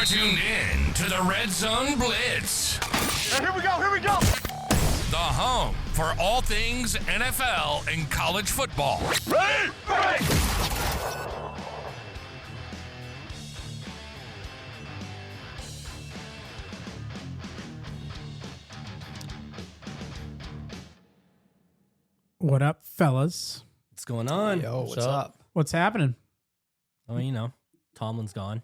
You're tuned in to the Red Zone Blitz. Here we go. The home for all things NFL and college football. Ready? What up, fellas? What's going on? Yo, what's up? What's happening? Oh, you know, Tomlin's gone.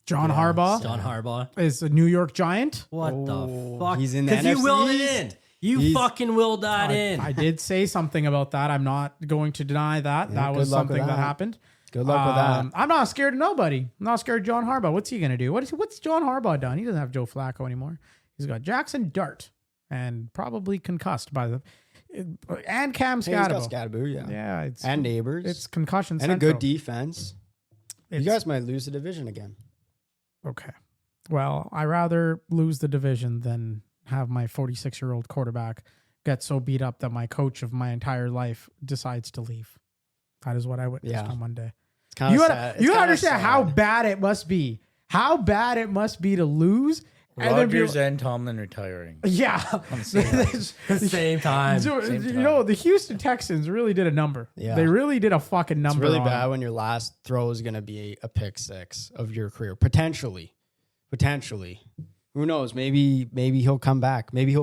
John Harbaugh John Harbaugh. is a New York Giant. What the fuck? He's in the Because you NFC willed it East. in. You fucking willed that in. I did say something about that. I'm not going to deny that. Yeah, that good was luck with something that that. happened. Good luck with that. I'm not scared of nobody. I'm not scared of John Harbaugh. What's he going to do? What's John Harbaugh done? He doesn't have Joe Flacco anymore. He's got Jackson Dart and probably concussed by the... And Cam Hey, he's got Scatterbo. Scatterbo, yeah. Yeah, it's And neighbors. It's concussion and a central. good defense. You It's- guys might lose the division again. Okay. Well, I rather lose the division than have my 46-year-old quarterback get so beat up that my coach of my entire life decides to leave. That is what I witnessed on Monday. It's kind of You sad. gotta understand how bad it must be. How bad it must be to lose. Rodgers and Tomlin retiring. Yeah. Same time. So, you know, the Houston Texans really did a number. Yeah. They really did a fucking It's number. really on bad him. when your last throw is going to be a pick six of your career. Potentially. Who knows? Maybe he'll come back. Maybe I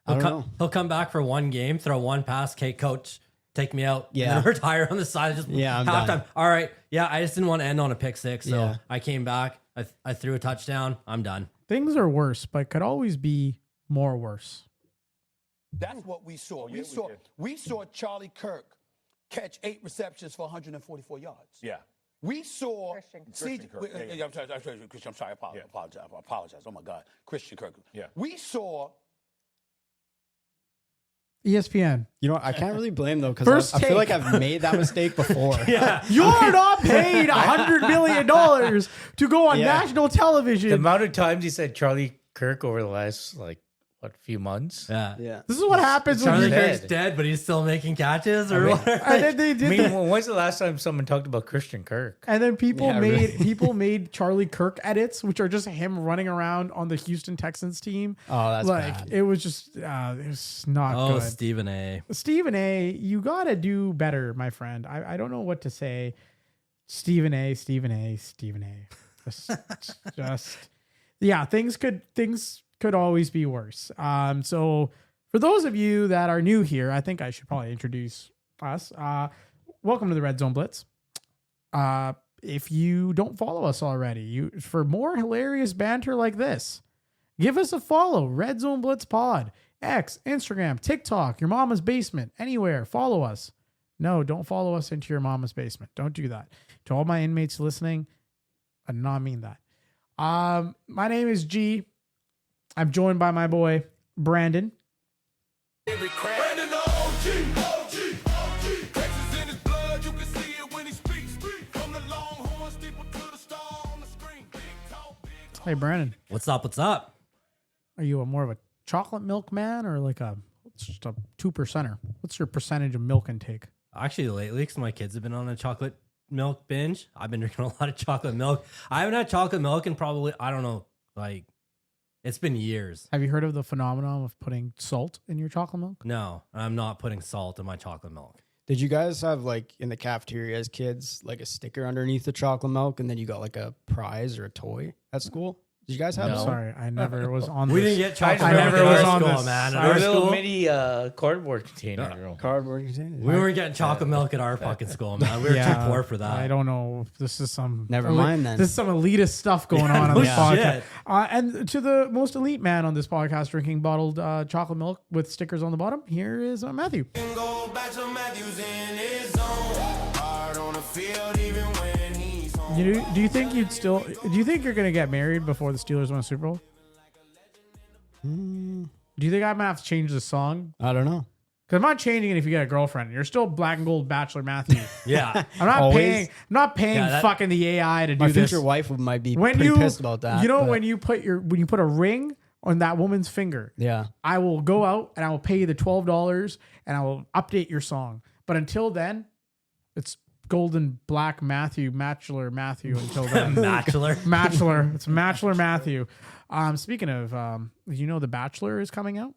don't know. He'll come back for one game, throw one pass. Okay, coach, take me out. Yeah. And then retire on the side. Just Yeah, I'm halftime. done. All right. Yeah, I just didn't want to end on a pick six. So Yeah. I came back. I threw a touchdown. I'm done. Things are worse, but could always be more worse. That's what we saw. We saw Charlie Kirk catch 8 receptions for 144 yards. Yeah. We saw Christian Kirk. I'm sorry. I apologize. Oh my God, Christian Kirk. Yeah. We saw. ESPN. You know, I can't really blame though because First I feel take. like I've made that mistake before. Yeah. You're not paid $100 million to go on Yeah. national television. The amount of times he said Charlie Kirk over the last few months. Yeah. Yeah. This is what happens when Charlie you Dead. Kirk's dead, but he's still making catches or what? and then they I did mean, the- when's the last time someone talked about Christian Kirk? and then people Yeah, made really. people made Charlie Kirk edits, which are just him running around on the Houston Texans team. Oh, that's bad. It was just it was not Oh, good. Stephen A. Stephen A, you gotta do better, my friend. I don't know what to say. Stephen A. Just yeah, things could always be worse. So for those of you that are new here, I think I should probably introduce us. Welcome to the Red Zone Blitz. If you don't follow us already, for more hilarious banter like this, give us a follow. Red Zone Blitz Pod, X, Instagram, TikTok, your mama's basement, anywhere. Follow us. No, don't follow us into your mama's basement. Don't do that. To all my inmates listening, I do not mean that. My name is G. I'm joined by my boy, Brandon. Brandon the OG. Texas in his blood, you can see it when he speaks. From the Longhorn steeple to the star on the screen. Big talk, big talk. Hey, Brandon, What's up? What's up? are you more of a chocolate milk man or like just a 2%er? What's your percentage of milk intake? Actually, lately, because my kids have been on a chocolate milk binge, I've been drinking a lot of chocolate milk. I haven't had chocolate milk in probably, I don't know, it's been years. Have you heard of the phenomenon of putting salt in your chocolate milk? No, I'm not putting salt in my chocolate milk. Did you guys have in the cafeteria as kids a sticker underneath the chocolate milk and then you got a prize or a toy at school? Did you guys have No. that? Sorry, I never was on We this. didn't get chocolate I milk never in was our on school, this. man. At Our our little school, mini cardboard container. Cardboard container? we weren't getting chocolate milk at our fucking school, man. We were too poor for that. I don't know. This is some Never mind then. This is some elitist stuff going on no this podcast. shit. And to the most elite man on this podcast drinking bottled chocolate milk with stickers on the bottom, here is Matthew. Go back to Matthews in his zone. Hard on the field even when he's home. Do you think you're gonna get married before the Steelers win a Super Bowl? Do you think I'm gonna have to change the song? I don't know. Because I'm not changing it if you get a girlfriend. You're still black and gold bachelor Matthew. Yeah. I'm not Always. paying. I'm not paying Yeah, that- fucking the AI to do My this. future wife might be When pretty you pissed about that. you know but- when you put a ring on that woman's finger, Yeah. I will go out and I will pay you the $12 and I will update your song. But until then, it's golden black Matthew until then. Bachelor. Matchler. It's Matchler Matthew. Speaking of, The Bachelor is coming out.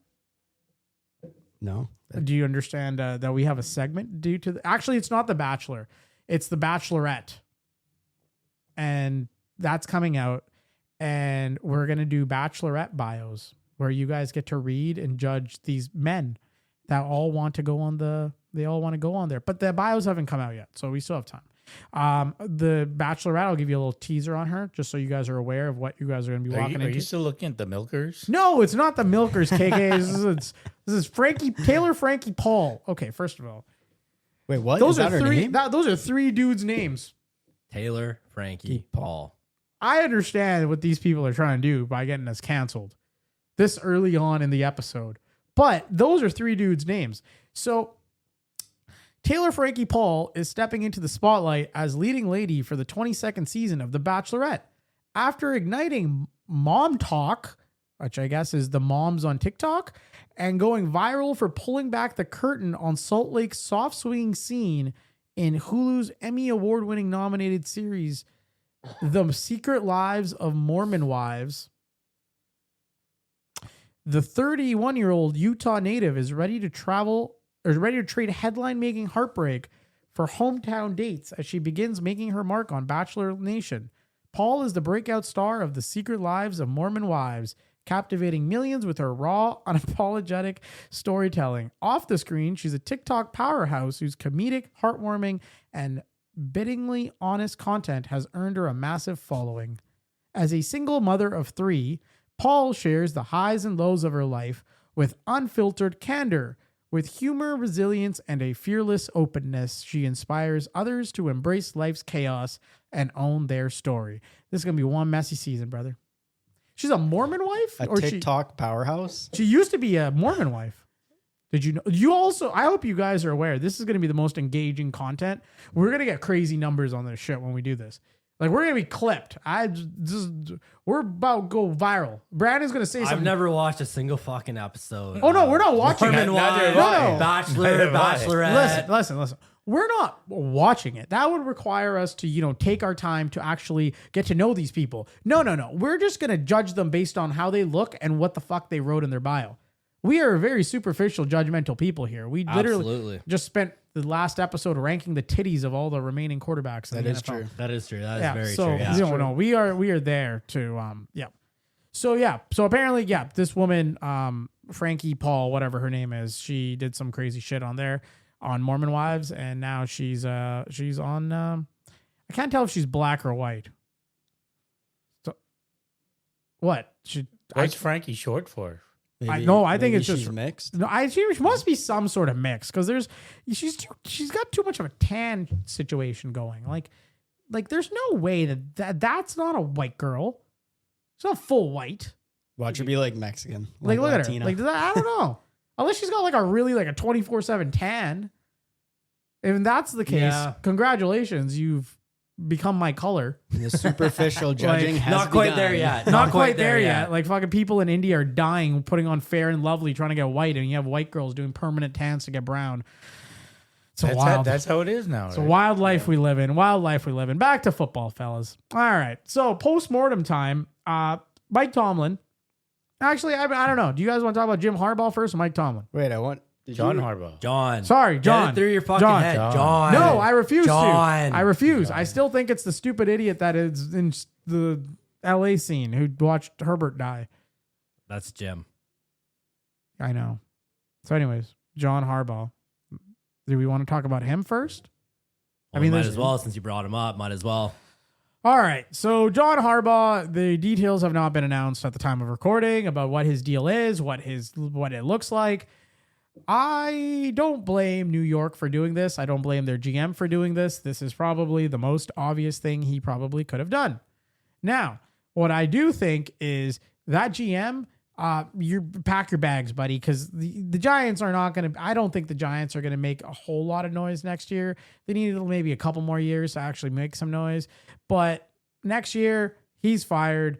No. Do you understand that we have a segment due to actually, it's not The Bachelor. It's The Bachelorette. And that's coming out. And we're going to do Bachelorette bios where you guys get to read and judge these men that all want to go on there. But the bios haven't come out yet, so we still have time. The Bachelorette, I'll give you a little teaser on her just so you guys are aware of what you guys are going to be walking into. Are you still looking at the Milkers? No, it's not the Milkers, KK. This is Taylor Frankie Paul. Okay, first of all, Wait, what? those Is that are her three. name? Those are three dudes' names. Taylor, Frankie, Paul. I understand what these people are trying to do by getting us canceled this early on in the episode, but those are three dudes' names. So Taylor Frankie Paul is stepping into the spotlight as leading lady for the 22nd season of The Bachelorette. After igniting mom talk, which I guess is the moms on TikTok, and going viral for pulling back the curtain on Salt Lake's soft swinging scene in Hulu's Emmy Award-winning nominated series, The Secret Lives of Mormon Wives, the 31-year-old Utah native is ready to trade headline-making heartbreak for hometown dates as she begins making her mark on Bachelor Nation. Paul is the breakout star of The Secret Lives of Mormon Wives, captivating millions with her raw, unapologetic storytelling. Off the screen, she's a TikTok powerhouse whose comedic, heartwarming, and bitingly honest content has earned her a massive following. As a single mother of three, Paul shares the highs and lows of her life with unfiltered candor. With humor, resilience, and a fearless openness, she inspires others to embrace life's chaos and own their story. This is going to be one messy season, brother. She's a Mormon wife? A TikTok powerhouse? She used to be a Mormon wife. Did you know? You also, I hope you guys are aware, this is going to be the most engaging content. We're going to get crazy numbers on this shit when we do this. Like, we're going to be clipped. We're about to go viral. Brandon's going to say something. I've never watched a single fucking episode. Oh, no, we're not watching Mormon it. Wives, No. Bachelor, Bachelorette. Listen. We're not watching it. That would require us to, take our time to actually get to know these people. No. We're just going to judge them based on how they look and what the fuck they wrote in their bio. We are very superficial, judgmental people here. We literally Absolutely. just spent the last episode ranking the titties of all the remaining quarterbacks. In That the is NFL. true. That is true. That is Yeah, very so, true. Yeah. No, we are there to So apparently, this woman, Frankie Paul, whatever her name is, she did some crazy shit on there on Mormon Wives, and now she's on. I can't tell if she's black or white. So, what? What's Frankie short for? I think maybe it's just she's mixed. No, she must be some sort of mix because she's got too much of a tan situation going. Like there's no way that's not a white girl. It's not full white. Watch her be like Mexican. Like look Latina. at her. Like I don't know. Unless she's got a really a 24/7 tan. If that's the case, congratulations, you've become my color. The superficial judging has Not quite begun. there yet. Not quite there yet. Like fucking people in India are dying, putting on Fair and Lovely, trying to get white, and you have white girls doing permanent tans to get brown. That's how it is now. It's a wild life we live in. Wild life we live in. Back to football, fellas. All right. So post-mortem time. Mike Tomlin. Actually, I don't know. Do you guys want to talk about Jim Harbaugh first or Mike Tomlin? Wait, I want John Harbaugh. John. Sorry, John. Get it through your fucking John. head. John. John. No, I refuse John. to. I refuse. I still think it's the stupid idiot that is in the LA scene who watched Herbert die. That's Jim. I know. So anyways, John Harbaugh. Do we want to talk about him first? Well, might as well, since you brought him up. Might as well. All right. So John Harbaugh, the details have not been announced at the time of recording about what his deal is, what it looks like. I don't blame New York for doing this. I don't blame their GM for doing this. This is probably the most obvious thing he probably could have done. Now, what I do think is that GM, you pack your bags, buddy, because the Giants are not going to, I don't think the Giants are going to make a whole lot of noise next year. They need maybe a couple more years to actually make some noise. But next year, he's fired.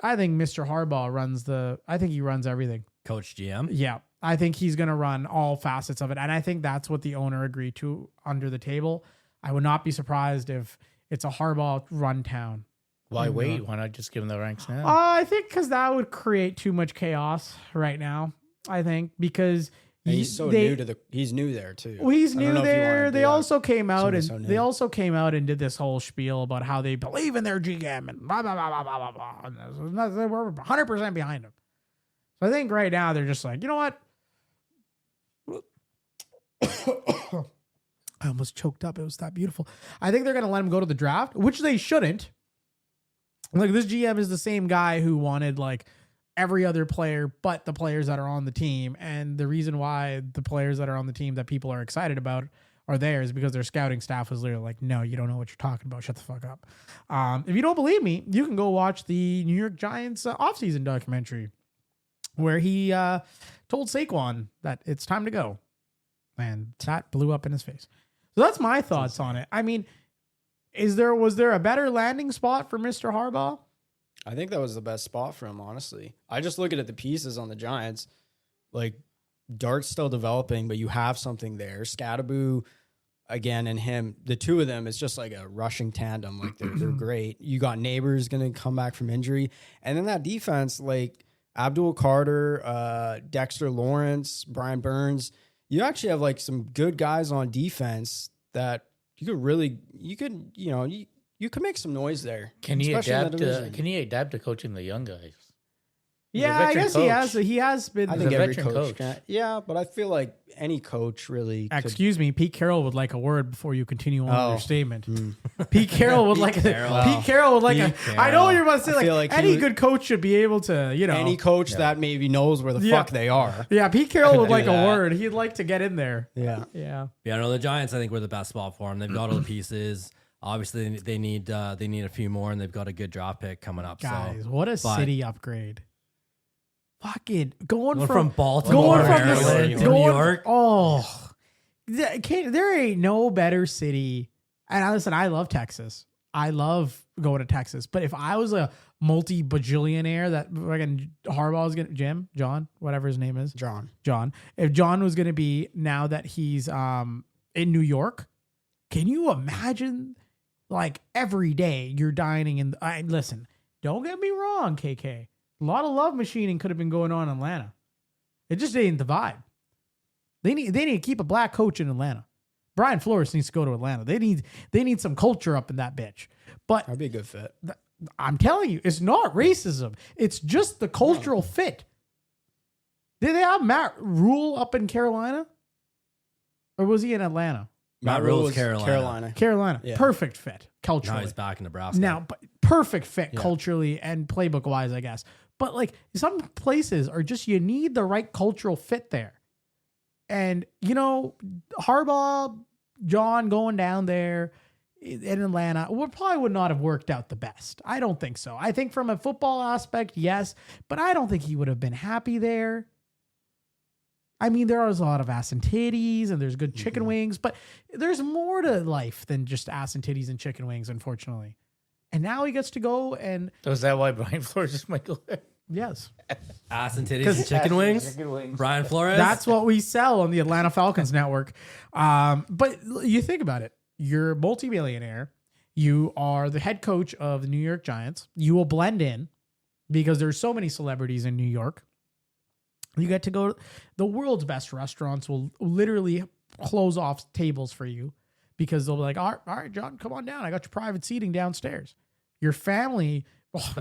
I think Mr. Harbaugh runs everything. Coach GM. Yeah. I think he's going to run all facets of it. And I think that's what the owner agreed to under the table. I would not be surprised if it's a Harbaugh run town. Why wait? Why not just give him the ranks now? I think because that would create too much chaos right now. I think because And he's he's new there too. well, he's I don't new know if you there. wanna They do also came out and somebody so they new. also came out and did this whole spiel about how they believe in their GM and blah blah blah blah blah blah blah. And we're 100% behind him. So I think right now they're just like, you know what? I almost choked up. It was that beautiful. I think they're gonna let him go to the draft, which they shouldn't. Like, this GM is the same guy who wanted like every other player but the players that are on the team. And the reason why the players that are on the team that people are excited about are there is because their scouting staff was literally like, no, you don't know what you're talking about. Shut the fuck up. If you don't believe me, you can go watch the New York Giants offseason documentary where he told Saquon that it's time to go. And that blew up in his face. So that's my thoughts on it. I mean, was there a better landing spot for Mr. Harbaugh? I think that was the best spot for him, honestly. I just look at the pieces on the Giants. Like, Dart's still developing, but you have something there. Scattaboo, again, and him, the two of them, it's just like a rushing tandem. Like, they're great. You got Neighbors going to come back from injury. And then that defense, like Abdul Carter, Dexter Lawrence, Brian Burns, you actually have like some good guys on defense that you could make some noise there. Can he especially in adapt? the division. Can he adapt to coaching the young guys? He's a Yeah, I veteran guess coach. he has been. I He's think a every veteran coach coach. can. Yeah, but I feel like any coach really could. Excuse me, Pete Carroll would like a word before you continue on with Oh. your statement. Pete Carroll would like Carroll. Pete Carroll would like Pete a. I know what you're about to say. I Like, feel like he any would- good coach should be able to, Any coach that maybe knows where the Yeah. fuck they are. Yeah, Pete Carroll would do like a that. word. He'd like to get in there. Yeah. Yeah. Yeah, no, the Giants, I think, were the best spot for them. They've got all the pieces. Obviously, they need a few more, and they've got a good draft pick coming up. Guys, so. what a but- city upgrade. Fucking going Going from from Baltimore, going from Maryland, this, to New going, York. Oh, there ain't no better city. And listen, I love Texas. I love going to Texas. But if I was a multi-bajillionaire that fucking Harbaugh was gonna John, whatever his name is, John. if John was gonna be now that he's in New York, can you imagine? Like every day you're dining in. Listen, don't get me wrong, KK. A lot of love machining could have been going on in Atlanta. It just ain't the vibe. They need to keep a black coach in Atlanta. Brian Flores needs to go to Atlanta. They need some culture up in that bitch. But That'd be a good fit. I'm telling you, it's not racism. It's just the cultural fit. Did they have Matt Rule up in Carolina? Or was he in Atlanta? Matt Rule was Carolina. Carolina. Yeah. Perfect fit Now culturally. he's back in Nebraska. Now, but perfect fit culturally and playbook wise, I guess. But like some places are just, you need the right cultural fit there. And, Harbaugh, John going down there in Atlanta would not have worked out the best. I don't think so. I think from a football aspect, yes, but I don't think he would have been happy there. I mean, there is a lot of ass and titties and there's good chicken wings, but there's more to life than just ass and titties and chicken wings, unfortunately. And now he gets to go and So is that why Brian Flores is Michael? yes, Ass and titties and chicken wings. Brian Flores. that's what we sell on the Atlanta Falcons network. But you think about it. You're a multimillionaire. You are the head coach of the New York Giants. You will blend in because there's so many celebrities in New York. You get to go, the world's best restaurants will literally close off tables for you because they'll be like, all right, John, come on down. I got your private seating downstairs. Your family,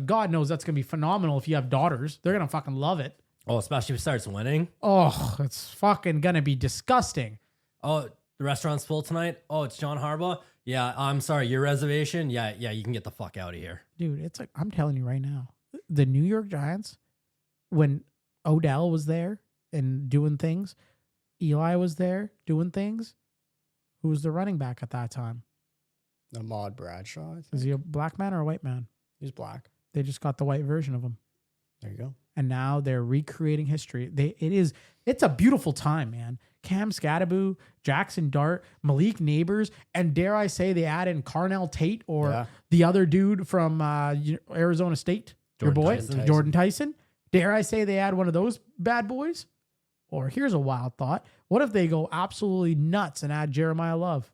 God knows that's going to be phenomenal if you have daughters. They're going to fucking love it. Oh, especially if it starts winning. Oh, it's fucking going to be disgusting. Oh, the restaurant's full tonight. Oh, it's John Harbaugh. Yeah, I'm sorry. Your reservation. Yeah, you can get the fuck out of here. Dude, it's like, I'm telling you right now, the New York Giants, when Odell was there and doing things, Eli was there doing things. Who was the running back at that time? Ahmad Bradshaw. I think. Is he a black man or a white man? He's black. They just got the white version of him. There you go. And now they're recreating history. It's a beautiful time, man. Cam Scattaboo, Jackson Dart, Malik Neighbors, and dare I say they add in Carnell Tate or the other dude from Arizona State, your boy, Jordan Tyson. Dare I say they add one of those bad boys? Or here's a wild thought. What if they go absolutely nuts and add Jeremiah Love?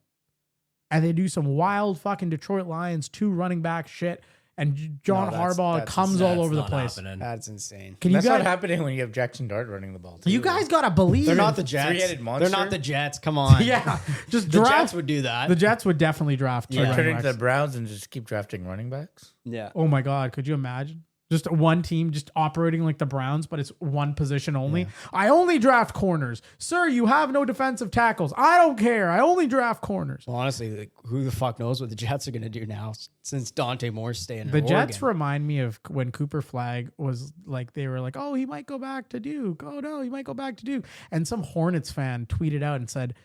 and they do some wild fucking Detroit Lions 2 running back shit, and John Harbaugh comes all over the place. That's insane. Can you That's guys? not happening when you have Jackson Dart running the ball. You guys gotta believe They're in- not the Jets. Three-headed monster? They're not the Jets. Come on. Yeah, just The draft. Jets would do that. The Jets would definitely draft. two Yeah. running Turn into backs. the Browns and just keep drafting running backs. Yeah. Oh my God, could you imagine? Just one team just operating like the Browns, but it's one position only. Yeah. I only draft corners. Sir, you have no defensive tackles. I don't care. I only draft corners. Well, honestly, like, who the fuck knows what the Jets are going to do now since Dante Moore's staying The in Jets Oregon. remind me of when Cooper Flagg was like, they were like, oh, he might go back to Duke. Oh, no, he might go back to Duke. And some Hornets fan tweeted out and said,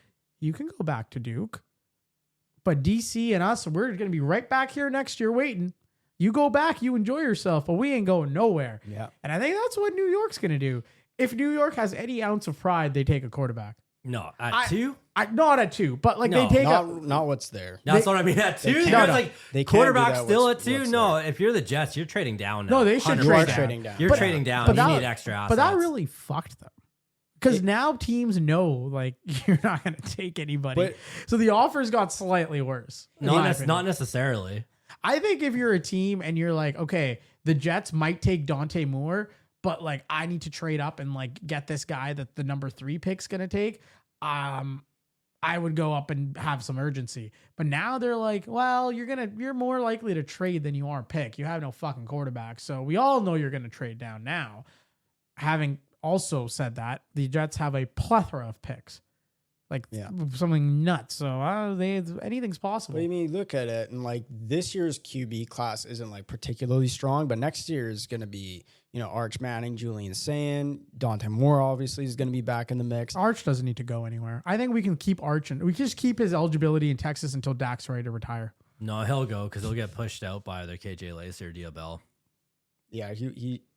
you can go back to Duke, but DC and us, we're going to be right back here next year waiting. You go back, you enjoy yourself, but we ain't going nowhere. Yeah. And I think that's what New York's going to do. If New York has any ounce of pride, they take a quarterback. No, at 2? Not at 2, but like No, they take Not what's there. That's what I mean. At 2, can't- there's no, like they can't do quarterback that still at what's 2. No, if you're the Jets, you're trading down now. No, they should 100%. You are down. trading down. You're But- trading down. but You that- need extra assets. But that really fucked them. Because now teams know, like, you're not going to take anybody. But- So the offers got slightly worse. in my opinion. not necessarily. I think if you're a team and you're like, okay, the Jets might take Dante Moore, but like I need to trade up and like get this guy that the number 3 pick's gonna take. I would go up and have some urgency. But now they're like, well, you're more likely to trade than you are pick. You have no fucking quarterback. So we all know you're gonna trade down now. Having also said that, the Jets have a plethora of picks. Like something nuts. So anything's possible. But I mean, look at it, and like this year's QB class isn't like particularly strong, but next year is going to be, Arch Manning, Julian Sayin, Dante Moore obviously is going to be back in the mix. Arch doesn't need to go anywhere. I think we can keep Arch and we can just keep his eligibility in Texas until Dak's ready to retire. No, he'll go because he'll get pushed out by either KJ Lacey or Dio Bell. Yeah,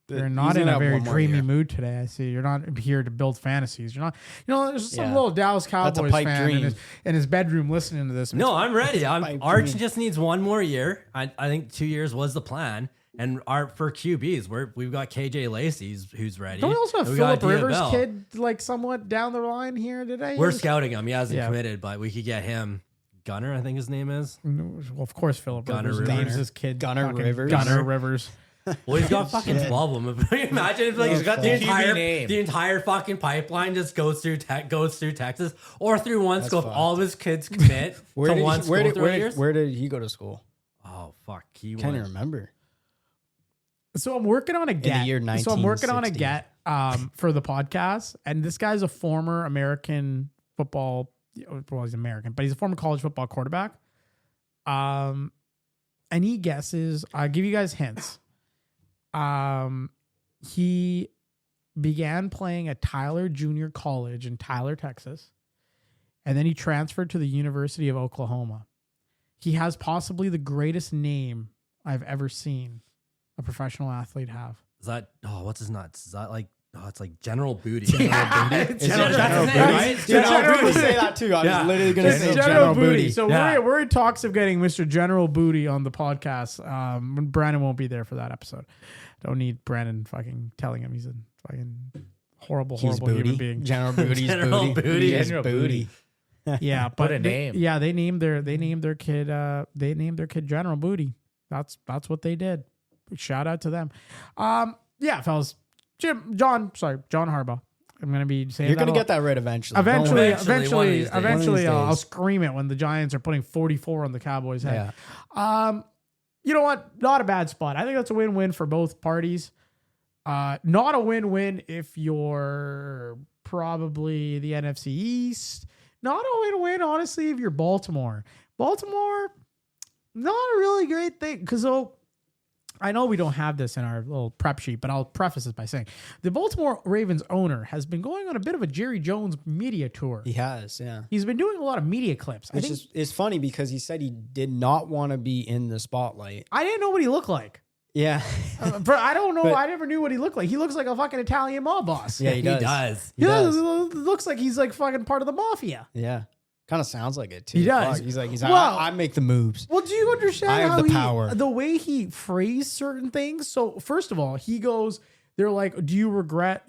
You're not in a very dreamy mood today. I see. You're not here to build fantasies. You're not. There's some little Dallas Cowboys pipe fan dream. in his bedroom listening to this. No, I'm ready. Pipe Arch dream. just needs one more year. I think 2 years was the plan. And for QBs, we've got KJ Lacey who's ready. Don't we also have And we got Phillip Rivers Diabell. kid like somewhat down the line here today? We're scouting him. He hasn't Yeah. committed, but we could get him. Gunner, I think his name is. Well, of course, Phillip Gunner Rivers Rivers. names his kid Gunner fucking Rivers. Gunner Rivers. Well, he's got fucking 12 of them. Imagine if like He's got the QB name. the entire fucking pipeline just goes through Texas or through one school. If all of his kids commit to one school 3 years. Where did he go to school? Oh fuck, he Can't went. remember. So I'm working on a get. year So I'm working on a 1960. get for the podcast, and this guy's a former American football. Well, he's American, but he's a former college football quarterback. And he guesses. I'll give you guys hints. He began playing at Tyler Junior College in Tyler, Texas, and then he transferred to the University of Oklahoma. He has possibly the greatest name I've ever seen a professional athlete have. Is that what's his nuts? Is that like it's like General Booty? It's General General Booty, Booty. right? It's I General was going to Booty. say that too. I Yeah. was literally going to It's say General Booty. So Yeah. we're in talks of getting Mr. General Booty on the podcast. Brandon won't be there for that episode. Don't need Brandon fucking telling him he's a fucking horrible human being. General Booty's General booty. Booty. His General booty. Yeah, but a name. they named their kid General Booty. That's what they did. Shout out to them. Yeah, fellas. John Harbaugh. I'm gonna be saying You're that going to a lot. get that right eventually. Eventually, Eventually, one of these days. One of these I'll days. scream it when the Giants are putting 44 on the Cowboys' head. Yeah. You know what? Not a bad spot. I think that's a win-win for both parties. Not a win-win if you're probably the NFC East. Not a win-win, honestly, if you're Baltimore. Baltimore, not a really great thing. Because I know we don't have this in our little prep sheet, but I'll preface this by saying the Baltimore Ravens owner has been going on a bit of a Jerry Jones media tour. He has, yeah. He's been doing a lot of media clips. Which is it's funny because he said he did not want to be in the spotlight. I didn't know what he looked like. Yeah. I don't know. But- I never knew what he looked like. He looks like a fucking Italian mob boss. Yeah, he does. He He does. looks like he's like fucking part of the mafia. Yeah. Kind of sounds like it too. He does. Fuck. He's like, Well- I make the moves. Well, do you understand I have how the power. the way he phrased certain things? So first of all, he goes, they're like, do you regret,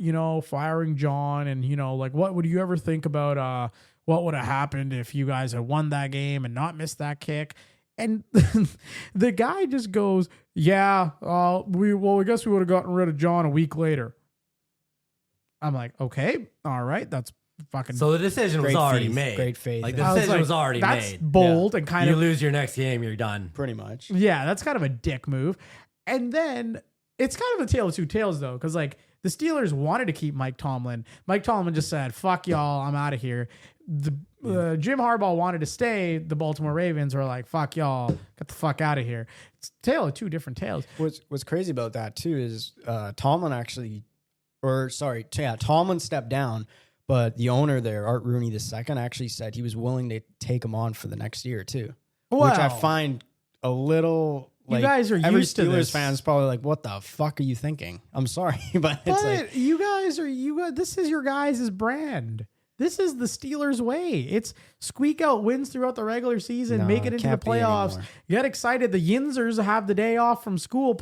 firing John? And, like, what would you ever think about, what would have happened if you guys had won that game and not missed that kick. And the guy just goes, yeah, I guess we would have gotten rid of John a week later. I'm like, okay, all right, that's fucking. So the decision was Great already faith, made. great faith. Like I the was decision like, was already that's made. bold and kind You of lose your next game, you're done. Pretty much. Yeah, that's kind of a dick move. And then it's kind of a tale of two tales, though, because like the Steelers wanted to keep Mike Tomlin. Mike Tomlin just said, fuck y'all, I'm out of here. Jim Harbaugh wanted to stay. The Baltimore Ravens were like, fuck y'all, get the fuck out of here. It's a tale of two different tales. What's crazy about that too is Tomlin Tomlin stepped down, but the owner there, Art Rooney II, actually said he was willing to take him on for the next year too, which I Well, find a little. You Like, guys are every used to Steelers this. fan's probably like, "What the fuck are you thinking?" I'm sorry, but it's like you guys. This is your guys' brand. This is the Steelers' way. It's squeak out wins throughout the regular season, No, make it it into the can't be playoffs. anymore. Get excited. The Yinzers have the day off from school.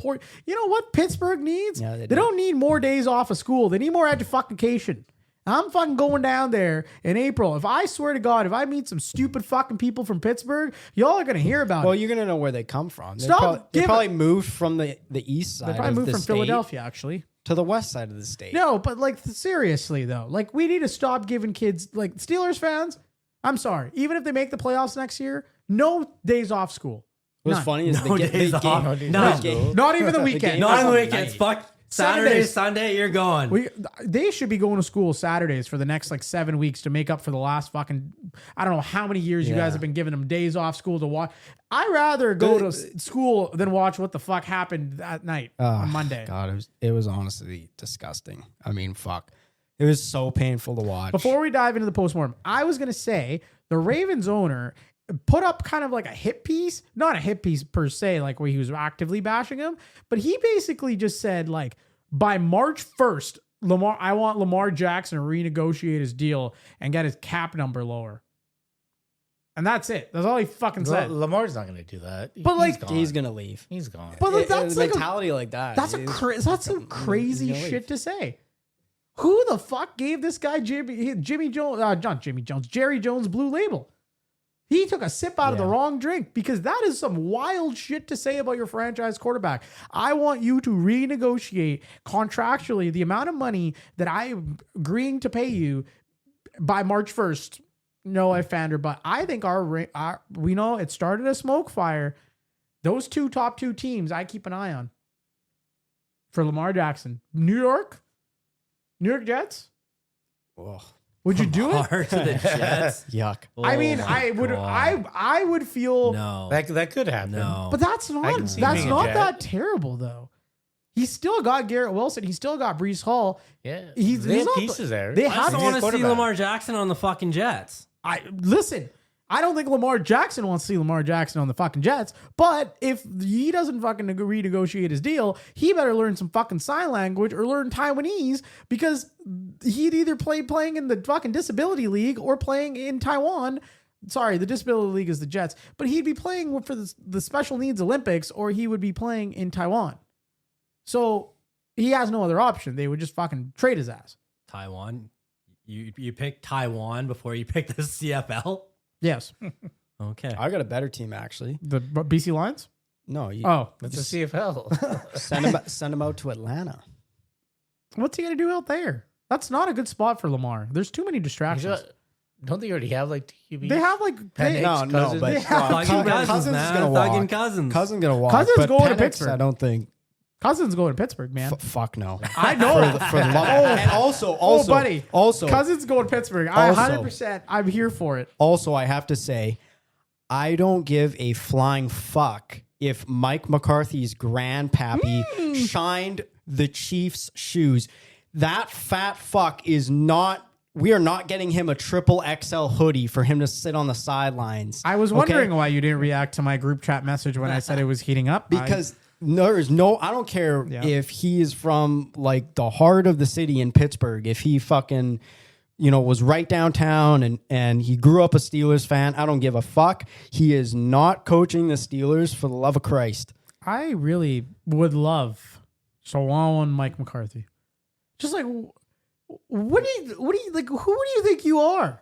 You know what Pittsburgh needs? Yeah, they they do. don't need more days off of school. They need more education. I'm fucking going down there in April. If I swear to God, if I meet some stupid fucking people from Pittsburgh, y'all are gonna hear about well, it. you're gonna know where they come from. They Stop probably, they giving- probably moved from the east side. They probably of moved the from state Philadelphia, actually. to the west side of the state. No, but like seriously though, like we need to stop giving kids like Steelers fans. I'm sorry, even if they make the playoffs next year, no days off school. What's None. funny is No they days get off. they None. game- Not even the game weekend. Not on the is weekends. night. Fuck Saturday, Saturdays. Sunday, you're going. They should be going to school Saturdays for the next like 7 weeks to make up for the last fucking I don't know how many years you Yeah. guys have been giving them days off school to watch. I'd rather go to school than watch what the fuck happened that night on Monday. God, it was honestly disgusting. I mean, fuck. It was so painful to watch. Before we dive into the postmortem, I was going to say the Ravens owner put up kind of like a hit piece, not a hit piece per se, like where he was actively bashing him, but he basically just said like by March 1st, I want Lamar Jackson to renegotiate his deal and get his cap number lower. And that's it. That's all he fucking said. Lamar's not going to do that. But, like, gone. he's gonna leave. He's gone. But like, that's a like mentality like that. that's some crazy shit to say. Who the fuck gave this guy Jerry Jones blue label? He took a sip out of the wrong drink because that is some wild shit to say about your franchise quarterback. I want you to renegotiate contractually the amount of money that I'm agreeing to pay you by March 1st. No, I fander, but I think we know it started a smoke fire. Those top two teams I keep an eye on for Lamar Jackson. New York Jets. Ugh. Would you do it? Hard to the Jets. Yuck. I mean, Oh I my would. God. I would feel. No. That could happen. No. But that's not. can see That's being a not Jet. that terrible though. He's still got Garrett Wilson. He's still got Breece Hall. Yeah. He's they have not- pieces there. they I have just to want to see quarterback. Lamar Jackson on the fucking Jets. Listen. I don't think Lamar Jackson wants to see Lamar Jackson on the fucking Jets. But if he doesn't fucking renegotiate his deal, he better learn some fucking sign language or learn Taiwanese because he'd either playing in the fucking disability league or playing in Taiwan. Sorry, the disability league is the Jets, but he'd be playing for the special needs Olympics or he would be playing in Taiwan. So he has no other option. They would just fucking trade his ass. Taiwan. You picked Taiwan before you picked the CFL? Yes. Okay. I got a better team actually. The BC Lions? No, you Oh, That's the CFL. send him out to Atlanta. what's he going to do out there? That's not a good spot for Lamar. There's too many distractions. Don't they already have like QBs? They have like Penix, No, Cousins. but They have Thuggin' Cousins is man. gonna Thuggin' walk. Cousins. Cousins gonna walk. Cousins but going to Penix, Pittsburgh. I don't think. Cousins going to Pittsburgh, man. Fuck no. I know. For the and also, buddy. also, Cousins going to Pittsburgh. Also- 100%. I'm here for it. also, I have to say, I don't give a flying fuck if Mike McCarthy's grandpappy shined the Chiefs' shoes. That fat fuck is not. We are not getting him a triple XL hoodie for him to sit on the sidelines. I was okay? wondering why you didn't react to my group chat message when I said it was heating up. Because there's no, I don't care Yeah. if he is from like the heart of the city in Pittsburgh, if he fucking, was right downtown and he grew up a Steelers fan. I don't give a fuck. He is not coaching the Steelers for the love of Christ. I really would love Shawan Mike McCarthy. Just like, what do you like? Who do you think you are?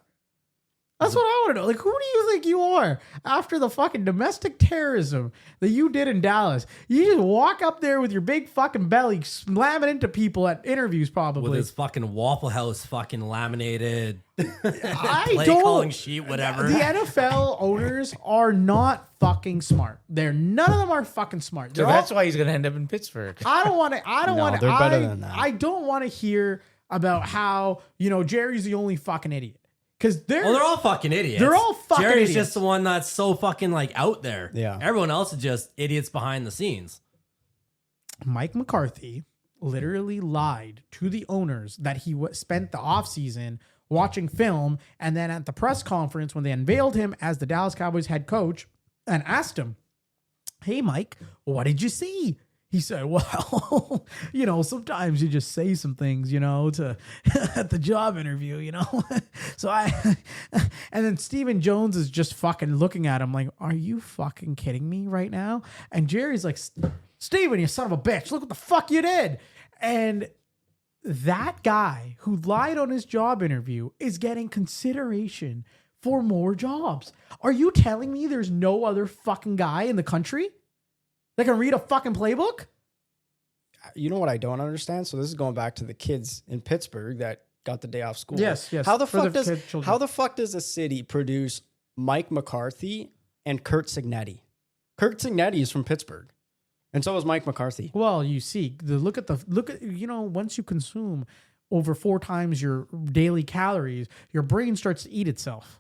That's what I want to know. Like, who do you think you are after the fucking domestic terrorism that you did in Dallas? You just walk up there with your big fucking belly, slamming into people at interviews, probably. With his fucking Waffle House fucking laminated I play don't. calling sheet, whatever. The NFL owners are not fucking smart. None of them are fucking smart. So They're that's all- why he's gonna end up in Pittsburgh. I don't want to. I don't No, want to. they're better than that. I don't want to hear about how Jerry's the only fucking idiot because Well, they're all fucking idiots. They're all fucking Jerry's idiots. just the one that's so fucking like out there. Yeah. Everyone else is just idiots behind the scenes. Mike McCarthy literally lied to the owners that he spent the offseason watching film, and then at the press conference when they unveiled him as the Dallas Cowboys head coach and asked him, "Hey Mike, what did you see?" He said, "Well, sometimes you just say some things, to at the job interview, So and then Stephen Jones is just fucking looking at him like, "Are you fucking kidding me right now?" And Jerry's like, "Steven, you son of a bitch, look what the fuck you did." And that guy who lied on his job interview is getting consideration for more jobs. Are you telling me there's no other fucking guy in the country that can read a fucking playbook? You know what I don't understand? So this is going back to the kids in Pittsburgh that got the day off school. Yes. How the for fuck does children. how the fuck does a city produce Mike McCarthy and Kurt Signetti? Kurt Signetti is from Pittsburgh, and so is Mike McCarthy. Well, you see, look at once you consume over 4 times your daily calories, your brain starts to eat itself.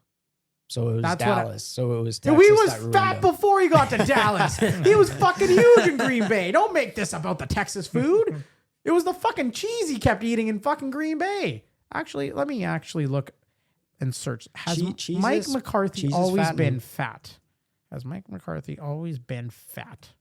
So it was That's what Dallas. So it was Texas. He was that ruined fat him. before he got to Dallas. He was fucking huge in Green Bay. Don't make this about the Texas food. It was the fucking cheese he kept eating in fucking Green Bay. Actually, let me look and search. Has Cheese Mike is- McCarthy cheese is always fattening. been fat? Has Mike McCarthy always been fat?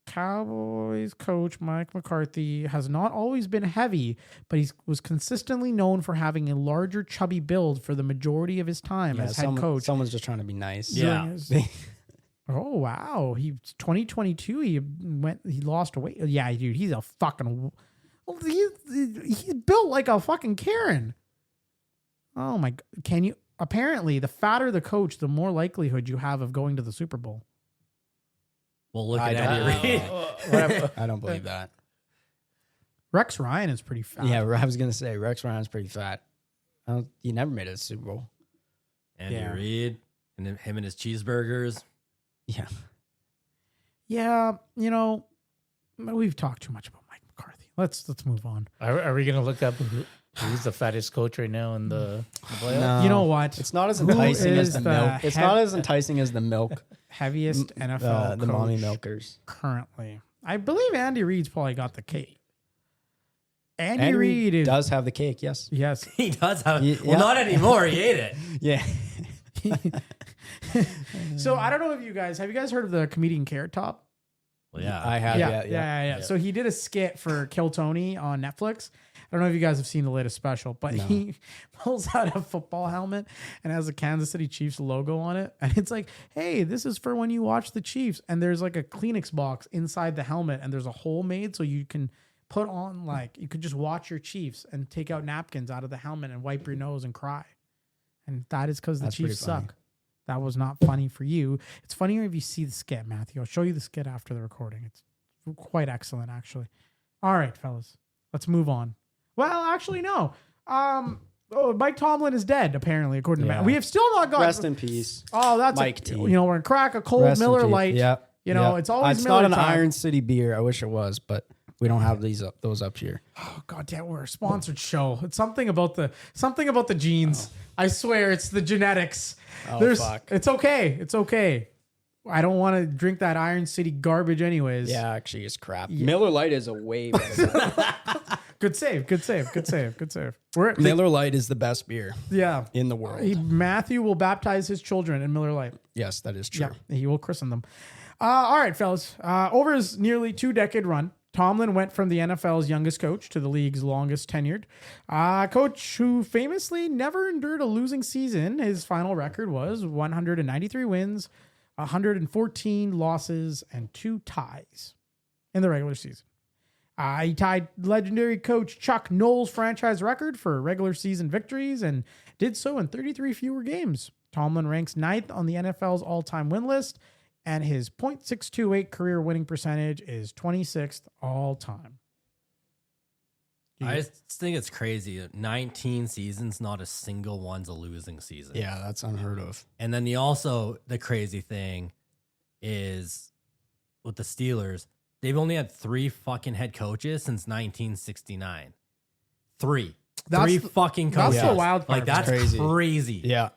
Cowboys coach Mike McCarthy has not always been heavy, but he was consistently known for having a larger, chubby build for the majority of his time as head coach. Someone's just trying to be nice. Yeah. during his- Oh wow! 2022 he lost weight. Yeah, dude, he's a fucking. He's built like a fucking Karen. Oh my! Can you? Apparently, the fatter the coach, the more likelihood you have of going to the Super Bowl. Well, look I at Andy Reid. I don't believe that. Rex Ryan is pretty fat. Yeah, I was gonna say Rex Ryan's pretty fat. He never made it to the Super Bowl. Andy Yeah. Reid and then him and his cheeseburgers. Yeah. Yeah, we've talked too much about Mike McCarthy. Let's move on. Are we gonna look up who's the fattest coach right now in the playoffs? No, You know what? It's not as Who enticing as is the the milk. It's not as enticing as the milk. Heaviest NFL The coach mommy milkers. currently. I believe Andy Reid's probably got the cake. Andy Andy Reid is does have the cake. Yes. yes. He does have. Yeah. Well, not anymore. He ate it. Yeah. So I don't know if you guys have heard of the comedian Carrot Top? Well, yeah. I have. Yeah. So he did a skit for Kill Tony on Netflix. I don't know if you guys have seen the latest special, but he pulls out a football helmet and has a Kansas City Chiefs logo on it. And it's like, hey, this is for when you watch the Chiefs. And there's like a Kleenex box inside the helmet and there's a hole made so you can put on you could just watch your Chiefs and take out napkins out of the helmet and wipe your nose and cry. And that is because the That's pretty Chiefs funny. suck. That was not funny for you. It's funnier if you see the skit, Matthew. I'll show you the skit after the recording. It's quite excellent, actually. All right, fellas, let's move on. Well, actually, no. Mike Tomlin is dead, apparently, according to Yeah. Matt. We have still not got. Rest in peace. Oh, that's Mike T. we're gonna crack a cold Rest in Miller peace. Lite. Yep. It's always It's Miller not an time. Iron City beer. I wish it was, but we don't have those up here. Oh, God damn, we're a sponsored show. It's something about the genes. I swear, it's the genetics. Oh, fuck. It's okay. It's okay. I don't want to drink that Iron City garbage, anyways. Yeah, actually, it's crap. Miller Lite is a way better. Good save. Miller Lite is the best beer Yeah. in the world. Matthew will baptize his children in Miller Lite. Yes, that is true. Yeah, he will christen them. All right, fellas. Over his nearly 2-decade run, Tomlin went from the NFL's youngest coach to the league's longest tenured. Coach who famously never endured a losing season. His final record was 193 wins, 114 losses, and 2 ties in the regular season. He tied legendary coach Chuck Noll's franchise record for regular season victories and did so in 33 fewer games. Tomlin ranks 9th on the NFL's all-time win list, and his .628 career winning percentage is 26th all-time. I just think it's crazy. 19 seasons, not a single one's a losing season. Yeah, that's unheard of. And then the crazy thing is with the Steelers, they've only had 3 fucking head coaches since 1969. Three fucking coaches. That's the wild part. Like, that's crazy. Yeah.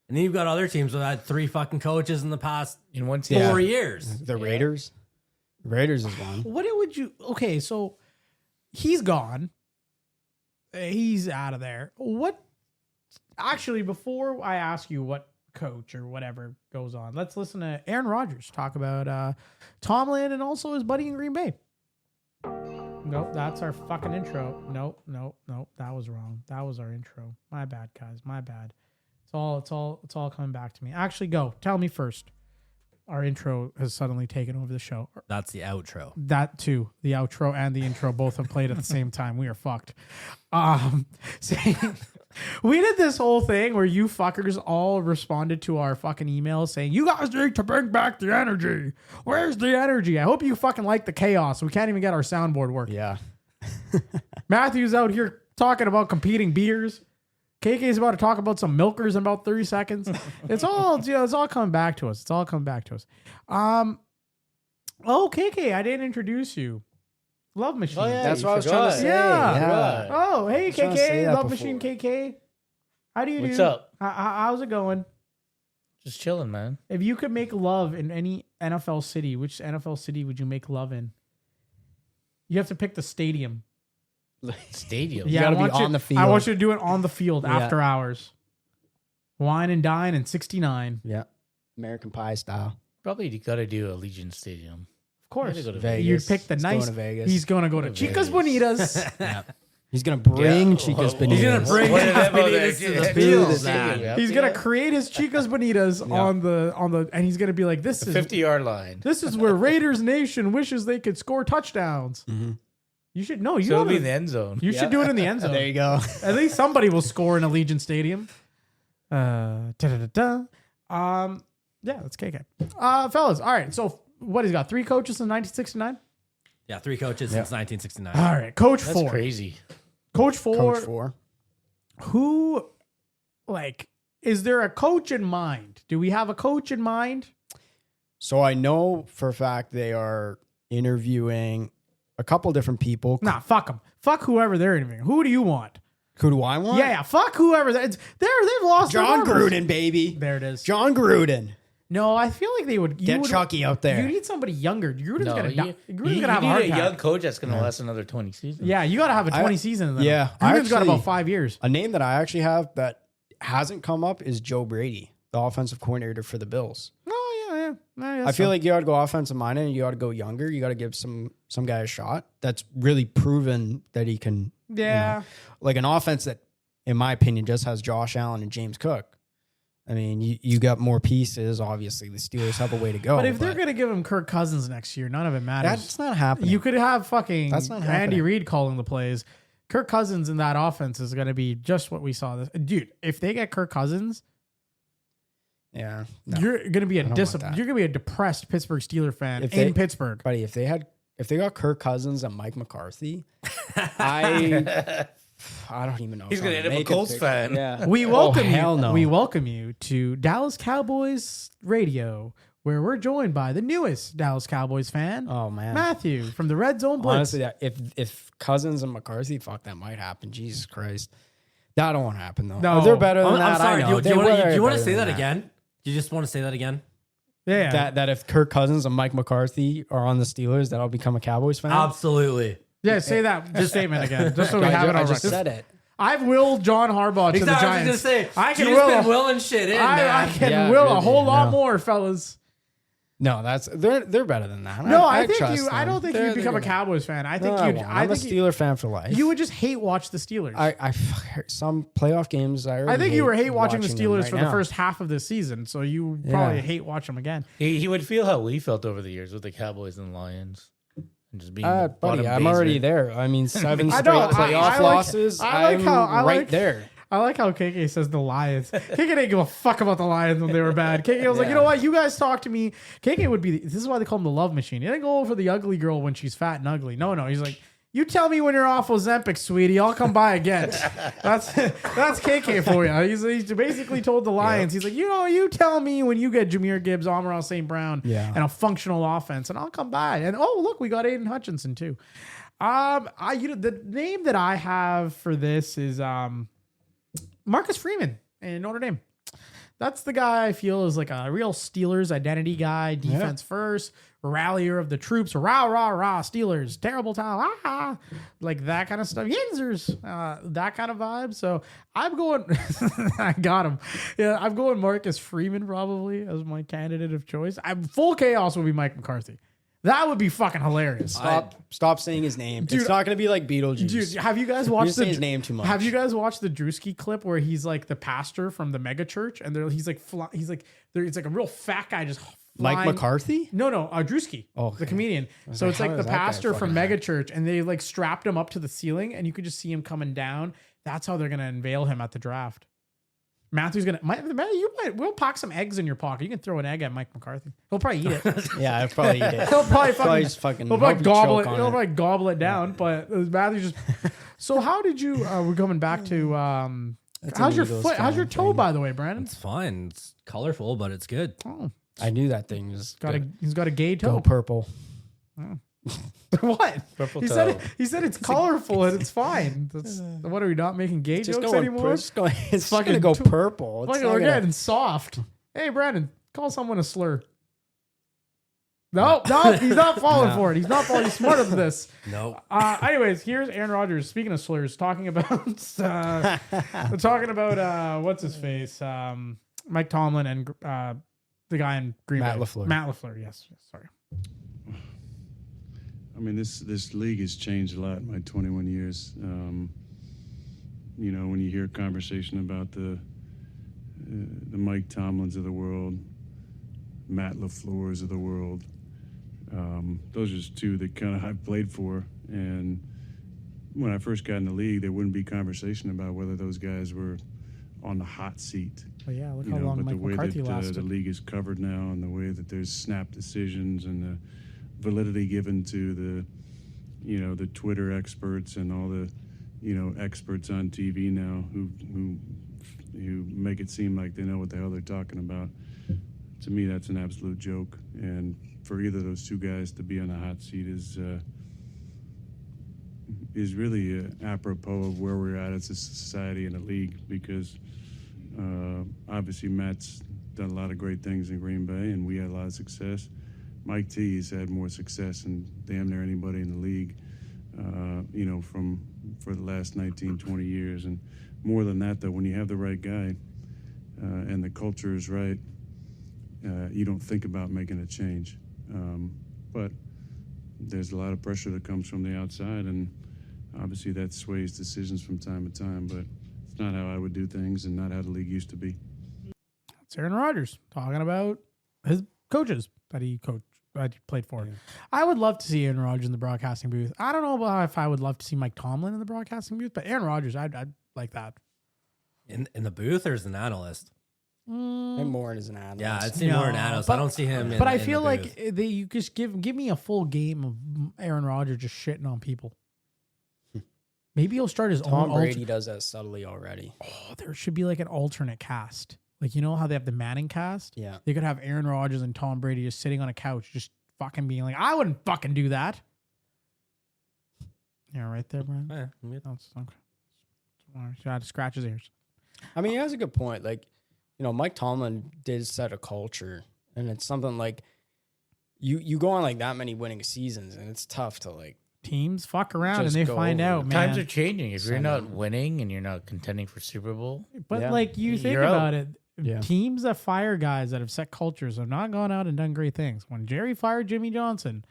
And then you've got other teams that had 3 fucking coaches in the past In one season. 4 years. The Raiders. Raiders is one. What would you... Okay, so he's gone. He's out of there. What... Actually, before I ask you what coach or whatever goes on, let's listen to Aaron Rodgers talk about Tomlin and also his buddy in Green Bay. Nope, that's our fucking intro. Nope. That was wrong. That was our intro. My bad, guys. My bad. It's all coming back to me. Actually, go. Tell me first. Our intro has suddenly taken over the show. That's the outro. That too. The outro and the intro both have played at the same time. We are fucked. Saying we did this whole thing where you fuckers all responded to our fucking emails saying, you guys need to bring back the energy. Where's the energy? I hope you fucking like the chaos. We can't even get our soundboard working. Yeah. Matthew's out here talking about competing beers. KK's about to talk about some milkers in about 30 seconds. It's all coming back to us. It's all coming back to us. Oh, KK, I didn't introduce you. Love Machine. Oh, yeah, That's you what I was trying to forgot. say. Yeah. Oh, hey, was trying to say KK. that Love before. Machine KK. How do you do? What's up? How's it going? Just chilling, man. If you could make love in any NFL city, which NFL city would you make love in? You have to pick the stadium. Stadium. Yeah, gotta I want be you, on the field. I want you to do it on the field Yeah. after hours. Wine and dine in 69. Yeah. American Pie style. Probably you got to do Allegiant Stadium. Of course. Gotta go to Vegas. You'd pick the He's nice. going to Vegas. He's going to go to Chicas Bonitas. He's going to bring Yeah. Chicas Oh, Bonitas. He's going to bring What did that about Bonitas that? to the Yeah. field. Dude, man. Yeah. He's gonna create his Chicas Bonitas on the and he's gonna be like, this is 50-yard line. this is where Raiders Nation wishes they could score touchdowns. Mhm. You should know. You So it'll know be in the end zone. you should do it in the end zone. There you go. At least somebody will score in Allegiant Stadium. Da-da-da-da. Yeah, that's KK. Fellas, all right. So what he's got? 3 coaches since 1969. Yeah, 3 coaches since 1969. All right, Coach That's 4. crazy. Coach 4. Coach 4. Who, like, is there a coach in mind? Do we have a coach in mind? So I know for a fact they are interviewing a couple different people. Nah, fuck them. Fuck whoever they're interviewing. Who do you want? Who do I want? Yeah, fuck whoever. They've lost their John marbles. Gruden, baby. There it is. John Gruden. No, I feel like they would Get Chucky out there. You need somebody younger. Gruden's No, gonna die. you Gruden's gonna have a need heart a attack. young coach that's going to last another 20 seasons. Yeah, you gotta have a 20 season. In them. yeah, Gruden's got actually- about 5 years. A name that I actually have that hasn't come up is Joe Brady, the offensive coordinator for the Bills. Oh yeah. I feel like you ought to go offensive minded and you ought to go younger. You got to give some guy a shot that's really proven that he can. Yeah. Like an offense that, in my opinion, just has Josh Allen and James Cook. I mean, you got more pieces. Obviously, the Steelers have a way to go. But if they're gonna give him Kirk Cousins next year, none of it matters. that's not happening. You could have fucking That's not Andy happening. Reid calling the plays. Kirk Cousins in that offense is gonna be just what we saw. This dude. If they get Kirk Cousins, yeah, no. you're gonna be I don't want that. you're gonna be a depressed Pittsburgh Steeler fan If in they- Pittsburgh. buddy, if they got Kirk Cousins and Mike McCarthy, I don't even know. He's if gonna I'm end up a make it Colts big. fan. Yeah. We welcome hell you. no. We welcome you to Dallas Cowboys Radio, where we're joined by the newest Dallas Cowboys fan, Oh man. Matthew from the Red Zone Blitz. Honestly, if Cousins and McCarthy, fuck, that might happen. Jesus Christ, that don't want to happen though. No. They're better than I'm that. sorry. I know. Do you want to to say that again? Do you just want to say that again? yeah, That if Kirk Cousins and Mike McCarthy are on the Steelers, that I'll become a Cowboys fan. Absolutely. yeah. Say that statement again, just so we have it I on just record. said it. I've willed John Harbaugh to the Exactly. I was Giants. gonna say. I can you've will. been willing shit in, I man. can Yeah, will a really, whole lot no. more, fellas. No, they're better than that. No, I think trust you. I them. don't think They're- you'd become a they're Cowboys fan. I good. think No, you'd. won't. I I'm a think Steeler fan for life. you would just hate watch the Steelers. Some playoff games. I think you were hate watching the them Steelers right for now. the first half of this season, so you Yeah. probably hate watching them again. He would feel how we felt over the years with the Cowboys and Lions. and just being Buddy, bottom I'm already baser. there. I mean, 7 I straight know, playoff losses. I like how- I right like- there. I like how KK says the Lions. KK didn't give a fuck about the Lions when they were bad. KK was like, you know what? You guys talk to me. KK would be, this is why they call him the love machine. He didn't go for the ugly girl when she's fat and ugly. No. He's like, you tell me when you're off Ozempic, sweetie. I'll come by again. That's KK for you. He's basically told the Lions, he's like, you tell me when you get Jahmyr Gibbs, Amon St. Brown, and a functional offense, and I'll come by. And look, we got Aiden Hutchinson too. The name that I have for this is Marcus Freeman in Notre Dame. That's the guy I feel is like a real Steelers identity guy, defense first, rallier of the troops, rah, rah, rah, Steelers, terrible talent, like that kind of stuff. Yinzers, that kind of vibe. So I'm going, I got him. Yeah, I'm going Marcus Freeman probably as my candidate of choice. Full chaos would be Mike McCarthy. That would be fucking hilarious. Stop saying his name. Dude, it's not going to be like Beetlejuice. Dude, have you guys watched saying his name too much. Have you guys watched the Drewski clip where he's like the pastor from the mega church and he's like it's like a real fat guy just Mike flying. McCarthy? No, Drewski, the comedian. So like, it's how like the does that guy pastor from fucking mega church, and they like strapped him up to the ceiling, and you could just see him coming down. That's how they're gonna unveil him at the draft. Matthew's we'll pack some eggs in your pocket. You can throw an egg at Mike McCarthy. He'll probably eat it. Yeah, I'll probably eat it. He'll probably He'll probably gobble it. choke on He'll it. probably gobble it down. But Matthew just. So how did you? We're coming back to. How's your Eagles foot? How's your toe, thing. by the way, Brandon? It's fine. It's colorful, but it's good. Oh, I knew that thing was he's got a gay go toe. purple. What? Purple He toe. said it's colorful and it's fine. What are we not making gay Just jokes going, anymore? it's fucking fucking going to go too- purple. It's Like not we're gonna- getting soft. Hey, Brandon, call someone a slur. No, he's not falling for it. He's not falling. He's smarter than this. No. Anyways, here's Aaron Rodgers. Speaking of slurs, talking about what's his face, Mike Tomlin and the guy in Green Matt Bay, LaFleur. Matt LaFleur. Yes, sorry. I mean, this league has changed a lot in my 21 years. When you hear conversation about the Mike Tomlins of the world, Matt LaFleur's of the world, those are just two that kind of I've played for. And when I first got in the league, there wouldn't be conversation about whether those guys were on the hot seat. But yeah, look how long But Mike the way McCarthy that lasted. the league is covered now, and the way that there's snap decisions and the validity given to the Twitter experts and all the experts on TV now who make it seem like they know what the hell they're talking about. To me, that's an absolute joke. And for either of those two guys to be on the hot seat is really apropos of where we're at as a society and a league, because obviously Matt's done a lot of great things in Green Bay, and we had a lot of success. Mike T has had more success than damn near anybody in the league, for the last 19, 20 years. And more than that, though, when you have the right guy and the culture is right, you don't think about making a change. But there's a lot of pressure that comes from the outside, and obviously that sways decisions from time to time. But it's not how I would do things and not how the league used to be. It's Aaron Rodgers talking about his coaches that he played for. Yeah. I would love to see Aaron Rodgers in the broadcasting booth. I don't know about if I would love to see Mike Tomlin in the broadcasting booth, but Aaron Rodgers, I'd like that. In the booth or as an analyst? And more as an analyst. Yeah, I'd see more an analyst. But I don't see him. But I in feel the like booth. you just give me a full game of Aaron Rodgers just shitting on people. Maybe he'll start his Tom own. Brady does that subtly already. Oh, there should be like an alternate cast. Like, you know how they have the Manning cast? Yeah. They could have Aaron Rodgers and Tom Brady just sitting on a couch, just fucking being like, I wouldn't fucking do that. Yeah, right there, Brian. Yeah, That's okay. Got to scratch his ears. I mean, he has a good point. Like, Mike Tomlin did set a culture, and it's something like you go on like that many winning seasons, and it's tough to like. Teams fuck around and Just they go find over out, it. man. Times are changing. If you're not Someone- winning and you're not contending for Super Bowl, But Yeah. like you think You're out. about it, Yeah. teams that fire guys that have set cultures have not gone out and done great things. When Jerry fired Jimmy Johnson,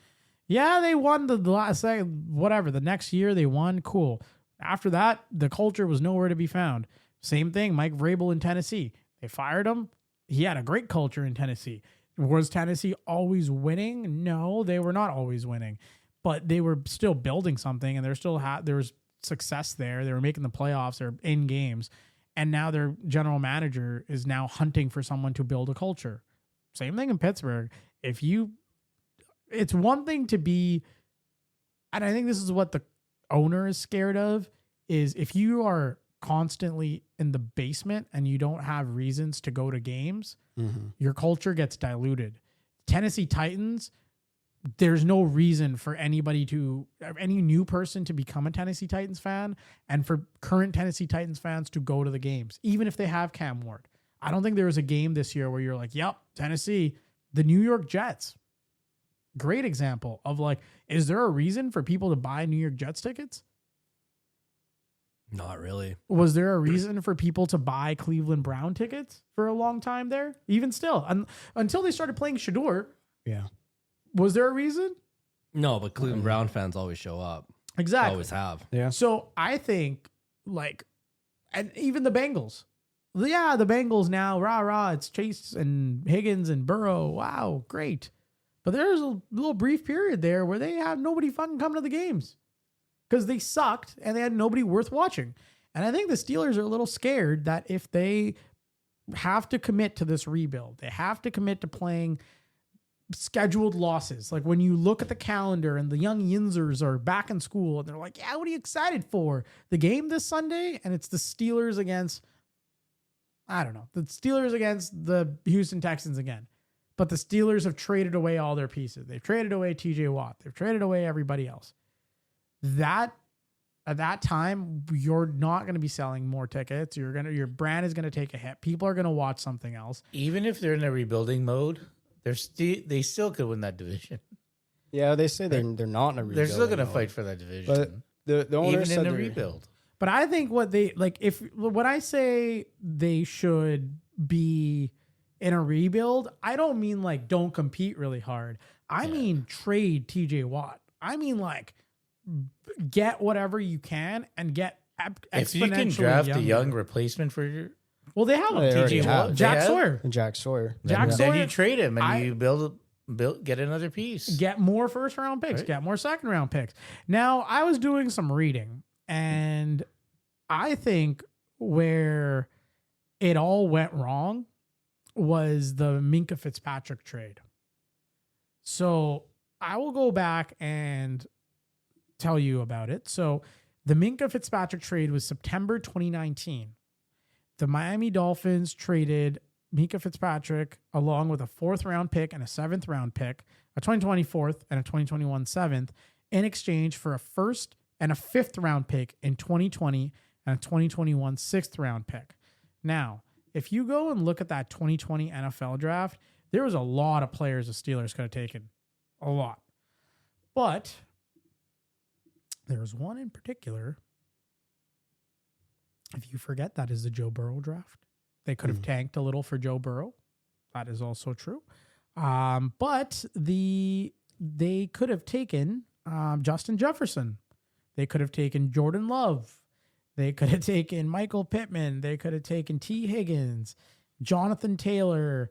yeah, they won the last whatever. The next year they won, cool. After that, the culture was nowhere to be found. Same thing, Mike Vrabel in Tennessee. They fired him. He had a great culture in Tennessee. Was Tennessee always winning? No, they were not always winning. but they were still building something, and there was success there. They were making the playoffs. They're in games, and now their general manager is now hunting for someone to build a culture. Same thing in Pittsburgh. It's one thing to be, and I think this is what the owner is scared of, is if you are constantly in the basement and you don't have reasons to go to games, your culture gets diluted. Tennessee Titans, there's no reason for any new person to become a Tennessee Titans fan and for current Tennessee Titans fans to go to the games, even if they have Cam Ward. I don't think there was a game this year where you're like, yep, Tennessee. The New York Jets, great example of like, is there a reason for people to buy New York Jets tickets? Not really. Was there a reason for people to buy Cleveland Brown tickets for a long time there? Even still, until they started playing Shador. Yeah. Was there a reason? No, but Cleveland Brown fans always show up. Exactly. Always have. Yeah. So I think and even the Bengals. Yeah, the Bengals now, rah, it's Chase and Higgins and Burrow. Wow, great. But there's a little brief period there where they had nobody fucking coming to the games because they sucked and they had nobody worth watching. And I think the Steelers are a little scared that if they have to commit to this rebuild, they have to commit to playing scheduled losses. Like when you look at the calendar and the young Yinzers are back in school and they're like, yeah, what are you excited for? The game this Sunday? And it's the Steelers against, I don't know, the Steelers against the Houston Texans again. But the Steelers have traded away all their pieces. They've traded away TJ Watt. They've traded away everybody else. At that time, you're not going to be selling more tickets. Your brand is going to take a hit. People are going to watch something else. Even if they're in a rebuilding mode, they still could win that division. Yeah, they say they're not in a rebuild. They're still going to fight for that division. But the owner even said in a rebuild. But I think when I say they should be in a rebuild, I don't mean like don't compete really hard. I mean trade TJ Watt. I mean like get whatever you can and get exponentially If you can draft younger. a young replacement for your Well, they have They already TJ have. Watt. Jack They have? Sawyer. Jack Sawyer. Jack then Sawyer. you trade him and you get another piece. Get more first round picks, Right. get more second round picks. Now, I was doing some reading and I think where it all went wrong was the Minkah Fitzpatrick trade. So I will go back and tell you about it. So the Minkah Fitzpatrick trade was September 2019. The Miami Dolphins traded Minkah Fitzpatrick along with a 4th round pick and a 7th round pick, a 2020 4th and a 2021 7th, in exchange for a 1st and a 5th round pick in 2020 and a 2021 6th round pick. Now, if you go and look at that 2020 NFL draft, there was a lot of players the Steelers could have taken. A lot. But there was one in particular. If you forget, that is the Joe Burrow draft. They could have tanked a little for Joe Burrow. That is also true. But they could have taken Justin Jefferson. They could have taken Jordan Love. They could have taken Michael Pittman. They could have taken T. Higgins, Jonathan Taylor.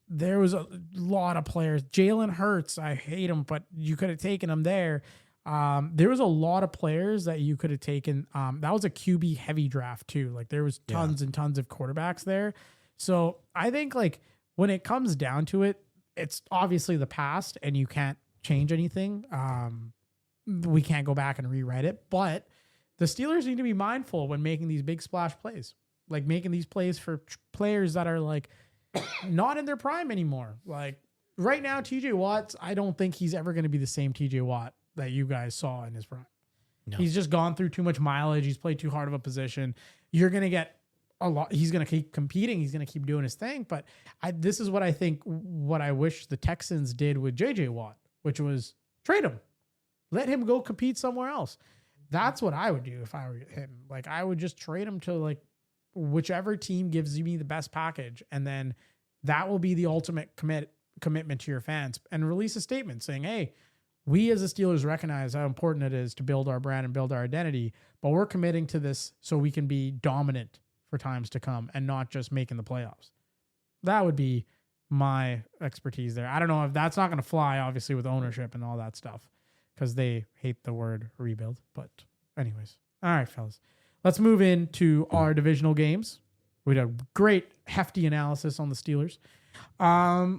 There was a lot of players. Jalen Hurts, I hate him, but you could have taken him there. There was a lot of players that you could have taken. That was a QB heavy draft too. Like there was tons and tons of quarterbacks there. So I think like when it comes down to it, it's obviously the past and you can't change anything. We can't go back and rewrite it, but the Steelers need to be mindful when making these big splash plays, like making these plays for players that are like not in their prime anymore. Like right now, TJ Watt, I don't think he's ever going to be the same TJ Watt that you guys saw in his prime. No. He's just gone through too much mileage. He's played too hard of a position. You're going to get a lot. He's going to keep competing. He's going to keep doing his thing. But this is what I think, what I wish the Texans did with JJ Watt, which was trade him. Let him go compete somewhere else. That's what I would do if I were him. Like I would just trade him to like whichever team gives me the best package. And then that will be the ultimate commitment to your fans, and release a statement saying, hey, we as the Steelers recognize how important it is to build our brand and build our identity, but we're committing to this so we can be dominant for times to come and not just making the playoffs. That would be my expertise there. I don't know if that's not going to fly, obviously, with ownership and all that stuff, because they hate the word rebuild. But anyways, all right, fellas, let's move into our divisional games. We did a great hefty analysis on the Steelers. Our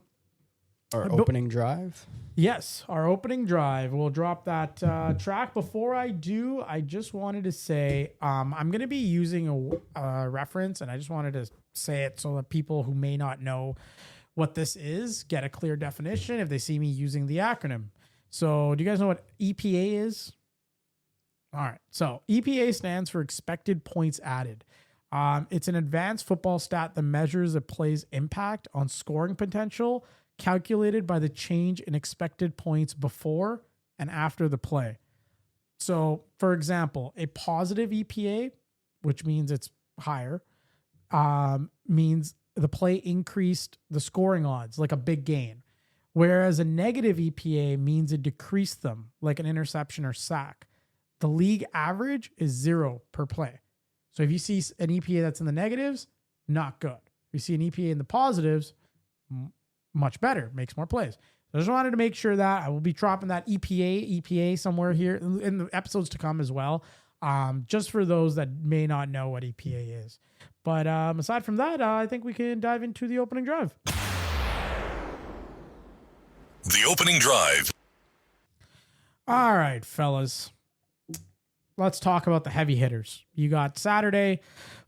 opening drive. Yes, our opening drive. We'll drop that track. Before I do, I just wanted to say I'm going to be using a reference, and I just wanted to say it so that people who may not know what this is get a clear definition if they see me using the acronym. So do you guys know what EPA is? All right. So EPA stands for expected points added. It's an advanced football stat that measures a play's impact on scoring potential, calculated by the change in expected points before and after the play. So, for example, a positive EPA, which means it's higher, means the play increased the scoring odds, like a big gain. Whereas a negative EPA means it decreased them, like an interception or sack. The league average is 0 per play. So if you see an EPA that's in the negatives, not good. If you see an EPA in the positives, much better, makes more plays. So I just wanted to make sure that I will be dropping that EPA somewhere here in the episodes to come as well, just for those that may not know what EPA is. But aside from that, I think we can dive into the opening drive. The opening drive. All right, fellas. Let's talk about the heavy hitters. You got Saturday,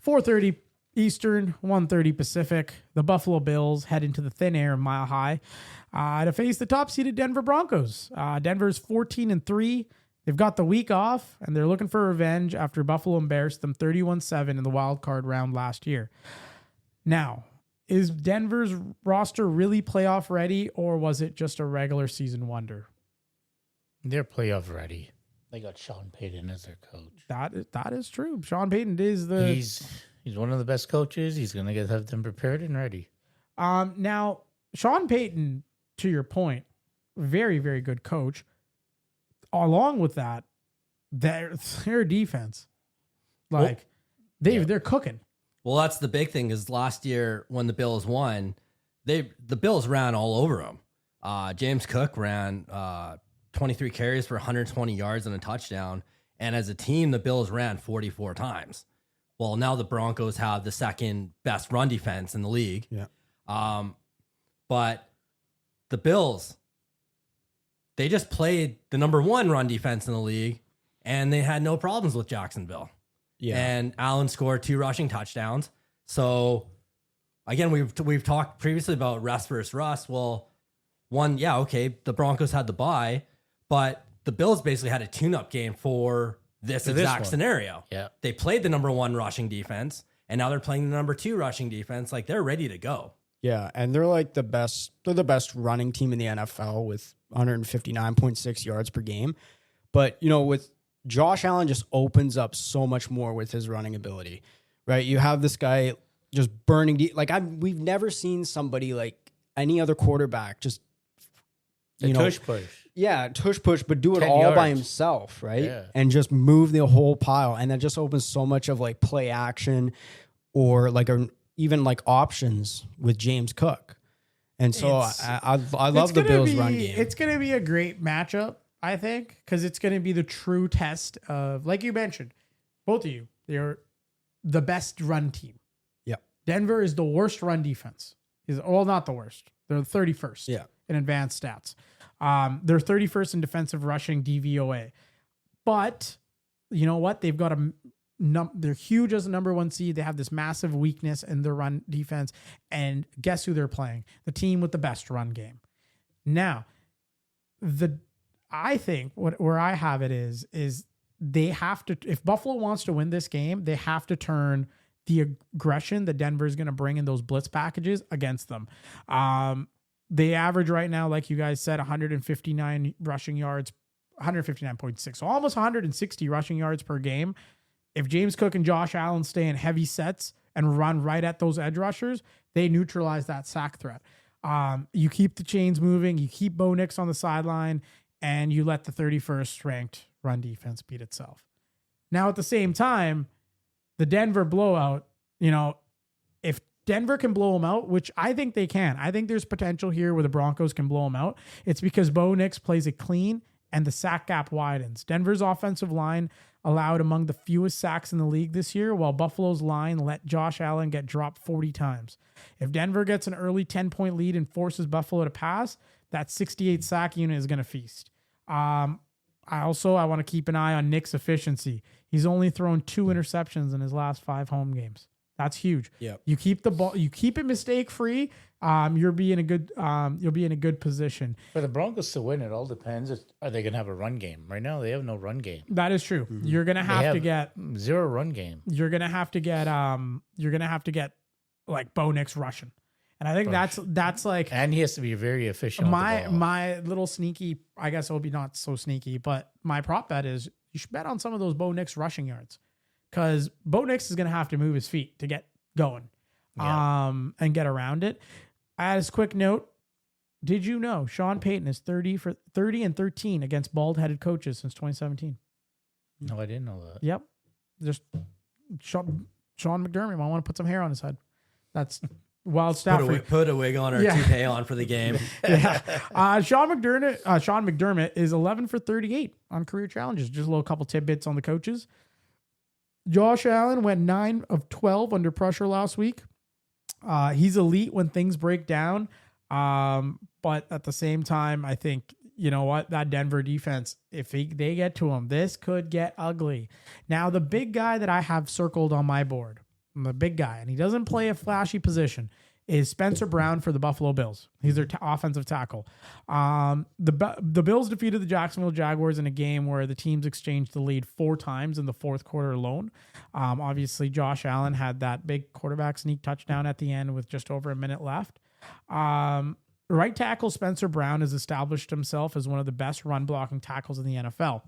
4:30 Eastern, 1:30 Pacific. The Buffalo Bills head into the thin air of Mile High to face the top-seeded Denver Broncos. Denver's 14-3. They've got the week off, and they're looking for revenge after Buffalo embarrassed them 31-7 in the wild card round last year. Now, is Denver's roster really playoff ready, or was it just a regular season wonder? They're playoff ready. They got Sean Payton as their coach. That is true. Sean Payton is He's one of the best coaches. He's going to have them prepared and ready. Now, Sean Payton, to your point, very, very good coach. Along with that, their defense, they're cooking. Well, that's the big thing is last year when the Bills won, the Bills ran all over them. James Cook ran 23 carries for 120 yards and a touchdown. And as a team, the Bills ran 44 times. Well, now the Broncos have the second best run defense in the league. Yeah. But the Bills, they just played the number 1 run defense in the league, and they had no problems with Jacksonville. Yeah. And Allen scored 2 rushing touchdowns. So, again, we've talked previously about rest versus rust. Well, the Broncos had the bye, but the Bills basically had a tune-up game for this exact scenario. Yeah. They played the number 1 rushing defense, and now they're playing the number 2 rushing defense. Like, they're ready to go. Yeah, and they're like the best. They're the best running team in the NFL with 159.6 yards per game. But, with Josh Allen just opens up so much more with his running ability, right? You have this guy just burning deep. We've never seen somebody like any other quarterback just, tush push. Yeah, tush push, but do it 10 all yards. by himself, right? Yeah. And just move the whole pile. And that just opens so much of play action or even options with James Cook. And so I love the Bills' run game. It's going to be a great matchup, I think, because it's going to be the true test of, like you mentioned, both of you, they're the best run team. Yeah. Denver is the worst run defense. Not the worst. They're the 31st in advanced stats. They're 31st in defensive rushing DVOA. But you know what? They've got they're huge as a number 1 seed. They have this massive weakness in their run defense. And guess who they're playing? The team with the best run game. Now, I think where I have it is they have to, if Buffalo wants to win this game, they have to turn the aggression that Denver is going to bring in those blitz packages against them. They average right now, like you guys said, 159 rushing yards, 159.6, so almost 160 rushing yards per game. If James Cook and Josh Allen stay in heavy sets and run right at those edge rushers, they neutralize that sack threat. You keep the chains moving, you keep Bo Nix on the sideline, and you let the 31st ranked run defense beat itself. Now, at the same time, the Denver blowout, if Denver can blow them out, which I think they can. I think there's potential here where the Broncos can blow them out. It's because Bo Nix plays it clean and the sack gap widens. Denver's offensive line allowed among the fewest sacks in the league this year, while Buffalo's line let Josh Allen get dropped 40 times. If Denver gets an early 10-point lead and forces Buffalo to pass, that 68 sack unit is going to feast. I want to keep an eye on Nick's efficiency. He's only thrown 2 interceptions in his last 5 home games. That's huge. Yep. You keep the ball, you keep it mistake free. You'll be in a good position. For the Broncos to win, it all depends. Are they going to have a run game? Right now, they have no run game. That is true. Mm-hmm. You're gonna have to get 0 run game. You're gonna have to get like Bo Nix rushing, and I think that's like And he has to be very efficient. with the ball. my little sneaky. I guess it will be not so sneaky, but my prop bet is you should bet on some of those Bo Nix rushing yards, because Bo Nix is gonna have to move his feet to get going, and get around it. As a quick note, did you know Sean Payton is 30-13 against bald-headed coaches since 2017? No, I didn't know that. Yep. Just Sean McDermott might want to put some hair on his head. That's wild stuff. Put a wig on or Yeah. toupee on for the game. Yeah. Sean McDermott is 11 for 38 on career challenges. Just a little couple tidbits on the coaches. Josh Allen went 9 of 12 under pressure last week. He's elite when things break down. But at the same time, I think, you know what, that Denver defense, if they get to him, this could get ugly. Now, the big guy that I have circled on my board, the big guy, and he doesn't play a flashy position, is Spencer Brown for the Buffalo Bills. He's their offensive tackle. The Bills defeated the Jacksonville Jaguars in a game where the teams exchanged the lead 4 times in the fourth quarter alone. Obviously, Josh Allen had that big quarterback sneak touchdown at the end with just over a minute left. Right tackle Spencer Brown has established himself as one of the best run blocking tackles in the NFL.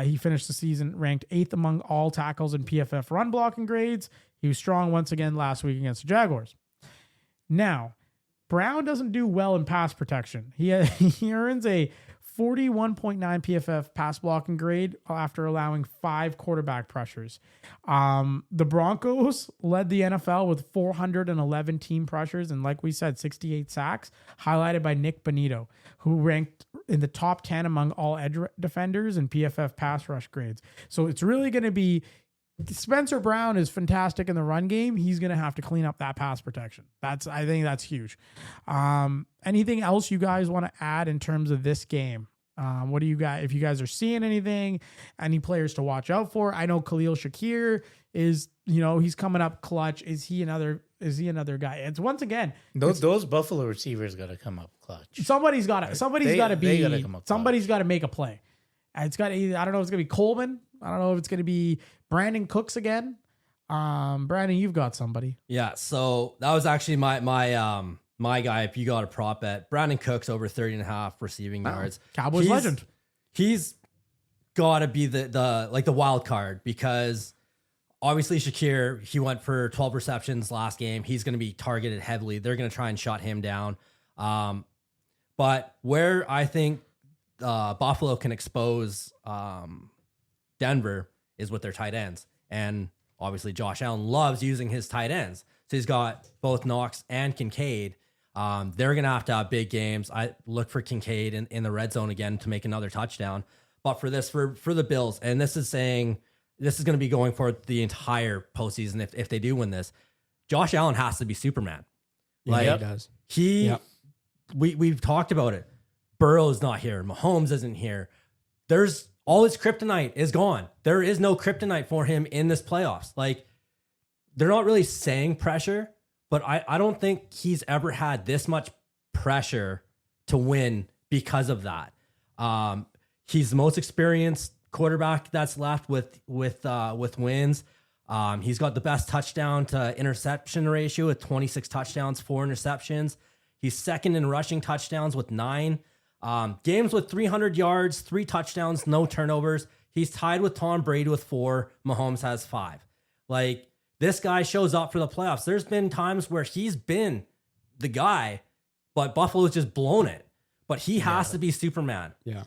He finished the season ranked 8th among all tackles in PFF run blocking grades. He was strong once again last week against the Jaguars. Now, Brown doesn't do well in pass protection. He earns a 41.9 PFF pass blocking grade after allowing 5 quarterback pressures. The Broncos led the NFL with 411 team pressures and, like we said, 68 sacks, highlighted by Nick Bonito, who ranked in the top 10 among all edge defenders and PFF pass rush grades. So it's really going to be Spencer Brown is fantastic in the run game. He's going to have to clean up that pass protection. I think that's huge. Anything else you guys want to add in terms of this game? What do you guys, if you guys are seeing anything, any players to watch out for? I know Khalil Shakir is, he's coming up clutch. Is he another guy? It's once again, Those Buffalo receivers got to come up clutch. somebody's got to make a play. It's got to, I don't know if it's going to be Coleman. I don't know if it's going to be Brandon Cooks again. Brandon, you've got somebody. Yeah, so that was actually my guy. If you got a prop bet, Brandon Cooks over 30.5 receiving yards. Cowboys legend. He's got to be the wild card, because obviously Shakir, he went for 12 receptions last game. He's going to be targeted heavily. They're going to try and shut him down. But where I think Buffalo can expose Denver is with their tight ends. And obviously Josh Allen loves using his tight ends. So he's got both Knox and Kincaid. They're going to have big games. I look for Kincaid in the red zone again to make another touchdown. But for the Bills, and this is going to be going for the entire postseason if they do win this, Josh Allen has to be Superman. Yeah, he does. We've talked about it. Burrow's not here. Mahomes isn't here. There's all his kryptonite is gone. There is no kryptonite for him in this playoffs. Like, they're not really saying pressure, but I don't think he's ever had this much pressure to win because of that. He's the most experienced quarterback that's left with wins. He's got the best touchdown to interception ratio with 26 touchdowns, 4 interceptions. He's second in rushing touchdowns with 9. Games with 300 yards, 3 touchdowns, no turnovers. He's tied with Tom Brady with 4. Mahomes has 5. Like, this guy shows up for the playoffs. There's been times where he's been the guy, but Buffalo's just blown it. But he has to be Superman. Yeah.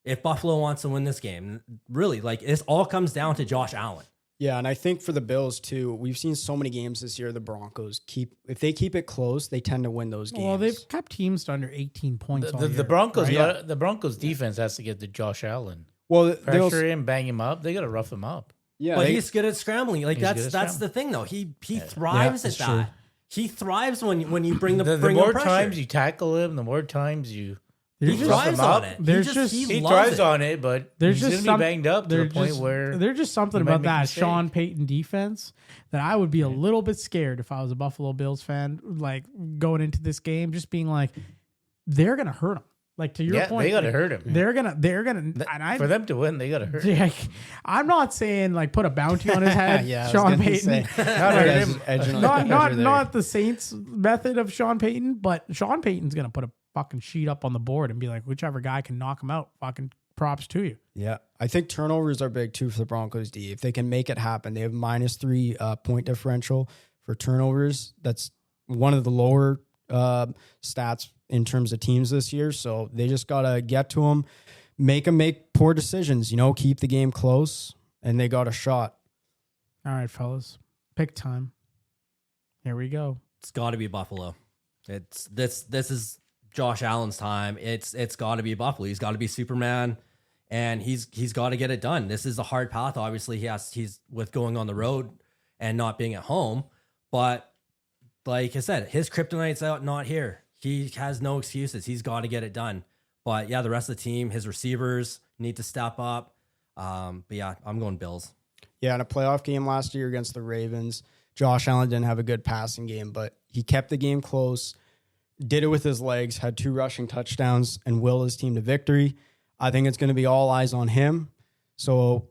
If Buffalo wants to win this game, really, like, it all comes down to Josh Allen. Yeah, and I think for the Bills too, we've seen so many games this year. The Broncos if they keep it close, they tend to win those games. Well, they've kept teams to under 18 points all year. The Broncos right? the Broncos defense has to get to Josh Allen. Well, Pressure him, bang him up. They got to rough him up. yeah, But he's good at scrambling. Like He's that's the thing though. He thrives at that. true. He thrives when you bring The bring more him pressure. times you tackle him, the more times you he thrives him on up. it. he loves thrives it. on it, but There's he's just going to be banged up to the point where there's just something he might about make a that mistake. Sean Payton defense that I would be a little bit scared if I was a Buffalo Bills fan, like going into this game, just being like, they're gonna hurt him. Like to your point, they got to hurt him. They're gonna, and I For them to win, they got to hurt him. like, I'm not saying like put a bounty on his head, yeah, I was Sean gonna Payton. say, Not hurt him. edging on not the not edge there. not the Saints method of Sean Payton, but Sean Payton's gonna put a fucking sheet up on the board and be like, whichever guy can knock him out, fucking props to you. Yeah, I think turnovers are big too for the Broncos D. If they can make it happen, they have -3 point differential for turnovers. That's one of the lower stats in terms of teams this year. So they just gotta get to them, make them make poor decisions. Keep the game close, and they got a shot. All right, fellas, pick time. Here we go. It's got to be Buffalo. It's this is Josh Allen's time. It's got to be Buffalo. He's got to be Superman, and he's got to get it done. This is a hard path. Obviously, he's with going on the road and not being at home. But like I said, his kryptonite's out, not here. He has no excuses. He's got to get it done. But yeah, the rest of the team, his receivers need to step up. But yeah, I'm going Bills. Yeah, in a playoff game last year against the Ravens, Josh Allen didn't have a good passing game, but he kept the game close, did it with his legs, had 2 rushing touchdowns, and willed his team to victory. I think it's going to be all eyes on him. So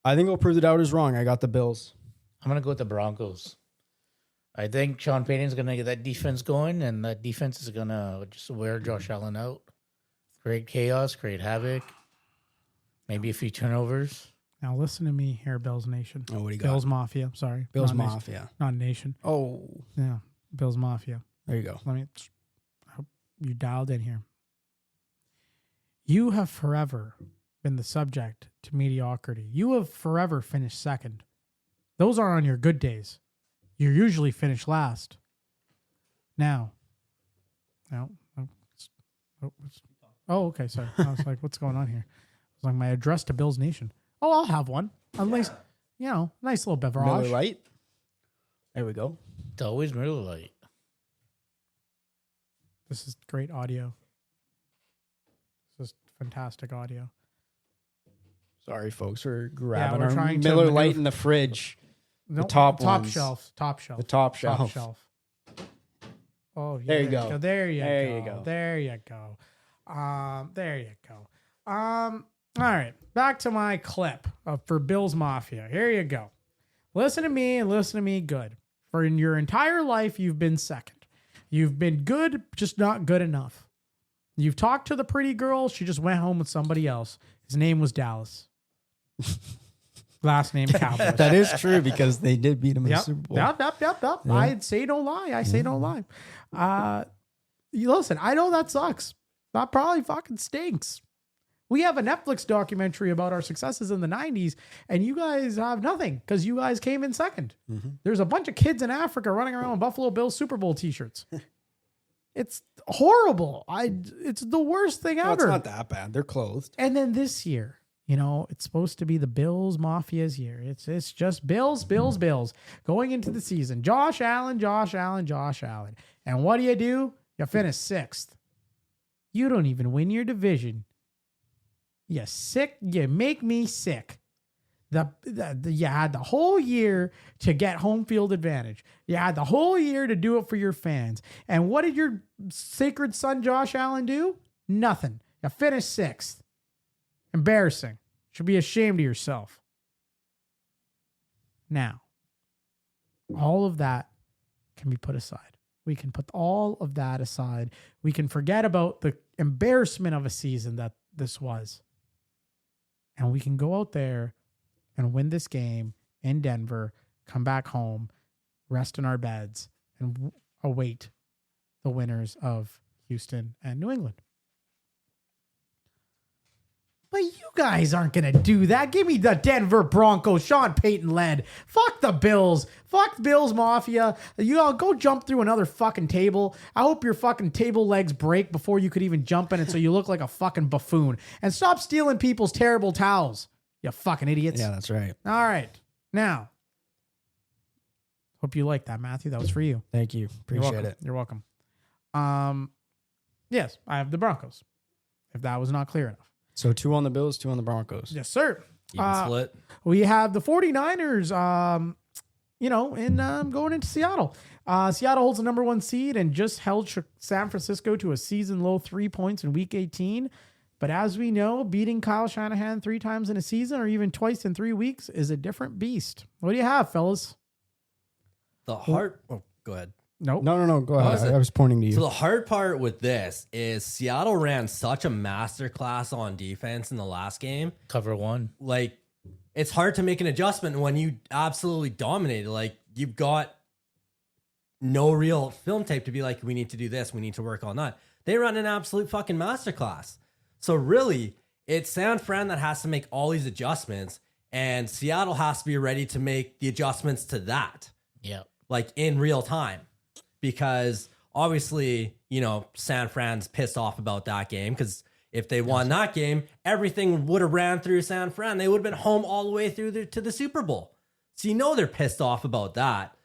I think he'll prove the doubters wrong. I got the Bills. I'm going to go with the Broncos. I think Sean Payton's going to get that defense going, and that defense is going to just wear Josh Allen out. Create chaos, create havoc, maybe a few turnovers. Now listen to me here, Bills Nation. Oh, what do you got? Bills Mafia. Sorry, Bills not Nation. Mafia. Not Nation. Oh, Yeah, Bills Mafia. there you go. I hope you dialed in here. You have forever been the subject to mediocrity. You have forever finished second. Those are on your good days. You usually finish last. Now. Oh, okay. Sorry. I was like, what's going on here? It's like my address to Bills Nation. Oh, I'll have one. At least, nice little beverage. Miller Lite. There we go. It's always Miller Lite. This is great audio. This is fantastic audio. Sorry, folks. We're grabbing we're our trying to Miller maneuver- Lite in the fridge. Nope, top top ones. shelf. Top shelf. The top Top shelf. shelf. Oh, yeah, There you go. There you There go. you go. There you go. There you go. All right. Back to my clip for Bills Mafia. Here you go. Listen to me and listen to me good. For in your entire life, you've been second. You've been good, just not good enough. You've talked to the pretty girl. She just went home with somebody else. His name was Dallas. Last name Cowboys. That is true because they did beat him in the Yep. Super Bowl. Yep. Yeah. I'd say no lie. I say no lie. Listen, I know that sucks. That probably fucking stinks. We have a Netflix documentary about our successes in the 90s, and you guys have nothing because you guys came in second. Mm-hmm. There's a bunch of kids in Africa running around with Buffalo Bills Super Bowl t-shirts. It's horrible. It's the worst thing No, ever. it's not that bad. They're clothed. And then this year, it's supposed to be the Bills Mafia's year. It's just Bills going into the season. Josh Allen. And what do? You finish 6th. You don't even win your division. You sick. You make me sick. You had the whole year to get home field advantage. You had the whole year to do it for your fans. And what did your sacred son Josh Allen do? Nothing. You finished 6th. Embarrassing. Should be ashamed of yourself. Now, all of that can be put aside. We can put all of that aside. We can forget about the embarrassment of a season that this was. And we can go out there and win this game in Denver, come back home, rest in our beds, and await the winners of Houston and New England. But you guys aren't going to do that. Give me the Denver Broncos, Sean Payton led. Fuck the Bills. Fuck Bills Mafia. You all go jump through another fucking table. I hope your fucking table legs break before you could even jump in it so you look like a fucking buffoon. And stop stealing people's terrible towels, you fucking idiots. Yeah, that's right. All right. Now, hope you liked that, Matthew. That was for you. Thank you. Appreciate it. You're welcome. Yes, I have the Broncos, if that was not clear enough. So 2 on the Bills, 2 on the Broncos. Yes, sir. Even split. We have the 49ers, going into Seattle. Seattle holds the number 1 seed and just held San Francisco to a season low 3 points in week 18. But as we know, beating Kyle Shanahan 3 times in a season or even twice in 3 weeks is a different beast. What do you have, fellas? The hard. Oh, go ahead. Nope. No. Go ahead. I was pointing to you. So the hard part with this is Seattle ran such a masterclass on defense in the last game. Cover 1. Like, it's hard to make an adjustment when you absolutely dominated. Like, you've got no real film tape to be like, we need to do this, we need to work on that. They run an absolute fucking masterclass. So really, it's San Fran that has to make all these adjustments, and Seattle has to be ready to make the adjustments to that. Yeah. Like, in real time. Because obviously, San Fran's pissed off about that game, because if they won that game, everything would have ran through San Fran. They would have been home all the way through to the Super Bowl. So they're pissed off about that.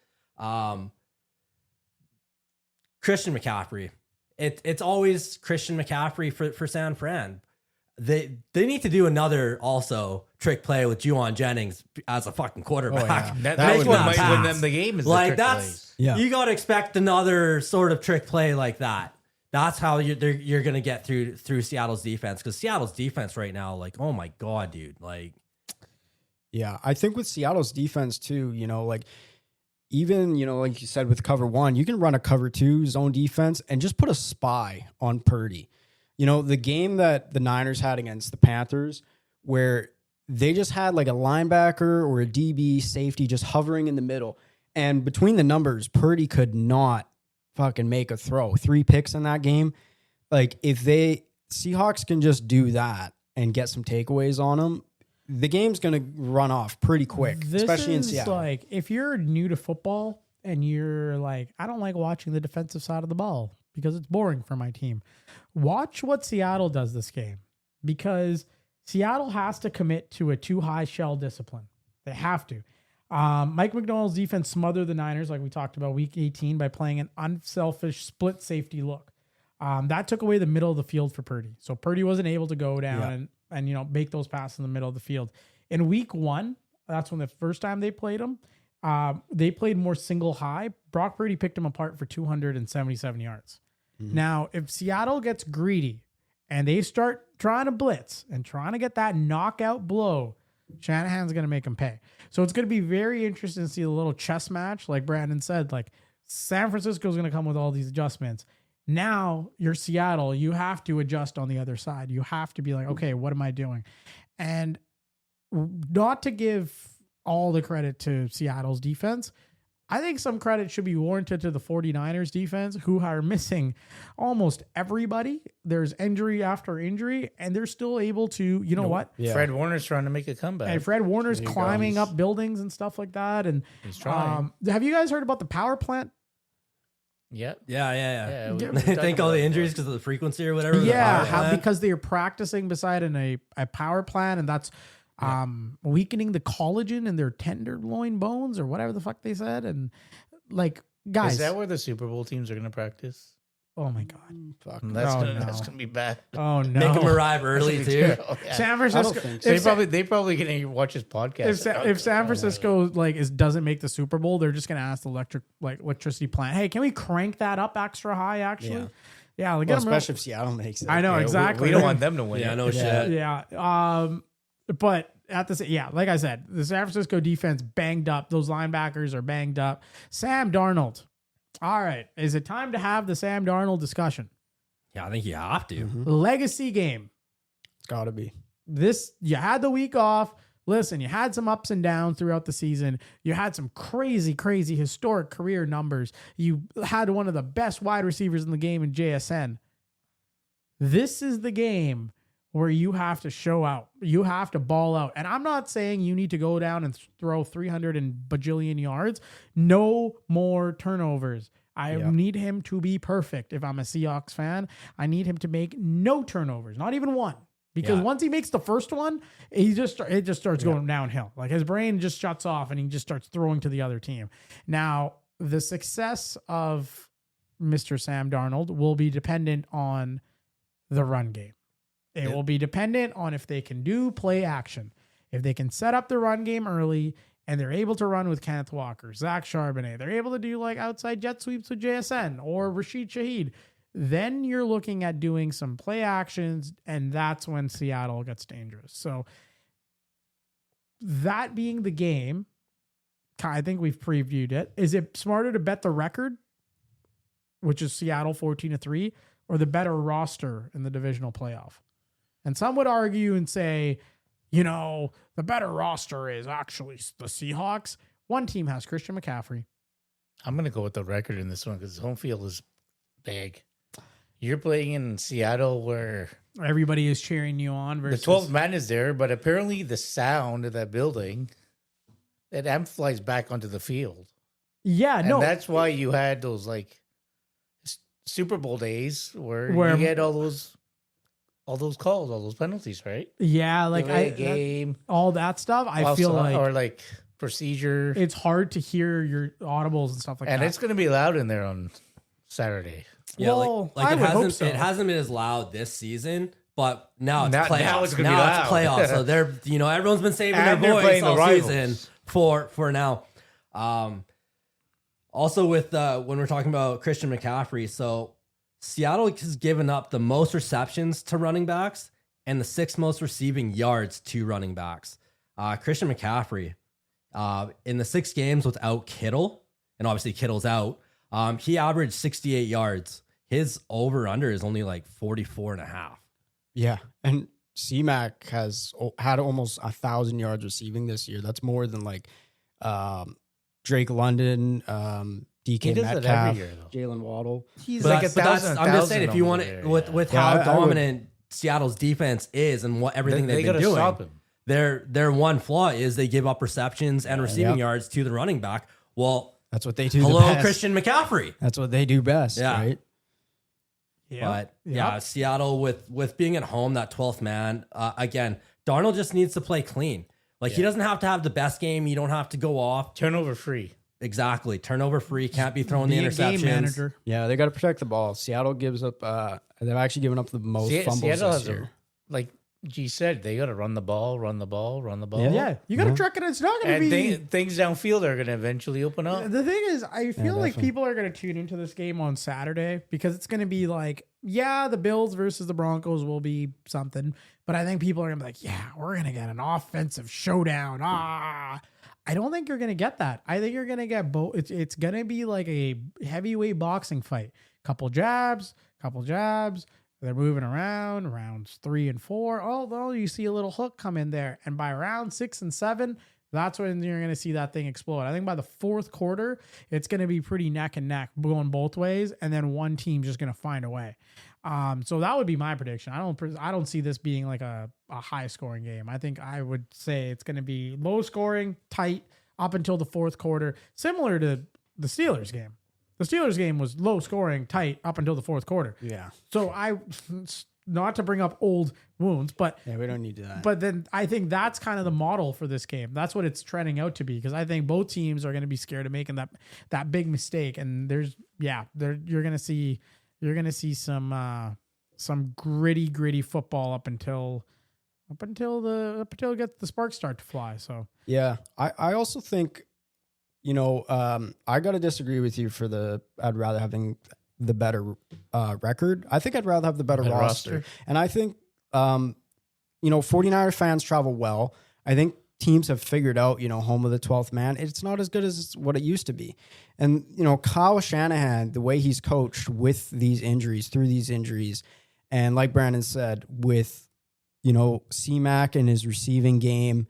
Christian McCaffrey. It's always Christian McCaffrey for San Fran. They need to do another also trick play with Juwan Jennings as a fucking quarterback. That's what might win them the game. Is Like, the trick that's plays. Yeah. you got to expect another sort of trick play like that. That's how you're going to get through Seattle's defense, because Seattle's defense right now, like, oh my god, dude, like. Yeah, I think with Seattle's defense too, even, like you said, with cover 1, you can run a cover 2 zone defense and just put a spy on Purdy. The game that the Niners had against the Panthers, where they just had like a linebacker or a DB safety just hovering in the middle. And between the numbers, Purdy could not fucking make a throw. 3 picks in that game. Like, if Seahawks can just do that and get some takeaways on them, the game's going to run off pretty quick, especially in Seattle. Like, if you're new to football and you're like, I don't like watching the defensive side of the ball because it's boring for my team. Watch what Seattle does this game, because Seattle has to commit to a too high shell discipline. They have to. Mike McDonald's defense smothered the Niners, like we talked about week 18, by playing an unselfish split safety look. That took away the middle of the field for Purdy. So Purdy wasn't able to go down and make those passes in the middle of the field. In week 1, that's when the first time they played him, they played more single high. Brock Purdy picked him apart for 277 yards. Mm-hmm. Now, if Seattle gets greedy and they start trying to blitz and trying to get that knockout blow, Shanahan's going to make him pay. So it's going to be very interesting to see a little chess match. Like Brandon said, like, San Francisco's going to come with all these adjustments. Now you're Seattle. You have to adjust on the other side. You have to be like, okay, what am I doing? And not to give all the credit to Seattle's defense, I think some credit should be warranted to the 49ers defense, who are missing almost everybody. There's injury after injury, and they're still able to, what? Yeah. Fred Warner's trying to make a comeback. And Fred Warner's climbing up buildings and stuff like that. And he's trying. Have you guys heard about the power plant? Yep. Yeah. we They think all the injuries because of the frequency or whatever. the power plant. Because they are practicing beside a power plant, and that's weakening the collagen in their tenderloin bones or whatever the fuck they said. And like, guys, is that where the Super Bowl teams are going to practice? Oh my god, Fuck. That's gonna be bad. oh no, Make them arrive early too. San Francisco. They probably gonna watch his podcast. If San Francisco doesn't make the Super Bowl, they're just gonna ask the electricity plant, hey, can we crank that up extra high? Actually, Especially if Seattle makes it. I know exactly. We don't want them to win. Yeah, no shit. Yeah. But at the like I said, the San Francisco defense banged up. Those linebackers are banged up. Sam Darnold. All right. Is it time to have the Sam Darnold discussion? Yeah, I think you have to. Mm-hmm. Legacy game. It's got to be. You had the week off. Listen, you had some ups and downs throughout the season. You had some crazy, crazy historic career numbers. You had one of the best wide receivers in the game in JSN. This is the game where you have to show out. You have to ball out. And I'm not saying you need to go down and throw 300 and bajillion yards. No more turnovers. I need him to be perfect. If I'm a Seahawks fan, I need him to make no turnovers, not even one. Because once he makes the first one, it just starts going downhill. Like his brain just shuts off and he just starts throwing to the other team. Now, the success of Mr. Sam Darnold will be dependent on the run game. It will be dependent on if they can do play action. If they can set up the run game early and they're able to run with Kenneth Walker, Zach Charbonnet, they're able to do like outside jet sweeps with JSN or Rashid Shaheed, then you're looking at doing some play actions, and that's when Seattle gets dangerous. So that being the game, I think we've previewed it. Is it smarter to bet the record, which is Seattle 14-3, or the better roster in the divisional playoff? And some would argue and say, the better roster is actually the Seahawks. One team has Christian McCaffrey. I'm going to go with the record in this one because home field is big. You're playing in Seattle where everybody is cheering you on. Versus the 12th man is there, but apparently the sound of that building, it amplifies back onto the field. Yeah, and that's why you had those like Super Bowl days where you get all those calls, all those penalties, right? Yeah, like game, all that stuff. I feel like or like procedure. It's hard to hear your audibles and stuff like that. And it's going to be loud in there on Saturday. Yeah, well, like it hasn't been as loud this season, but now it's playoffs. Now it's gonna be now loud. it's playoffs. So they're everyone's been saving And their they're voice playing the all rivals. season for now. Also with when we're talking about Christian McCaffrey, so Seattle has given up the most receptions to running backs and the 6th most receiving yards to running backs. Christian McCaffrey, in the 6 games without Kittle, and obviously Kittle's out, he averaged 68 yards. His over-under is only like 44.5. Yeah, and C-Mac has had almost 1,000 yards receiving this year. That's more than like Drake London, DK Metcalf, Jalen Waddle. He's But like I'm just saying, if you want it with how dominant Seattle's defense is and what everything they've been doing, stop him. their one flaw is they give up receptions and receiving yards to the running back. Well, that's what they do. Hello, Christian McCaffrey. That's what they do best, right? Yeah. But Seattle with being at home, that 12th man, again, Darnold just needs to play clean. Like he doesn't have to have the best game. You don't have to go off. Turnover free. Exactly. Turnover free. Can't be throwing the interceptions. Game manager. Yeah, they got to protect the ball. Seattle gives up. They've actually given up the most fumbles Seattle this has year. Like G said, they got to run the ball. Yeah, you got to truck it. It's not going to be. Things downfield are going to eventually open up. The thing is, I feel like people are going to tune into this game on Saturday because it's going to be like, the Bills versus the Broncos will be something. But I think people are going to be like, we're going to get an offensive showdown. I don't think you're going to get that. I think you're going to get both. It's going to be like a heavyweight boxing fight. Couple jabs. They're moving around rounds 3 and 4. Although you see a little hook come in there. And by round 6 and 7, that's when you're going to see that thing explode. I think by the 4th quarter, it's going to be pretty neck and neck going both ways. And then one team's just going to find a way. So that would be my prediction. I don't see this being like a high scoring game. I think I would say it's going to be low scoring, tight up until the 4th quarter, similar to the Steelers game. The Steelers game was low scoring, tight up until the 4th quarter. Yeah. So not to bring up old wounds, but we don't need that. But then I think that's kind of the model for this game. That's what it's trending out to be, because I think both teams are going to be scared of making that big mistake. And you're going to see some gritty football up until it gets the sparks start to fly. So yeah, I also think, I got to disagree with you I'd rather having the better record. I think I'd rather have the better roster. And I think, 49er fans travel well. I think teams have figured out, home of the 12th man. It's not as good as what it used to be. And, Kyle Shanahan, the way he's coached with these injuries, through these injuries, and like Brandon said, with, C-Mac and his receiving game,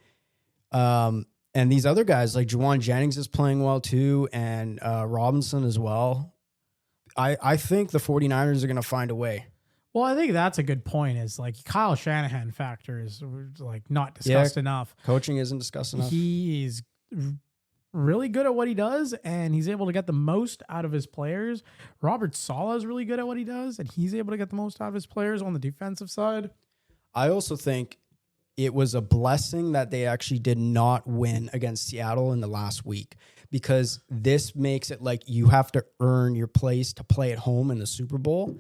and these other guys like Juwan Jennings is playing well too, and Robinson as well. I think the 49ers are going to find a way. Well, I think that's a good point. Is like Kyle Shanahan factor is like not discussed enough. Coaching isn't discussed enough. He is really good at what he does, and he's able to get the most out of his players. Robert Saleh is really good at what he does, and he's able to get the most out of his players on the defensive side. I also think it was a blessing that they actually did not win against Seattle in the last week, because this makes it like you have to earn your place to play at home in the Super Bowl,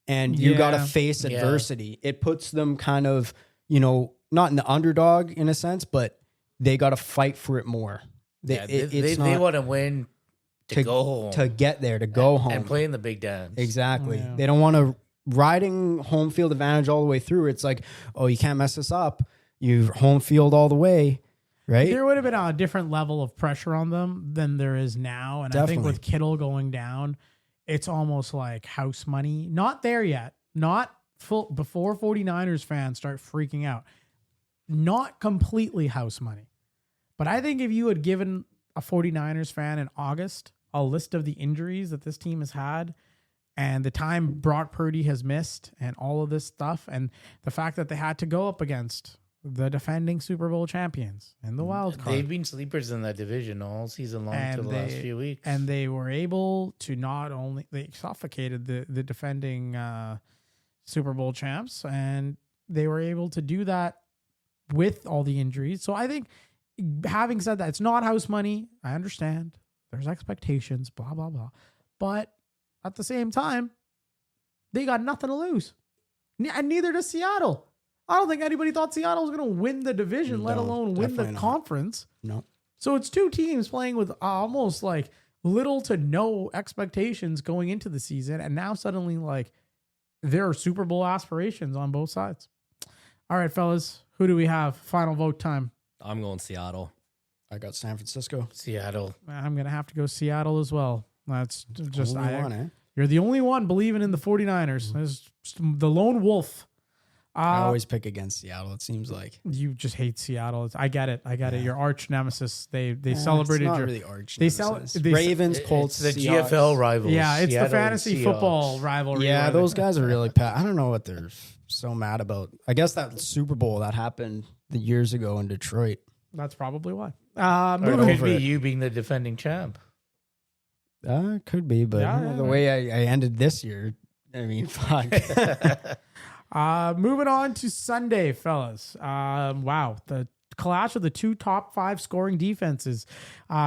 and you got to face adversity. It puts them kind of, not in the underdog in a sense, but they got to fight for it more. They want to win to go home. To get there, to go home. And play in the big dance. Exactly. Yeah. They don't want to riding home field advantage all the way through. It's like, oh, you can't mess this up. You're home field all the way, right? There would have been a different level of pressure on them than there is now. And I think with Kittle going down, it's almost like house money. Not there yet. Not full before 49ers fans start freaking out. Not completely house money. But I think if you had given a 49ers fan in August a list of the injuries that this team has had and the time Brock Purdy has missed and all of this stuff and the fact that they had to go up against the defending Super Bowl champions in the wild card. They've been sleepers in that division all season long to the last few weeks. And they were able to not only, they suffocated the defending Super Bowl champs, and they were able to do that with all the injuries. So I think, having said that, it's not house money. I understand. There's expectations, blah, blah, blah. But at the same time, they got nothing to lose. And neither does Seattle. I don't think anybody thought Seattle was going to win the division, let alone win the conference. No. So it's two teams playing with almost like little to no expectations going into the season. And now suddenly, like, there are Super Bowl aspirations on both sides. All right, fellas, who do we have? Final vote time. I'm going Seattle. I got San Francisco. Seattle. I'm going to have to go Seattle as well. That's just, Only you're the only one believing in the 49ers. There's the lone wolf. I always pick against Seattle, it seems like. You just hate Seattle. I get it. Your arch nemesis. They celebrated it's not your really arch they nemesis. they Ravens, Colts, It's the Seahawks. GFL rivals. Yeah, it's Seattle the fantasy and football Seahawks. rivalry. Yeah, where those they- guys are really I don't know what they're so mad about. I guess that Super Bowl that happened the years ago in Detroit. That's probably why. Or Moving it could be you being the defending champ. Could be, but Yeah, the way I ended this year, I mean, fuck. Moving on to Sunday, fellas. Wow, the clash of the two top 5 scoring defenses.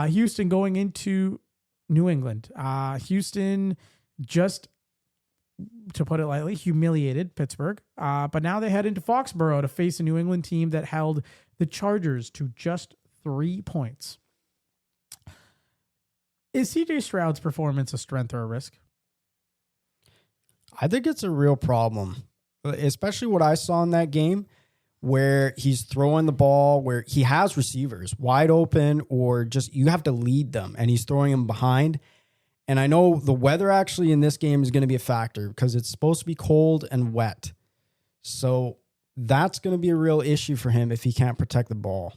Houston going into New England. Houston, just to put it lightly, humiliated Pittsburgh. But now they head into Foxborough to face a New England team that held the Chargers to just 3 points. Is CJ Stroud's performance a strength or a risk? I think it's a real problem, especially what I saw in that game where he's throwing the ball, where he has receivers wide open, or just you have to lead them, and he's throwing them behind. And I know the weather actually in this game is going to be a factor because it's supposed to be cold and wet. So that's going to be a real issue for him if he can't protect the ball.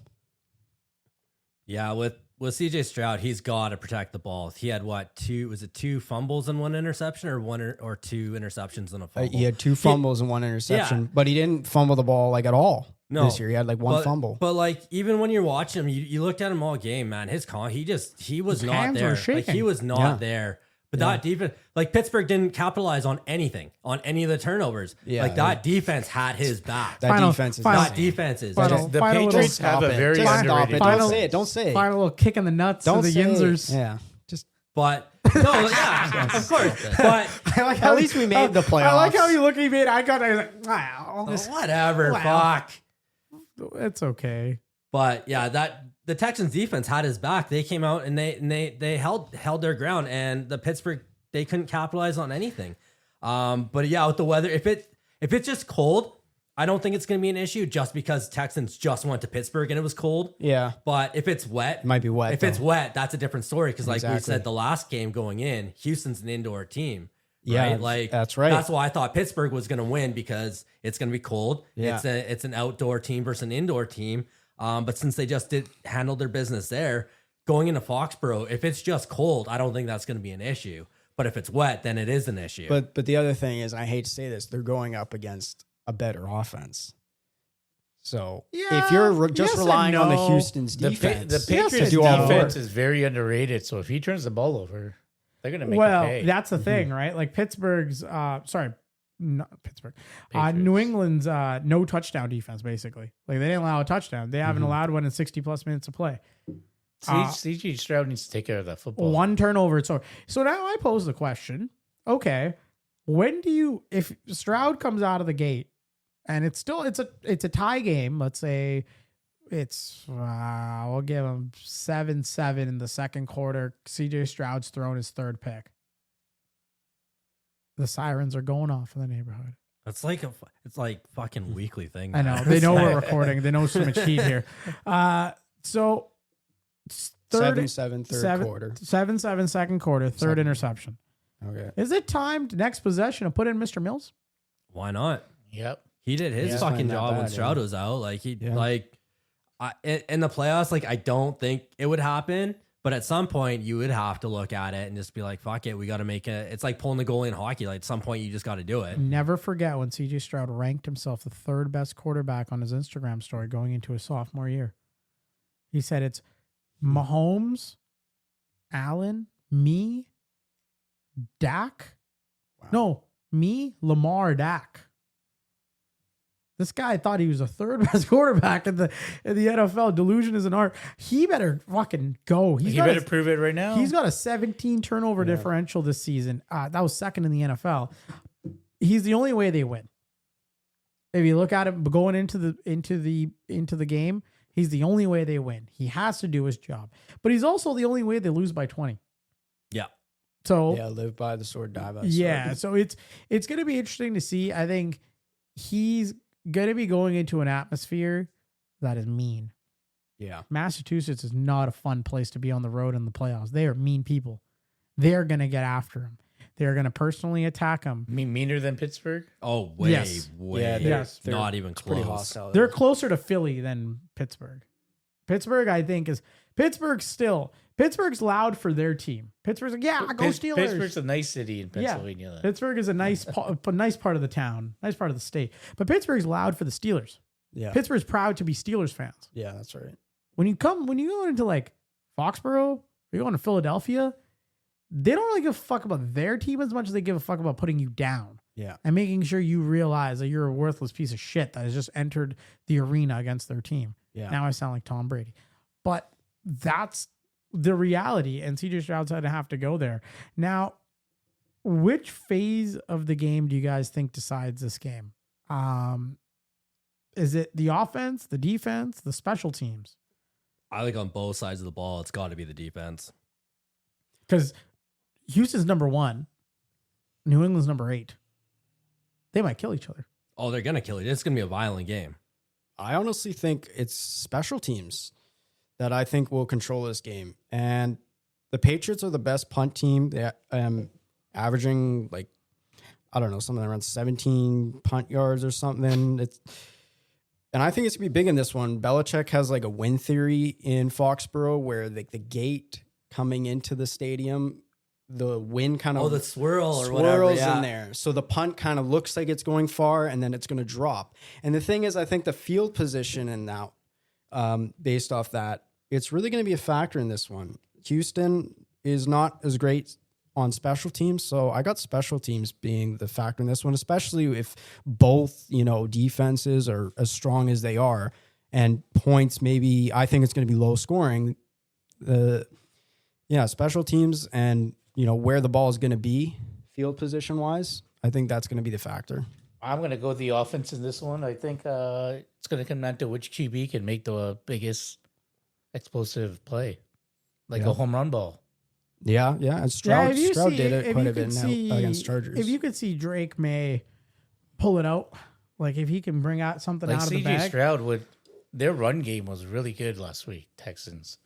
Yeah, with CJ Stroud, he's got to protect the ball. He had two fumbles and one interception, or two interceptions and a fumble? He had 2 fumbles and 1 interception, but he didn't fumble the ball like at all this year. He had like one fumble. But like even when you're watching him, you looked at him all game, man. He was not hands were there. Like shaking. he was not there. But that defense, like Pittsburgh didn't capitalize on anything, on any of the turnovers. Yeah, like that defense had his back. That defense is That insane. defense is Final- just The final Patriots little- have a Stop it. very Just stop underrated it. Final- Don't say it. Don't say it. Final little kick in the nuts Don't to the say it. Yinzers. Yeah. Just But no, yeah, of course. But I like At least we made the I like playoffs. how you look at me. I was like, wow, whatever, Wow. fuck. it's okay. But yeah, the Texans defense had his back. They came out and they held their ground, and the Pittsburgh, they couldn't capitalize on anything. But yeah, with the weather, if it's just cold, I don't think it's going to be an issue just because Texans just went to Pittsburgh and it was cold. yeah. But if it's wet, It might be wet. If it's wet, that's a different story. Because like we Exactly. said, the last game going in, Houston's an indoor team. Yeah, right? Like that's right. That's why I thought Pittsburgh was going to win because it's going to be cold. Yeah. It's an outdoor team versus an indoor team. But since they just handled their business there, going into Foxborough, if it's just cold, I don't think that's going to be an issue. But if it's wet, then it is an issue. But the other thing is, I hate to say this, they're going up against a better offense. So Yeah, if you're just yes and relying on the no. Houston's The defense, Patriots to do all the defense work. is very underrated. So if he turns the ball over, they're going to make Well, it pay. that's the thing, right? Like Pittsburgh's, not Pittsburgh, Patriots. New England's no touchdown defense, basically. Like they didn't allow a touchdown. They haven't allowed one in 60 plus minutes of play. CJ Stroud needs to take care of that football. One turnover. So now I pose the question. Okay, when do you, if Stroud comes out of the gate and it's a tie game, let's say it's, we'll give him 7-7 in the second quarter. CJ Stroud's thrown his third pick. The sirens are going off in the neighborhood. it's like fucking weekly thing. I know. man. They know It's we're like- recording. They know so much heat here. So third, 7-7 third quarter. 7-7 second quarter, third interception. Okay. Is it time to next possession to put in Mr. Mills? Why not? Yep. He did his Yeah, fucking playing that job when bad, Stroud yeah. was out. Like he Yeah. in the playoffs, like I don't think it would happen. But at some point, you would have to look at it and just be like, "Fuck it, we got to make it." It's like pulling the goalie in hockey. Like at some point, you just got to do it. Never forget when CJ Stroud ranked himself the third best quarterback on his Instagram story going into his sophomore year. He said it's Mahomes, Allen, me, Dak. No, me, Lamar, Dak. This guy thought he was the third best quarterback in the NFL. Delusion is an art. He better fucking go. He better prove it right now. He's got a 17 turnover differential this season. That was second in the NFL. He's the only way they win. If you look at him going into the game, he's the only way they win. He has to do his job, but he's also the only way they lose by 20. Yeah. So Yeah, live by the sword, die by the yeah, sword. so it's going to be interesting to see. I think he's going to be going into an atmosphere that is mean. Yeah. Massachusetts is not a fun place to be on the road in the playoffs. They are mean people. They're going to get after him. They're going to personally attack him. meaner than Pittsburgh. Oh, way, Yes. way. Yeah, Yes. Not even It's pretty close. hostile. They're closer to Philly than Pittsburgh. Pittsburgh, I think, is Pittsburgh's loud for their team. Pittsburgh's like, yeah, go Steelers. Pittsburgh's a nice city in Pennsylvania. Yeah, Pittsburgh is a nice part of the town, nice part of the state. But Pittsburgh's loud for the Steelers. Yeah. Pittsburgh's proud to be Steelers fans. Yeah, that's right. When you go into like Foxborough, or you go into Philadelphia, they don't really give a fuck about their team as much as they give a fuck about putting you down Yeah. and making sure you realize that you're a worthless piece of shit that has just entered the arena against their team. Yeah. Now I sound like Tom Brady. But that's the reality, and CJ Stroud's had to have to go there. Now, which phase of the game do you guys think decides this game? Is it the offense, the defense, the special teams? I think on both sides of the ball, it's got to be the defense. Because Houston's number 1, New England's number 8. They might kill each other. Oh, they're gonna kill you. It's gonna be a violent game. I honestly think it's special teams that I think will control this game. And the Patriots are the best punt team. They averaging like, I don't know, something around 17 punt yards or something. And I think it's gonna be big in this one. Belichick has like a win theory in Foxborough where the gate coming into the stadium, the wind kind of Oh, the swirl or swirls whatever. Yeah. in there. So the punt kind of looks like it's going far and then it's going to drop. And the thing is, I think the field position and now, based off that, it's really going to be a factor in this one. Houston is not as great on special teams. So I got special teams being the factor in this one, especially if both, defenses are as strong as they are and points, maybe I think it's going to be low scoring. Special teams and, where the ball is going to be field position wise, I think that's going to be the factor. I'm going to go the offense in this one. I think it's going to come down to which QB can make the biggest explosive play, like a home run ball. Yeah. And Stroud did it if quite you a bit could now see- against Chargers. If you could see Drake May pull it out, like if he can bring out something Like out of the CJ bag. Stroud their run game was really good last week, Texans,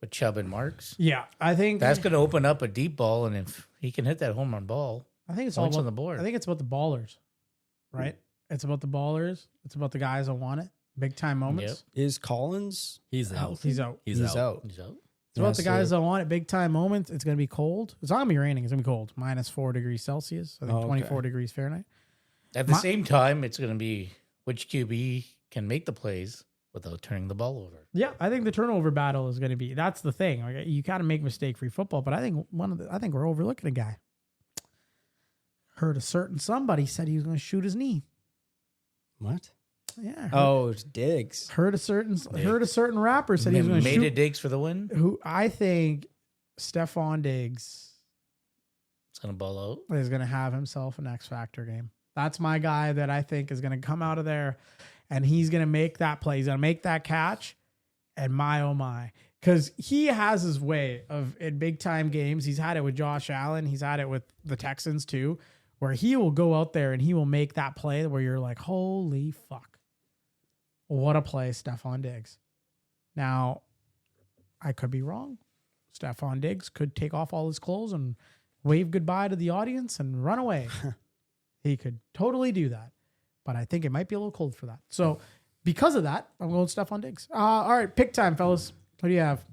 with Chubb and Marks. Yeah, I think That's going to open up a deep ball, and if he can hit that home run ball, I think it's all points about on the board. I think it's about the ballers, right? It's about the ballers. It's about the guys that want it. Big time moments. Is Collins? He's out. He's out. He's out. he's out. So what Yes, the guys sir. that want it big time moments, it's going to be cold. It's not going to be raining. It's going to be cold. -4 degrees Celsius. I think Oh, okay. 24 degrees Fahrenheit. At the same time, it's going to be which QB can make the plays without turning the ball over. Yeah, I think the turnover battle is going to be. That's the thing. Like, you got to make mistake-free football, but I think I think we're overlooking a guy. Heard a certain somebody said he was going to shoot his knee. What? Yeah. Oh, it's Diggs. Heard a certain rapper said he was going to Made shoot. it Diggs for the win. Who I think Stephon Diggs It's going to ball out. is going to have himself an X Factor game. That's my guy that I think is going to come out of there, and he's going to make that play. He's going to make that catch, and my oh my, because he has his way of in big time games. He's had it with Josh Allen. He's had it with the Texans too, where he will go out there and he will make that play where you're like, holy fuck, what a play, Stephon Diggs. Now, I could be wrong. Stephon Diggs could take off all his clothes and wave goodbye to the audience and run away. He could totally do that, but I think it might be a little cold for that. So because of that, I'm going with Stephon Diggs. All right, pick time, fellas. What do you have?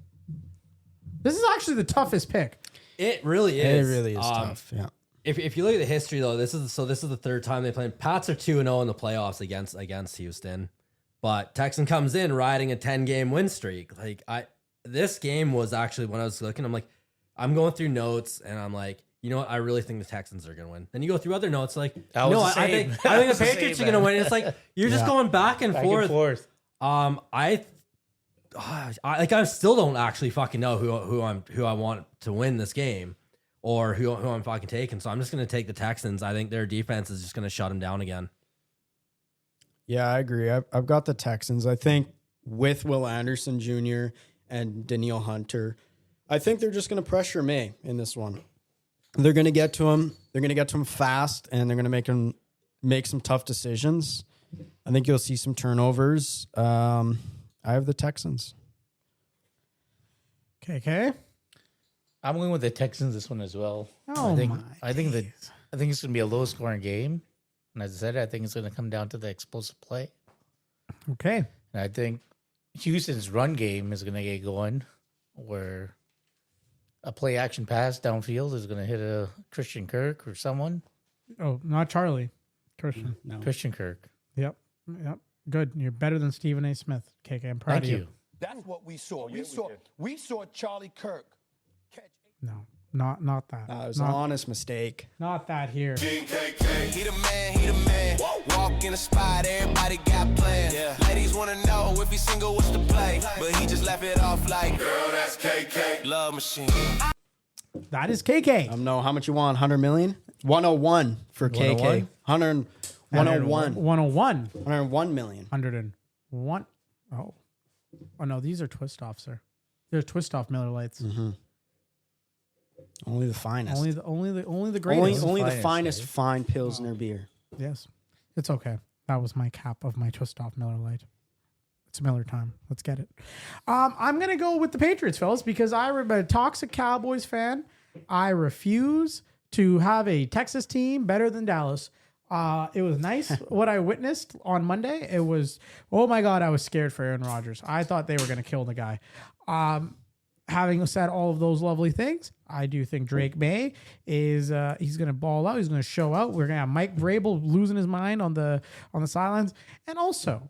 This is actually the toughest pick. It really is. It really is tough. Yeah. If you look at the history though, this is the third time they played. Pats are 2-0 in the playoffs against Houston, but Texan comes in riding a 10-game win streak. This game was actually, when I was looking, I'm like, I'm going through notes and I'm like, you know what? I really think the Texans are going to win. Then you go through other notes like, That was no, the I same. think That the was the Patriots same, are going to man. win. It's like you're just going back and Back forth. and forth. I still don't actually fucking know who I want to win this game or who I'm fucking taking. So I'm just going to take the Texans. I think their defense is just going to shut them down again. Yeah, I agree. I've got the Texans. I think with Will Anderson Jr. and Daniil Hunter, I think they're just going to pressure May in this one. They're going to get to him. They're going to get to him fast, and they're going to make him make some tough decisions. I think you'll see some turnovers. I have the Texans. KK? I'm going with the Texans this one as well. Oh, I think it's going to be a low scoring game. And as I said, I think it's going to come down to the explosive play. Okay. And I think Houston's run game is going to get going, where a play action pass downfield is going to hit a Christian Kirk or someone. Oh, not Charlie. Christian. No. Christian Kirk. Yep. Good. You're better than Stephen A. Smith. KK, I'm proud Thank of you. you. That's what we saw. We saw Charlie Kirk catch. No, not that. It was an honest mistake. Not that here. He the man. Walk in the spot, everybody got plans. Ladies wanna know if he's single, what's the play? But he just laugh it off like, girl, that's KK. Love machine. That is KK. No, how much you want? 100 million? 101 for KK. 101. 101. 101 million. 101. Oh, no, these are twist offs, sir. They're twist off Miller Lights. Mm-hmm. Only the finest. Only the greatest. Only the Finest, finest right? fine Pilsner beer. Yes, it's okay. That was my cap of my twist off Miller Lite. It's Miller time. Let's get it. I'm gonna go with the Patriots, fellas, because I'm a toxic Cowboys fan. I refuse to have a Texas team better than Dallas. It was nice what I witnessed on Monday. It was, oh my God, I was scared for Aaron Rodgers. I thought they were gonna kill the guy. Having said all of those lovely things, I do think Drake May is he's going to ball out. He's going to show out. We're going to have Mike Vrabel losing his mind on the sidelines. And also,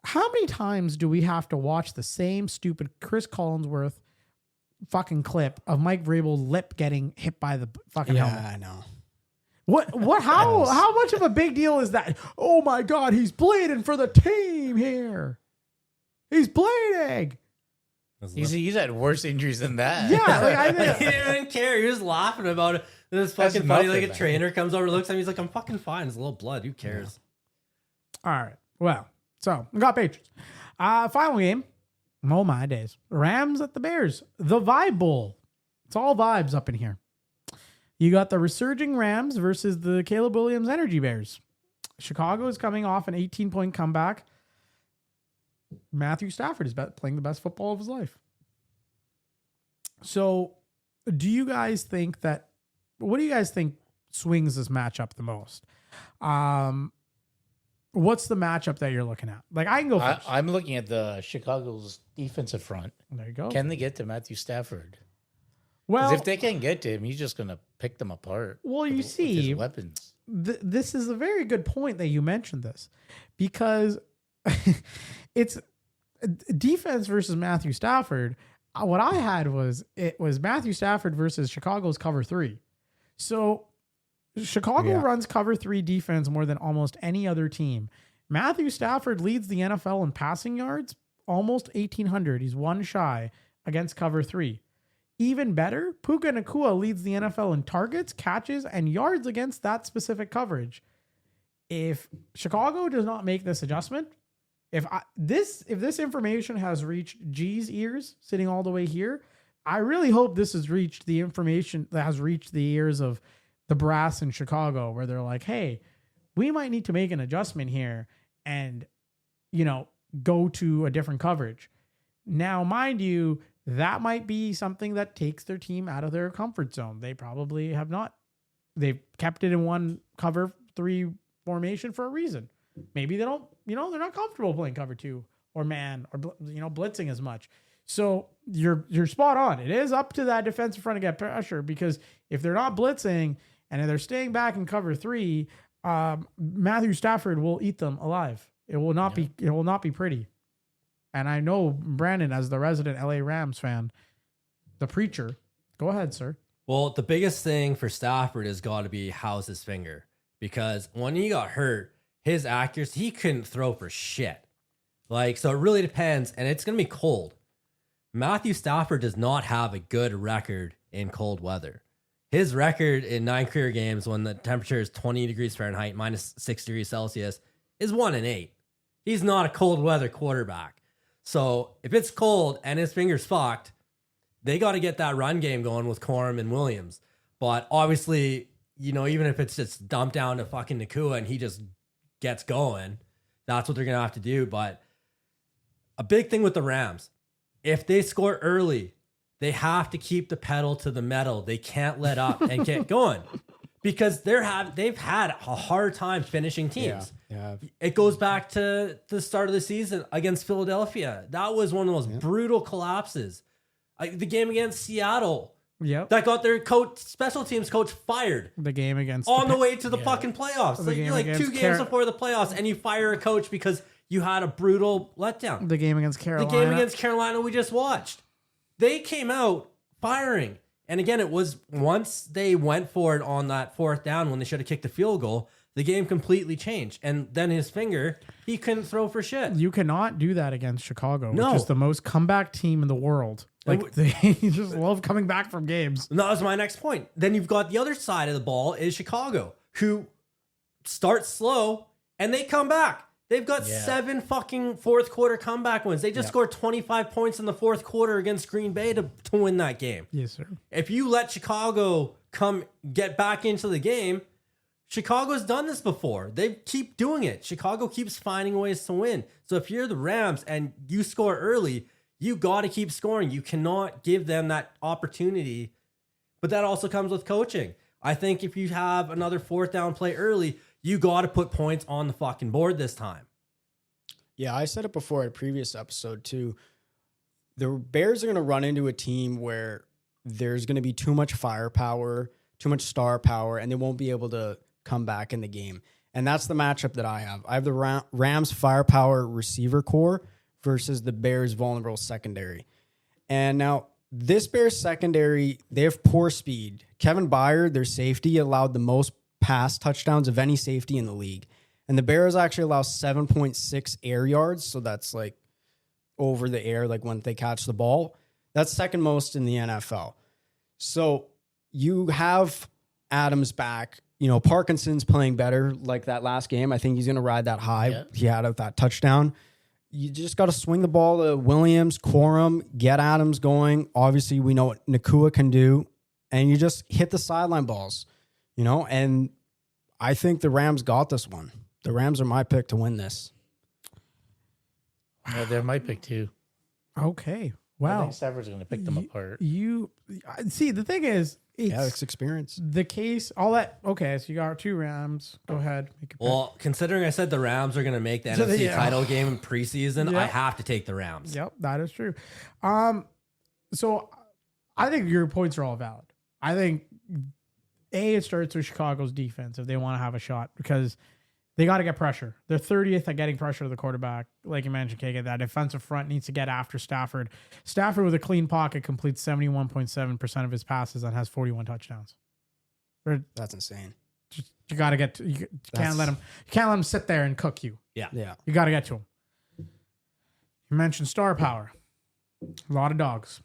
how many times do we have to watch the same stupid Chris Collinsworth fucking clip of Mike Vrabel's lip getting hit by the fucking helmet? I know. How much of a big deal is that? Oh my God, he's bleeding for the team here. He's bleeding. He's had worse injuries than that. Yeah, like, I He mean, didn't even care. He was laughing about it. This That's fucking funny. Like a nothing, trainer comes over, looks at him. He's like, "I'm fucking fine. It's a little blood. Who cares?" all right. Well, so we got Patriots. Final game. Oh my days. Rams at the Bears. The Vibe Bowl. It's all vibes up in here. You got the resurging Rams versus the Caleb Williams Energy Bears. Chicago is coming off an 18-point comeback. Matthew Stafford is playing the best football of his life. So, what do you guys think swings this matchup the most? what's the matchup that you're looking at? Like, I can go first. I'm looking at the Chicago's defensive front. There you go. Can they get to Matthew Stafford? Well, Because if they can't get to him, he's just going to pick them apart. Well, you with see, his weapons. This is a very good point that you mentioned this, because it's defense versus Matthew Stafford. What I had was Matthew Stafford versus Chicago's cover 3. So Chicago runs cover 3 defense more than almost any other team. Matthew Stafford leads the NFL in passing yards, almost 1,800. He's one shy against cover 3. Even better, Puka Nacua leads the NFL in targets, catches, and yards against that specific coverage. If Chicago does not make this adjustment, if this information has reached G's ears sitting all the way here, I really hope this has reached the information that has reached the ears of the brass in Chicago, where they're like, hey, we might need to make an adjustment here and, go to a different coverage. Now, mind you, that might be something that takes their team out of their comfort zone. They probably have not. They've kept it in one cover 3 formation for a reason. Maybe they don't, they're not comfortable playing cover 2 or man or, blitzing as much. So you're spot on. It is up to that defensive front to get pressure, because if they're not blitzing and they're staying back in cover 3, Matthew Stafford will eat them alive. It will not be pretty. And I know Brandon, as the resident LA Rams fan, the preacher. Go ahead, sir. Well, the biggest thing for Stafford has got to be how's his finger, because when he got hurt, his accuracy, he couldn't throw for shit. So it really depends, and it's going to be cold. Matthew Stafford does not have a good record in cold weather. His record in 9 career games when the temperature is 20 degrees Fahrenheit, minus 6 degrees Celsius, is 1-8. He's not a cold weather quarterback. So if it's cold and his finger's fucked, they got to get that run game going with Corum and Williams. But obviously, even if it's just dumped down to fucking Nacua and he just gets going, that's what they're going to have to do. But a big thing with the Rams, if they score early, they have to keep the pedal to the metal. They can't let up and get going, because they've had a hard time finishing teams. Yeah. It goes back to the start of the season against Philadelphia. That was one of the most brutal collapses. The game against Seattle. Yep. That got their special teams coach fired. The game against on the way to the fucking playoffs. The Like 2 games before the playoffs, and you fire a coach because you had a brutal letdown. The game against Carolina. The game against Carolina we just watched. They came out firing. And again, it was once they went for it on that 4th down when they should have kicked the field goal, the game completely changed. And then his finger, he couldn't throw for shit. You cannot do that against Chicago, No. which is the most comeback team in the world. Like, they just love coming back from games. And that was my next point. Then you've got the other side of the ball is Chicago, who starts slow and they come back. They've got 7 fucking 4th quarter comeback wins. They just scored 25 points in the 4th quarter against Green Bay to win that game. Yes, sir. If you let Chicago get back into the game, Chicago's done this before. They keep doing it. Chicago keeps finding ways to win. So if you're the Rams and you score early, you got to keep scoring. You cannot give them that opportunity. But that also comes with coaching. I think if you have another 4th down play early, you got to put points on the fucking board this time. Yeah, I said it before in a previous episode too. The Bears are going to run into a team where there's going to be too much firepower, too much star power, and they won't be able to come back in the game. And that's the matchup that I have. I have the Rams firepower receiver core versus the Bears vulnerable secondary. And now this Bears secondary, they have poor speed. Kevin Byard, their safety, allowed the most pass touchdowns of any safety in the league. And the Bears actually allow 7.6 air yards. So that's like over the air, like when they catch the ball. That's second most in the NFL. So you have Adams back. Parkinson's playing better like that last game. I think he's going to ride that high. Yeah. He had that touchdown. You just got to swing the ball to Williams, Corum, get Adams going. Obviously, we know what Nacua can do. And you just hit the sideline balls, and I think the Rams got this one. The Rams are my pick to win this. Yeah, they're my pick too. Okay. I Wow. think Stafford's going to pick them apart. You see, the thing is, it's experience. The case, all that. Okay, so you got 2 Rams. Go ahead. Make it Well, considering I said the Rams are going to make the NFC title game in preseason, I have to take the Rams. Yep, that is true. So I think your points are all valid. I think it starts with Chicago's defense if they want to have a shot because they got to get pressure. They're 30th at getting pressure to the quarterback. Like you mentioned, KK, that defensive front needs to get after Stafford. Stafford with a clean pocket completes 71.7% of his passes and has 41 touchdowns. That's insane. You got to get to, you can't let him sit there and cook you. Yeah. You got to get to him. You mentioned star power. A lot of dogs.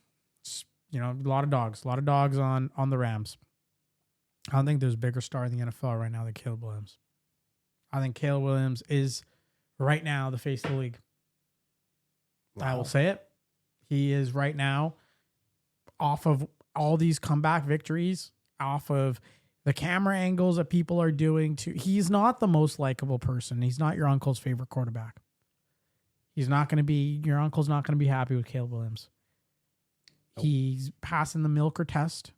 A lot of dogs on the Rams. I don't think there's a bigger star in the NFL right now than Caleb Williams. I think Caleb Williams is right now the face of the league. Wow. I will say it. He is right now off of all these comeback victories, off of the camera angles that people are doing to. He's not the most likable person. He's not your uncle's favorite quarterback. Your uncle's not going to be happy with Caleb Williams. Nope. He's passing the Milker test.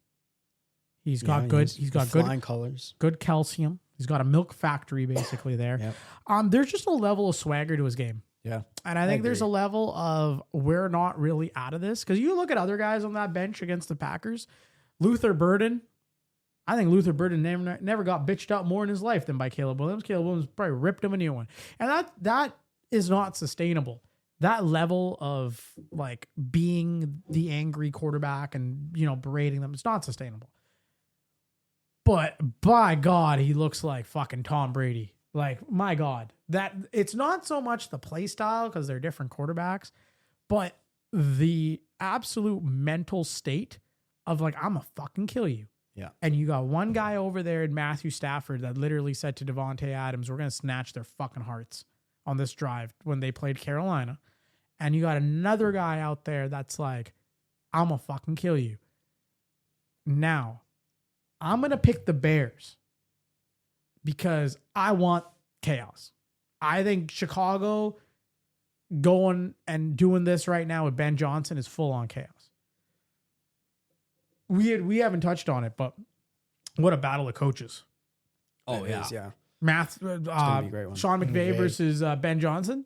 He's got good flying colors, good calcium. He's got a milk factory basically there. Yep. There's just a level of swagger to his game. Yeah. And I think there's a level of we're not really out of this. Because you look at other guys on that bench against the Packers. Luther Burden. I think Luther Burden never got bitched out more in his life than by Caleb Williams. Caleb Williams probably ripped him a new one. And that is not sustainable. That level of like being the angry quarterback and, berating them, it's not sustainable. But by God, he looks like fucking Tom Brady. Like, my God, that it's not so much the play style because they're different quarterbacks, but the absolute mental state of like, I'm gonna fucking kill you. Yeah. And you got one guy over there in Matthew Stafford that literally said to Devontae Adams, we're going to snatch their fucking hearts on this drive when they played Carolina. And you got another guy out there that's like, I'm gonna fucking kill you. Now, I'm going to pick the Bears because I want chaos. I think Chicago going and doing this right now with Ben Johnson is full on chaos. We haven't touched on it, but what a battle of coaches. Oh, yeah. Yeah. Sean McVay versus Ben Johnson.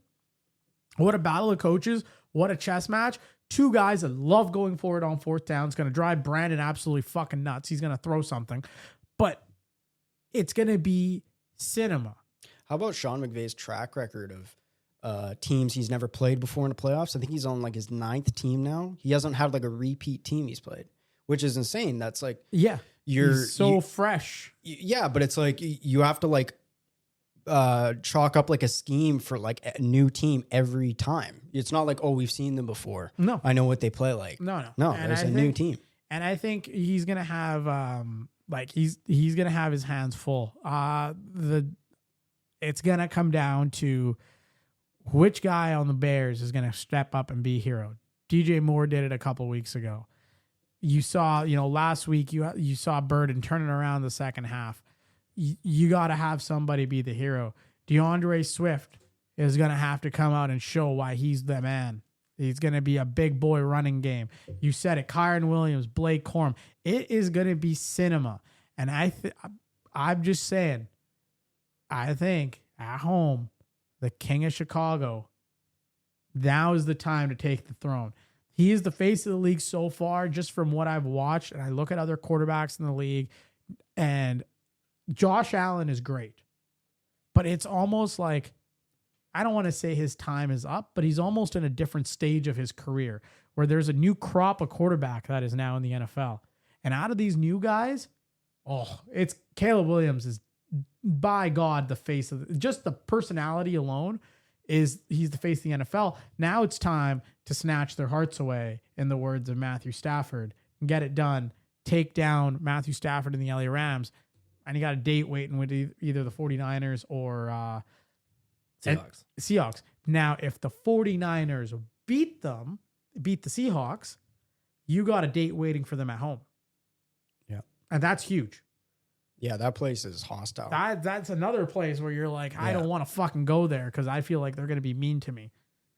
What a battle of coaches. What a chess match. 2 guys that love going forward on 4th down. It's going to drive Brandon absolutely fucking nuts. He's going to throw something. But it's going to be cinema. How about Sean McVay's track record of teams he's never played before in the playoffs? I think he's on like his 9th team now. He hasn't had like a repeat team he's played, which is insane. That's like... Yeah. He's so fresh. Yeah, but it's like you have to like chalk up like a scheme for like a new team every time. It's not like, oh, we've seen them before. No. I know what they play like. No. There's a new team. And I think he's gonna have he's gonna have his hands full. It's gonna come down to which guy on the Bears is gonna step up and be a hero. DJ Moore did it a couple weeks ago. You saw, last week you saw Burden turning around the second half. You got to have somebody be the hero. DeAndre Swift is going to have to come out and show why he's the man. He's going to be a big boy running game. You said it. Kyron Williams, Blake Corum. It is going to be cinema. And I'm just saying, I think at home, the king of Chicago, now is the time to take the throne. He is the face of the league so far, just from what I've watched. And I look at other quarterbacks in the league, and Josh Allen is great. But it's almost like, I don't want to say his time is up, but he's almost in a different stage of his career where there's a new crop of quarterback that is now in the NFL. And out of these new guys, it's Caleb Williams is, by God, the face of just the personality alone he's the face of the NFL. Now it's time to snatch their hearts away, in the words of Matthew Stafford, and get it done. Take down Matthew Stafford and the LA Rams. And you got a date waiting with either the 49ers or Seahawks. Now, if the 49ers beat the Seahawks, you got a date waiting for them at home. Yeah. And that's huge. Yeah, that place is hostile. That's another place where you're like, I don't want to fucking go there because I feel like they're going to be mean to me.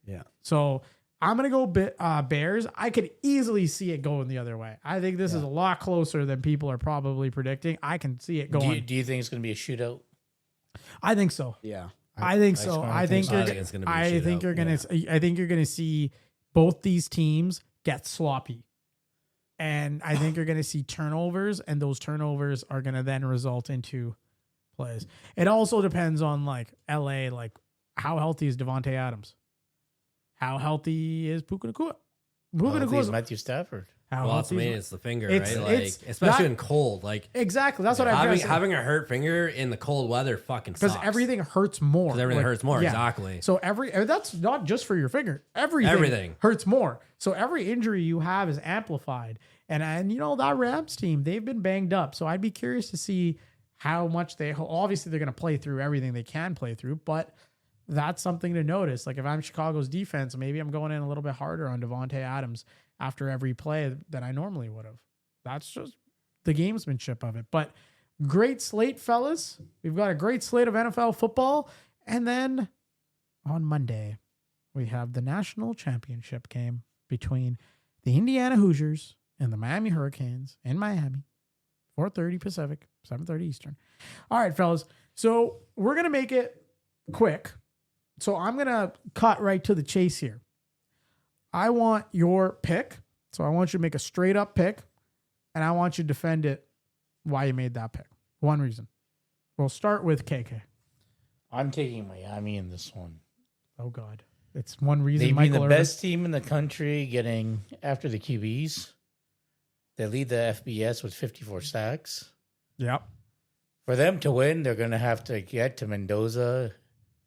Yeah. So I'm going to go Bears. I could easily see it going the other way. I think this is a lot closer than people are probably predicting. I can see it going. Do you think it's going to be a shootout? I think so. Yeah. I think so. I think I think it's gonna be a I think shootout. you're gonna. I think you're gonna see both these teams get sloppy, and I think you're gonna see turnovers, and those turnovers are gonna then result into plays. It also depends on like LA, like how healthy is Devontae Adams, how healthy is Puka Nacua. Puka He's Nacua. Matthew Stafford. How Well, that's healthy me. is- It's the finger, It's- right? Like, it's especially that- in cold. Like Exactly. That's what I'm having a hurt finger in the cold weather fucking because sucks. everything hurts more. Because everything hurts more. Exactly. So and that's not just for your finger. Everything hurts more. So every injury you have is amplified. And you know, that Rams team, they've been banged up. So I'd be curious to see how much obviously they're going to play through everything they can play through, but that's something to notice. Like if I'm Chicago's defense, maybe I'm going in a little bit harder on Devontae Adams after every play than I normally would have. That's just the gamesmanship of it. But great slate, fellas. We've got a great slate of NFL football. And then on Monday, we have the national championship game between the Indiana Hoosiers and the Miami Hurricanes in Miami. 4:30 Pacific, 7:30 Eastern. All right, fellas. So we're going to make it quick. So I'm going to cut right to the chase here. I want your pick. So I want you to make a straight up pick. And I want you to defend it why you made that pick. One reason. We'll start with KK. I'm taking Miami in this one. Oh, God. It's one reason They've Michael been the Irvin- best team in the country getting after the QBs. They lead the FBS with 54 sacks. Yep. For them to win, they're going to have to get to Mendoza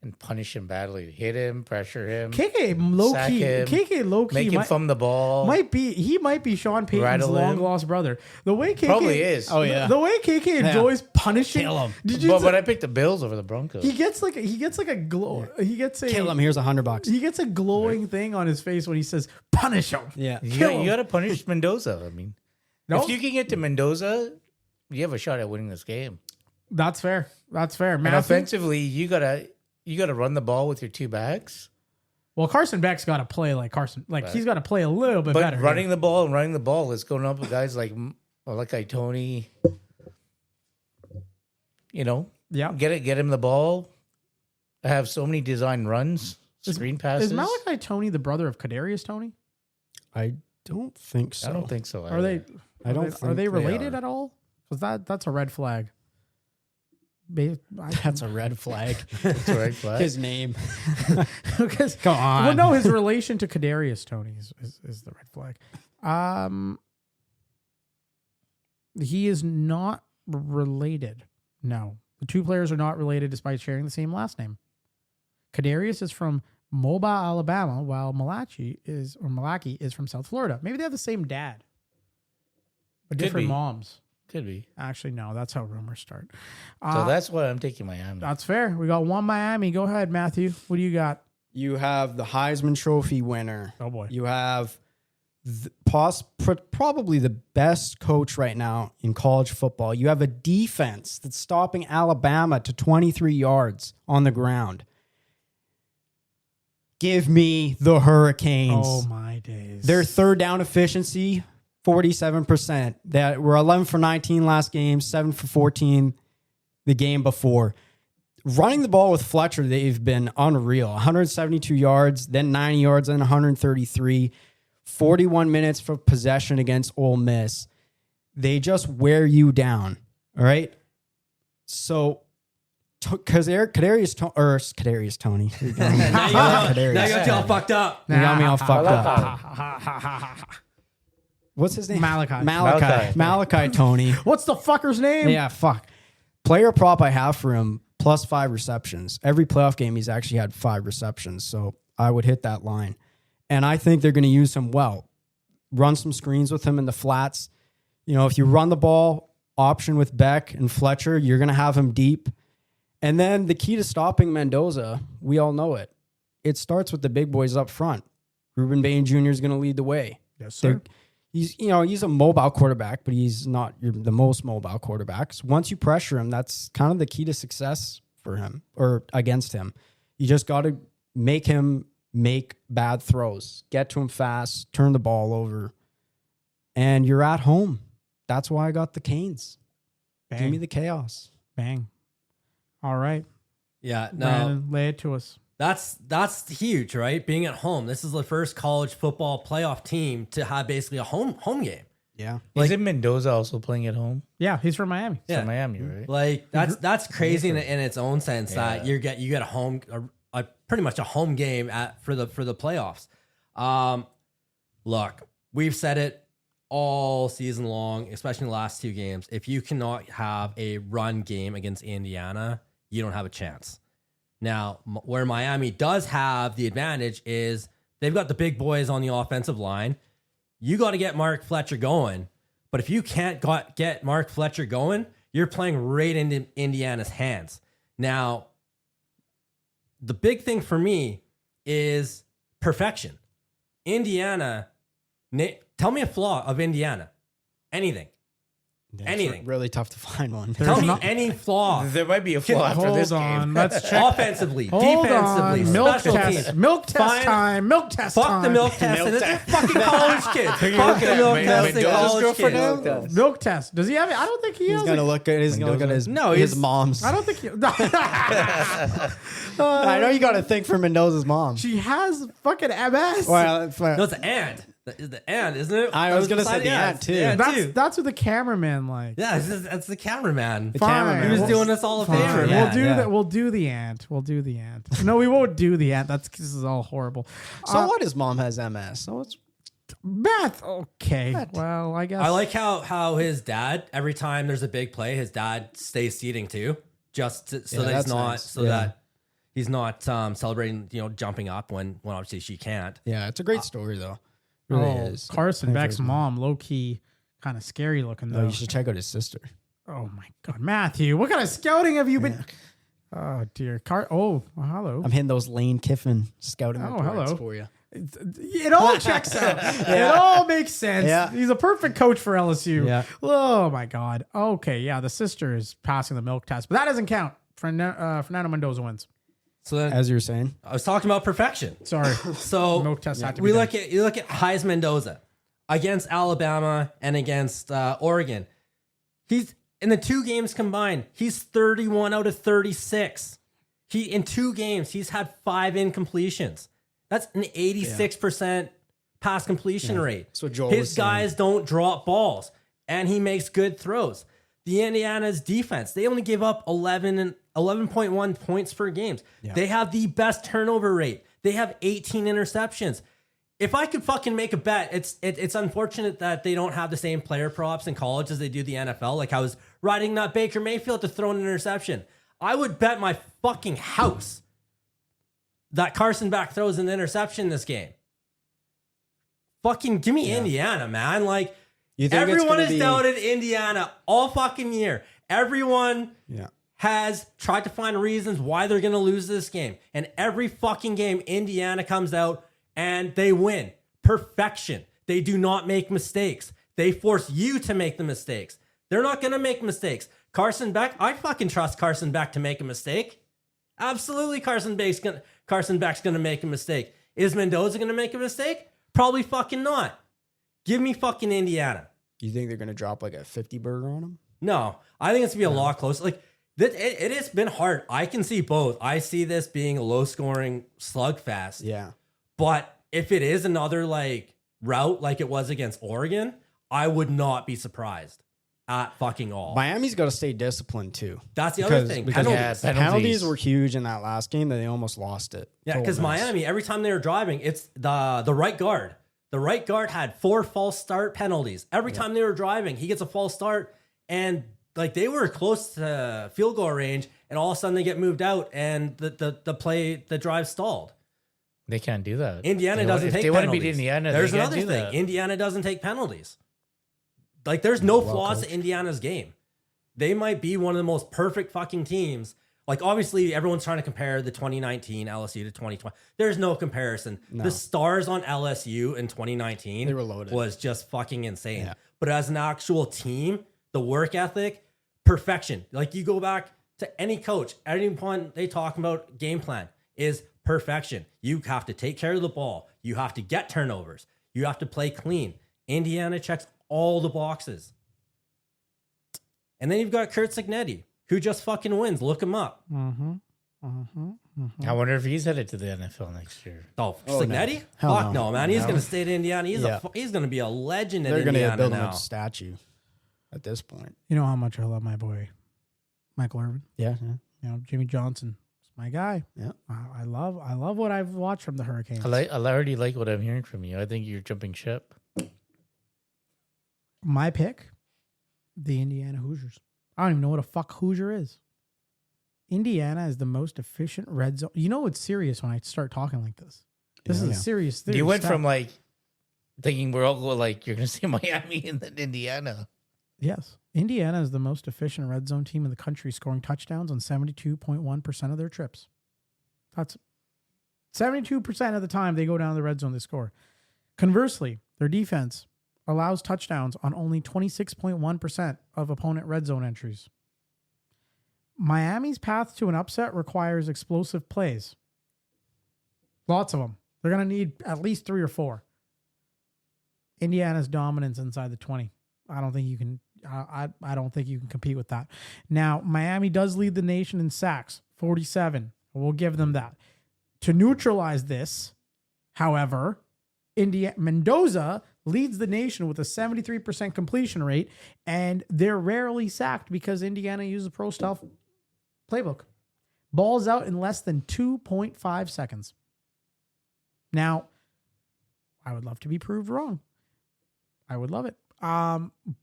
and punish him badly. Hit him, pressure him. KK low Sack key. him, KK low key make him from the ball. might be Sean Payton's Rattle long him. lost brother. The way KK Probably is. Oh, yeah. The way KK enjoys punishing. Kill him. Did you? But I picked the Bills over the Broncos. He gets like a glow. He gets a Kill him. Here's $100. He gets a glowing thing on his face when he says punish him. Yeah. Kill him. You got to punish Mendoza. I mean, No, if you can get to Mendoza, you have a shot at winning this game. that's fair. That's fair. And Matthew? offensively, you gotta run the ball with your two backs. Well, Carson Beck's got to play like Carson. Like he's got to play a little bit But better. running the ball is going up with guys like Tony. You know, Yeah. get him the ball. I have so many design runs, screen passes. Is Malachi Tony the brother of Kadarius Tony? I don't think so. I don't think so. Are they? I don't Are think they they related are. at all? Because that's a red flag. That's a red flag. It's a red flag. His name. Because Come on. well, no, his relation to Kadarius Tony is the red flag. He is not related. No, the two players are not related despite sharing the same last name. Kadarius is from Mobile, Alabama, while Malachi is from South Florida. Maybe they have the same dad, but Could different be. moms. Could be. Actually, no, that's how rumors start. So that's why I'm taking Miami. That's fair. We got one Miami. Go ahead, Matthew. What do you got? You have the Heisman Trophy winner. Oh boy. You have probably the best coach right now in college football. You have a defense that's stopping Alabama to 23 yards on the ground. Give me the Hurricanes. Oh my days. Their third down efficiency, 47%. That were 11 for 19 last game, 7 for 14 the game before. Running the ball with Fletcher, they've been unreal. 172 yards, then 90 yards, then 133. 41 minutes for possession against Ole Miss. They just wear you down. All right. So, Kadarius Tony. Now you got you all fucked up. You got me all fucked up. What's his name? Malachi Tony. What's the fucker's name? Yeah, fuck. Player prop I have for him, plus 5 receptions. Every playoff game, he's actually had 5 receptions. So I would hit that line. And I think they're going to use him well. Run some screens with him in the flats. You know, if you run the ball option with Beck and Fletcher, you're going to have him deep. And then the key to stopping Mendoza, we all know it. It starts with the big boys up front. Ruben Bain Jr. is going to lead the way. Yes, sir. He's a mobile quarterback, but he's not the most mobile quarterback. So once you pressure him, that's kind of the key to success for him or against him. You just got to make him make bad throws, get to him fast, turn the ball over, and you're at home. That's why I got the Canes. Bang. Give me the chaos. Bang. All right. Yeah, no, Brandon, lay it to us. that's huge, right? Being at home. This is the first college football playoff team to have basically a home game. Yeah. Isn't Mendoza also playing at home? Yeah, he's from Miami. He's Yeah. from Miami, right? Like that's crazy in its own sense that Yeah. you get a home a pretty much a home game for the playoffs. Look, we've said it all season long, especially in the last 2 games. If you cannot have a run game against Indiana, you don't have a chance. Now, where Miami does have the advantage is they've got the big boys on the offensive line. You got to get Mark Fletcher going. But if you can't get Mark Fletcher going, you're playing right into Indiana's hands. Now, the big thing for me is perfection. Indiana, tell me a flaw of Indiana. Anything. It's Anything. really tough to find one. Tell me any flaw. There might be a flaw after Hold this on. game. Let's check. Offensively, Hold defensively, on. Milk special test. teams. Milk test Fine. time. Milk test Fuck time. the milk test. Milk And it's a test. fucking college kid. Fuck the milk test. and college kids. Milk test. Does he have it? I don't think he He's has gonna it. look at. He's gonna look at his. No, his he's- mom's. I don't think he. I know you got to think for Mendoza's mom. She has fucking MS. Well, No, it's the and. It's the and, isn't it? I was gonna say beside- the yeah, and, it's too. the and, too. that's what the cameraman like. Yeah, that's the cameraman. Fine. cameraman. He was We'll- doing us all a Fine. favor. We'll Yeah, do yeah. that. We'll do the ant. We'll do the ant. No, we won't do the ant. This is all horrible. So what? His mom has MS. So it's Math. Okay. Well, I guess. I like how his dad, every time there's a big play, his dad stays seating too, just so Yeah, that he's that's not nice. so Yeah. that he's not celebrating, jumping up when obviously she can't. yeah. It's a great story though. It really is. Carson My Beck's favorite. mom, low key, kind of scary looking No, though. you should check out his sister. Oh my God, Matthew, what kind of scouting have you been? Oh dear, well, hello. I'm hitting those Lane Kiffin scouting Oh, reports hello. for you. It all checks out. It all makes sense. Yeah. He's a perfect coach for LSU. Yeah. Oh my God. Okay, yeah, the sister is passing the milk test, but that doesn't count. Fernando Mendoza wins. So then As you were saying, I was talking about perfection. Sorry. So Milk test had to we be look at you look at Heisman Mendoza against Alabama and against Oregon. He's in the 2 games combined. He's 31 out of 36. In 2 games he's had 5 incompletions. That's an 86% pass completion rate. That's what Joel was His saying. guys don't drop balls, and he makes good throws. The Indiana's defense, they only give up 11.1 points per game. They have the best turnover rate. They have 18 interceptions. If I could fucking make a bet, it's unfortunate that they don't have the same player props in college as they do the NFL. Like I was riding that Baker Mayfield to throw an interception. I would bet my fucking house that Carson Beck throws an interception this game. Fucking give me Indiana, man. Like you think everyone it's has doubted Indiana all fucking year. Everyone has tried to find reasons why they're going to lose this game. And every fucking game, Indiana comes out and they win. Perfection. They do not make mistakes. They force you to make the mistakes. They're not going to make mistakes. Carson Beck, I fucking trust Carson Beck to make a mistake. Absolutely, Carson Beck's going to make a mistake. Is Mendoza going to make a mistake? Probably fucking not. Give me fucking Indiana. You think they're gonna drop like a 50 burger on him? No, I think it's gonna be a lot closer. Like it has been hard. I can see both. I see this being a low scoring slugfest. Yeah. But if it is another like route like it was against Oregon, I would not be surprised at fucking all. Miami's got to stay disciplined too. That's the other thing. Because Penalties. penalties were huge in that last game that they almost lost it. Yeah, Total because mess. Miami, every time they were driving, it's the right guard. The right guard had 4 false start penalties. Every time they were driving, he gets a false start. And like they were close to field goal range, and all of a sudden they get moved out and the drive stalled. They can't do that. Indiana doesn't take If they penalties. want to beat Indiana, There's they can't another do thing. that. Indiana doesn't take penalties. Like there's no flaws to Indiana's game. They might be one of the most perfect fucking teams. Like obviously everyone's trying to compare the 2019 LSU to 2020. There's no comparison. No. The stars on LSU in 2019 They were loaded. was just fucking insane. Yeah. But as an actual team, the work ethic, perfection. Like you go back to any coach, at any point they talk about game plan is perfection. You have to take care of the ball. You have to get turnovers. You have to play clean. Indiana checks all the boxes. And then you've got Kurt Signetti, who just fucking wins. Look him up. I wonder if he's headed to the NFL next year. Oh, Signetti? no. Hell Fuck no, man. He's going to stay to Indiana. He's going to be a legend in They're going to Indiana build him now. a statue at this point. You know how much I love my boy, Michael Irvin. Yeah. You know, Jimmy Johnson is my guy. Yeah. I love what I've watched from the Hurricanes. I already like what I'm hearing from you. I think you're jumping ship. My pick, the Indiana Hoosiers. I don't even know what a fuck Hoosier is. Indiana is the most efficient red zone. You know it's serious when I start talking like this. This is a serious thing. You went from like thinking we're all like you're going to say Miami and then Indiana. Yes. Indiana is the most efficient red zone team in the country, scoring touchdowns on 72.1% of their trips. That's 72% of the time they go down the red zone, they score. Conversely, their defense allows touchdowns on only 26.1% of opponent red zone entries. Miami's path to an upset requires explosive plays. Lots of them. They're going to need at least 3 or 4. Indiana's dominance inside the 20. I don't think you can. I don't think you can compete with that. Now, Miami does lead the nation in sacks, 47. We'll give them that. To neutralize this, however, Mendoza leads the nation with a 73% completion rate, and they're rarely sacked because Indiana uses a pro-style playbook. Balls out in less than 2.5 seconds. Now, I would love to be proved wrong. I would love it.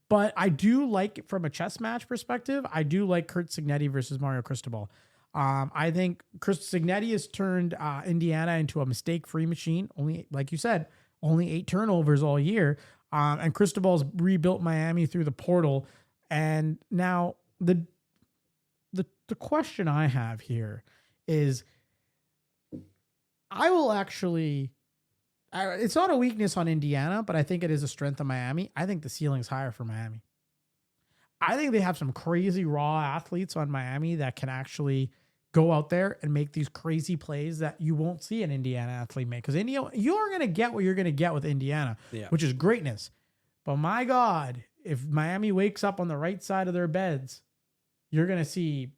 But I do like, from a chess match perspective, I do like Kurt Signetti versus Mario Cristobal. I think Chris Signetti has turned Indiana into a mistake-free machine. Only, like you said, only 8 turnovers all year. And Cristobal's rebuilt Miami through the portal. And now the question I have here is, I will actually, it's not a weakness on Indiana, but I think it is a strength of Miami. I think the ceiling's higher for Miami. I think they have some crazy raw athletes on Miami that can actually go out there and make these crazy plays that you won't see an Indiana athlete make. Because you're going to get what you're going to get with Indiana, which is greatness. But my God, if Miami wakes up on the right side of their beds, you're going to see,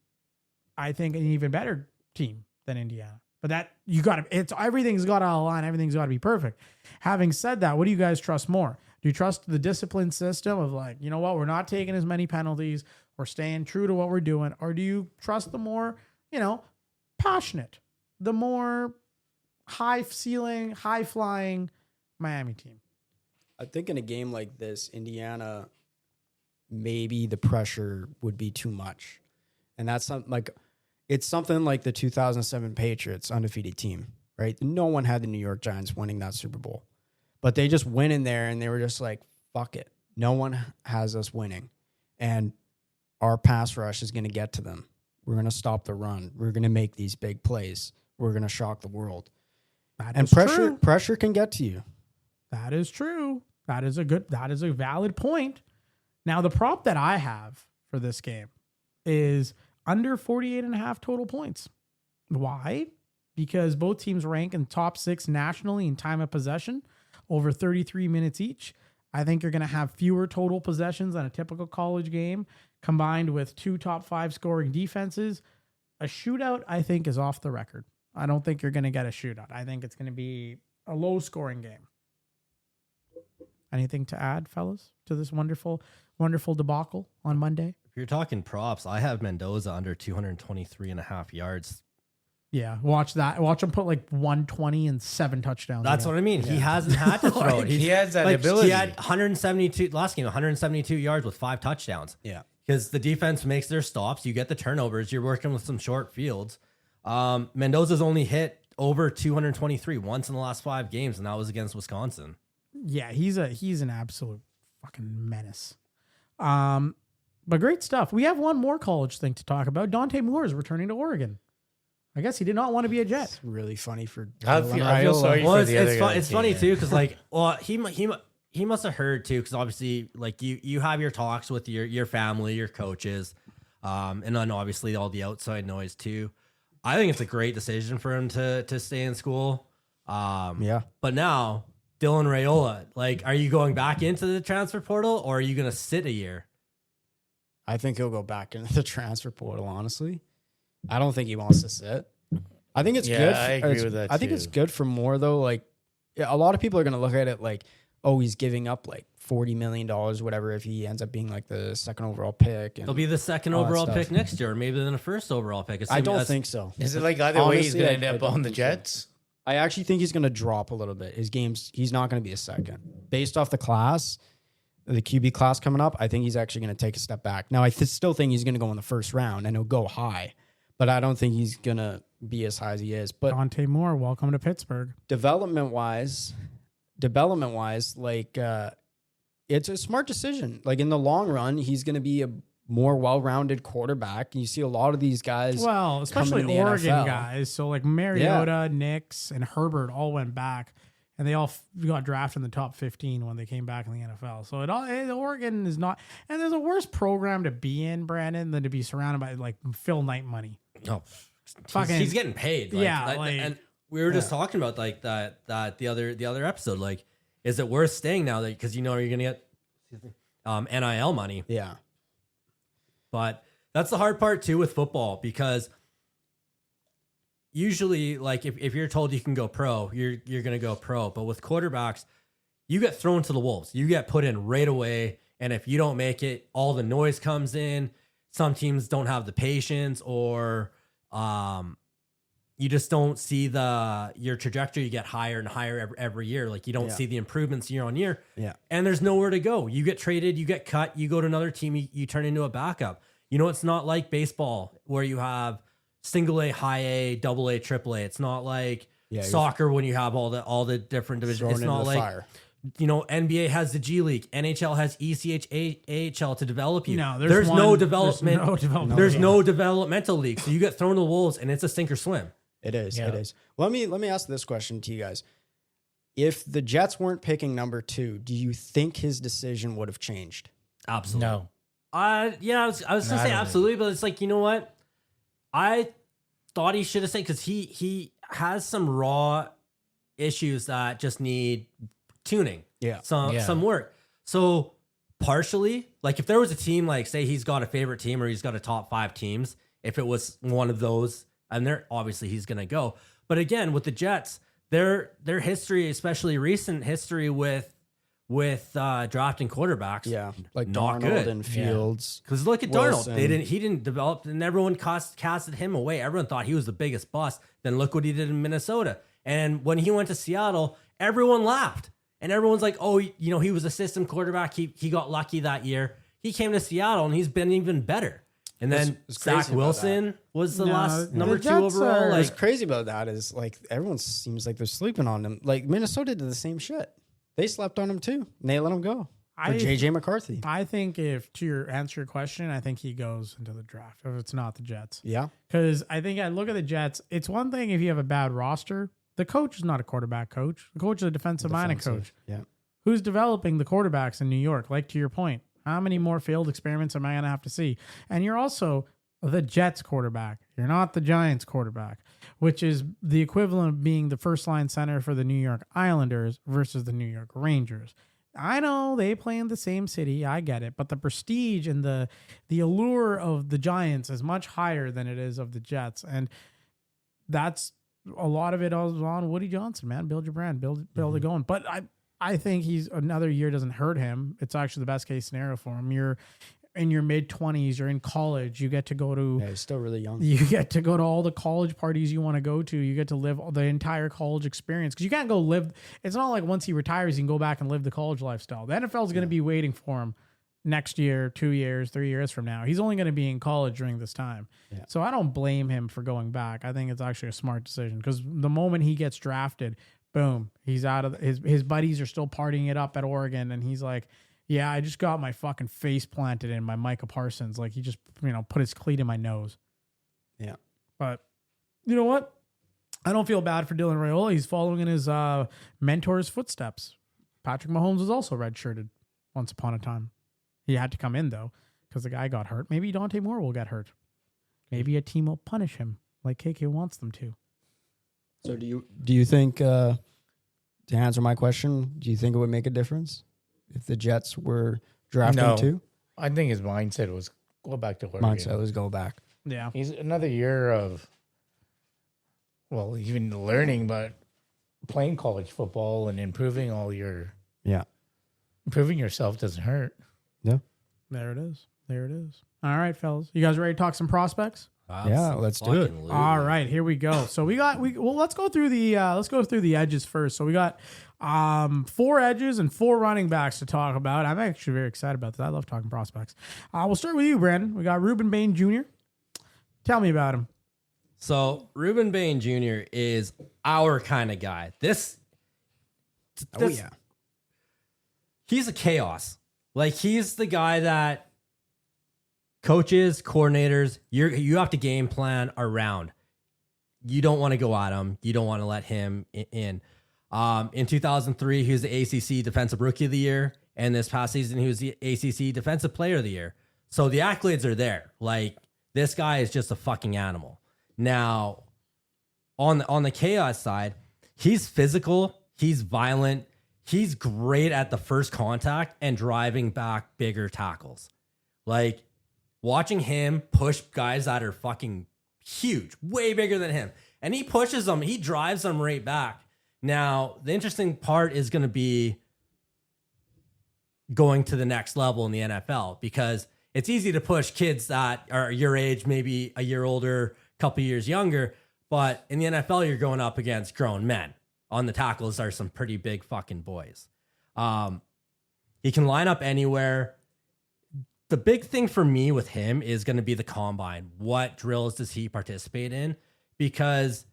I think, an even better team than Indiana. But that everything's got to align. Everything's got to be perfect. Having said that, what do you guys trust more? Do you trust the discipline system of like, you know what, we're not taking as many penalties, we're staying true to what we're doing? Or do you trust the more, passionate, the more high ceiling, high flying Miami team? I think in a game like this, Indiana, maybe the pressure would be too much. And that's something like, it's something like the 2007 Patriots undefeated team, right? No one had the New York Giants winning that Super Bowl. But they just went in there and they were just like, fuck it. No one has us winning. And our pass rush is going to get to them. We're going to stop the run. We're going to make these big plays. We're going to shock the world. Pressure can get to you. That is true. That is a valid point. Now, the prop that I have for this game is under 48.5 total points. Why? Because both teams rank in top 6 nationally in time of possession, over 33 minutes each. I think you're going to have fewer total possessions than a typical college game, combined with 2 top 5 scoring defenses. A shootout, I think, is off the record. I don't think you're going to get a shootout. I think it's going to be a low scoring game. Anything to add, fellas, to this wonderful, wonderful debacle on Monday? If you're talking props, I have Mendoza under 223.5 yards. Yeah, watch that. Watch him put like 120 and 7 touchdowns. That's what I mean. Yeah. He hasn't had to throw it. He has that ability. He had 172 last game, 172 yards with 5 touchdowns. Yeah, because the defense makes their stops. You get the turnovers. You're working with some short fields. Mendoza's only hit over 223 once in the last 5 games, and that was against Wisconsin. Yeah, he's an absolute fucking menace. But great stuff. We have one more college thing to talk about. Dante Moore is returning to Oregon. I guess he did not want to be a Jet. It's really funny for I feel sorry well, for the other guy. It's funny too because like, well, he must have heard too because obviously like you have your talks with your family, your coaches, and then obviously all the outside noise too. I think it's a great decision for him to stay in school. But now Dylan Raiola, like, are you going back into the transfer portal or are you going to sit a year? I think he'll go back into the transfer portal, honestly. I don't think he wants to sit. I think it's good. I agree with that. I think it's good for more, though. Like, a lot of people are going to look at it like, oh, he's giving up like $40 million, whatever, if he ends up being like the second overall pick. And He'll be the second overall pick next year, or maybe then a first overall pick. I don't think so. Is it like either way he's Honestly, going to I end up don't on the think so. Jets? I actually think he's going to drop a little bit. His games, he's not going to be a second. Based off the class, the QB class coming up, I think he's actually going to take a step back. Now, I still think he's going to go in the first round and he'll go high, but I don't think he's going to be as high as he is. But Dante Moore, welcome to Pittsburgh. development-wise, like, it's a smart decision. Like, in the long run, he's going to be a more well-rounded quarterback. You see a lot of these guys. Well, especially coming in the Oregon NFL. guys. So like Mariota, Nix, and Herbert all went back, and they all got drafted in the top 15 when they came back in the NFL. So Oregon is not, and there's a worse program to be in, Brandon, than to be surrounded by like Phil Knight money. No, Fucking- he's getting paid. Like, Yeah, like- and we were just talking about like that the other episode. Like, is it worth staying now? Because you know you're gonna get NIL money. Yeah. But that's the hard part too with football, because usually, like, if you're told you can go pro, you're gonna go pro. But with quarterbacks, you get thrown to the wolves. You get put in right away, and if you don't make it, all the noise comes in. Some teams don't have the patience, or you just don't see your trajectory get higher and higher every year. Like, you don't see the improvements year on year. Yeah. And there's nowhere to go. You get traded, you get cut, you go to another team, you turn into a backup. You know, it's not like baseball where you have single A, high A, double A, triple A. It's not like soccer when you have all the different divisions. It's not like fire. You know, NBA has the G League, NHL has ECH, AHL to develop you. No, there's no one- development. there's no development. There's no developmental league. So you get thrown to the wolves, and it's a sink or swim. It is. Yeah. It is. Let me ask this question to you guys. If the Jets weren't picking number 2, do you think his decision would have changed? Absolutely. No. Yeah, I was gonna I say don't absolutely, but it's like, you know what? I thought he should have said, because he has some raw issues that just need tuning. Yeah. Some work. So partially, like, if there was a team, like, say he's got a favorite team or he's got a top 5 teams, if it was one of those, and they're obviously he's gonna go. But again, with the Jets, their history, especially recent history with drafting quarterbacks, Like not Darnold good. and Fields. Because look at Wilson. Darnold. He didn't develop, and everyone casted him away. Everyone thought he was the biggest bust. Then look what he did in Minnesota. And when he went to Seattle, everyone laughed. And everyone's like, oh, you know, he was a system quarterback. He got lucky that year. He came to Seattle, and he's been even better. And then What's crazy Zach about Wilson was the last the number 2 Jets overall. are- What's Like, crazy about that is, like, everyone seems like they're sleeping on him. Like, Minnesota did the same shit. They slept on him too. And they let him go for JJ McCarthy. I think answer your question, I think he goes into the draft if it's not the Jets. Yeah. Because I think I look at the Jets. It's one thing if you have a bad roster. The coach is not a quarterback coach. The coach is a defensive-minded coach. Yeah. Who's developing the quarterbacks in New York? Like, to your point, how many more failed experiments am I going to have to see? And you're also the Jets quarterback. You're not the Giants quarterback, which is the equivalent of being the first-line center for the New York Islanders versus the New York Rangers. I know they play in the same city. I get it. But the prestige and the allure of the Giants is much higher than it is of the Jets. And that's a lot of it is on Woody Johnson, man. Build your brand, build it going. But I think another year doesn't hurt him. It's actually the best case scenario for him. You're in your mid-20s, you're in college, you get to go to Yeah, he's still really young. you get to go to all the college parties you want to go to. You get to live the entire college experience, because you can't go live. It's not like once he retires, he can go back and live the college lifestyle. The NFL is going to be waiting for him next year, 2 years, 3 years from now. He's only going to be in college during this time. Yeah. So I don't blame him for going back. I think it's actually a smart decision, because the moment he gets drafted, boom, he's out of his buddies are still partying it up at Oregon, and he's like, yeah, I just got my fucking face planted in by Micah Parsons. Like, he just, put his cleat in my nose. Yeah. But you know what? I don't feel bad for Dylan Raiola. He's following in his mentor's footsteps. Patrick Mahomes was also redshirted once upon a time. He had to come in, though, because the guy got hurt. Maybe Dante Moore will get hurt. Maybe a team will punish him like KK wants them to. So do you think, to answer my question, do you think it would make a difference if the Jets were drafting No. 2? I think his mindset was go back to Oregon. Mindset was go back. Yeah. He's another year of, well, even learning, but playing college football and improving improving yourself doesn't hurt. Yeah. There it is. There it is. All right, fellas. You guys ready to talk some prospects? Yeah, let's do it. Absolutely. All right, here we go. So let's go through the edges first. So we got 4 edges and 4 running backs to talk about. I'm actually very excited about this. I love talking prospects. We'll start with you, Brandon. We got Ruben Bain Jr. Tell me about him. So Ruben Bain Jr. is our kind of guy. This he's a chaos. Like, he's the guy that coaches, coordinators, you have to game plan around. You don't want to go at him. You don't want to let him in. In 2003, he was the ACC Defensive Rookie of the Year, and this past season, he was the ACC Defensive Player of the Year. So the accolades are there. Like, this guy is just a fucking animal. Now, on the chaos side, he's physical, he's violent, he's great at the first contact and driving back bigger tackles. Like, watching him push guys that are fucking huge, way bigger than him, and he pushes them, he drives them right back. Now, the interesting part is going to be going to the next level in the NFL, because it's easy to push kids that are your age, maybe a year older, couple years younger, but in the NFL, you're going up against grown men. On the tackles are some pretty big fucking boys. He can line up anywhere. The big thing for me with him is going to be the combine. What drills does he participate in? Because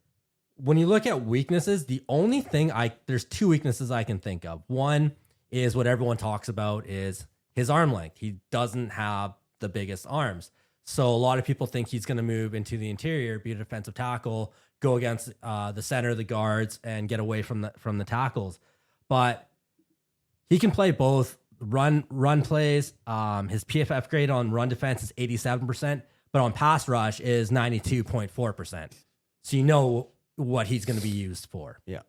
when you look at weaknesses, the only thing there's 2 weaknesses I can think of. One is what everyone talks about is his arm length. He doesn't have the biggest arms. So a lot of people think he's going to move into the interior, be a defensive tackle, go against the center, the guards, and get away from the tackles. But he can play both run plays. His PFF grade on run defense is 87%, but on pass rush is 92.4%. So you know what he's going to be used for. Yeah.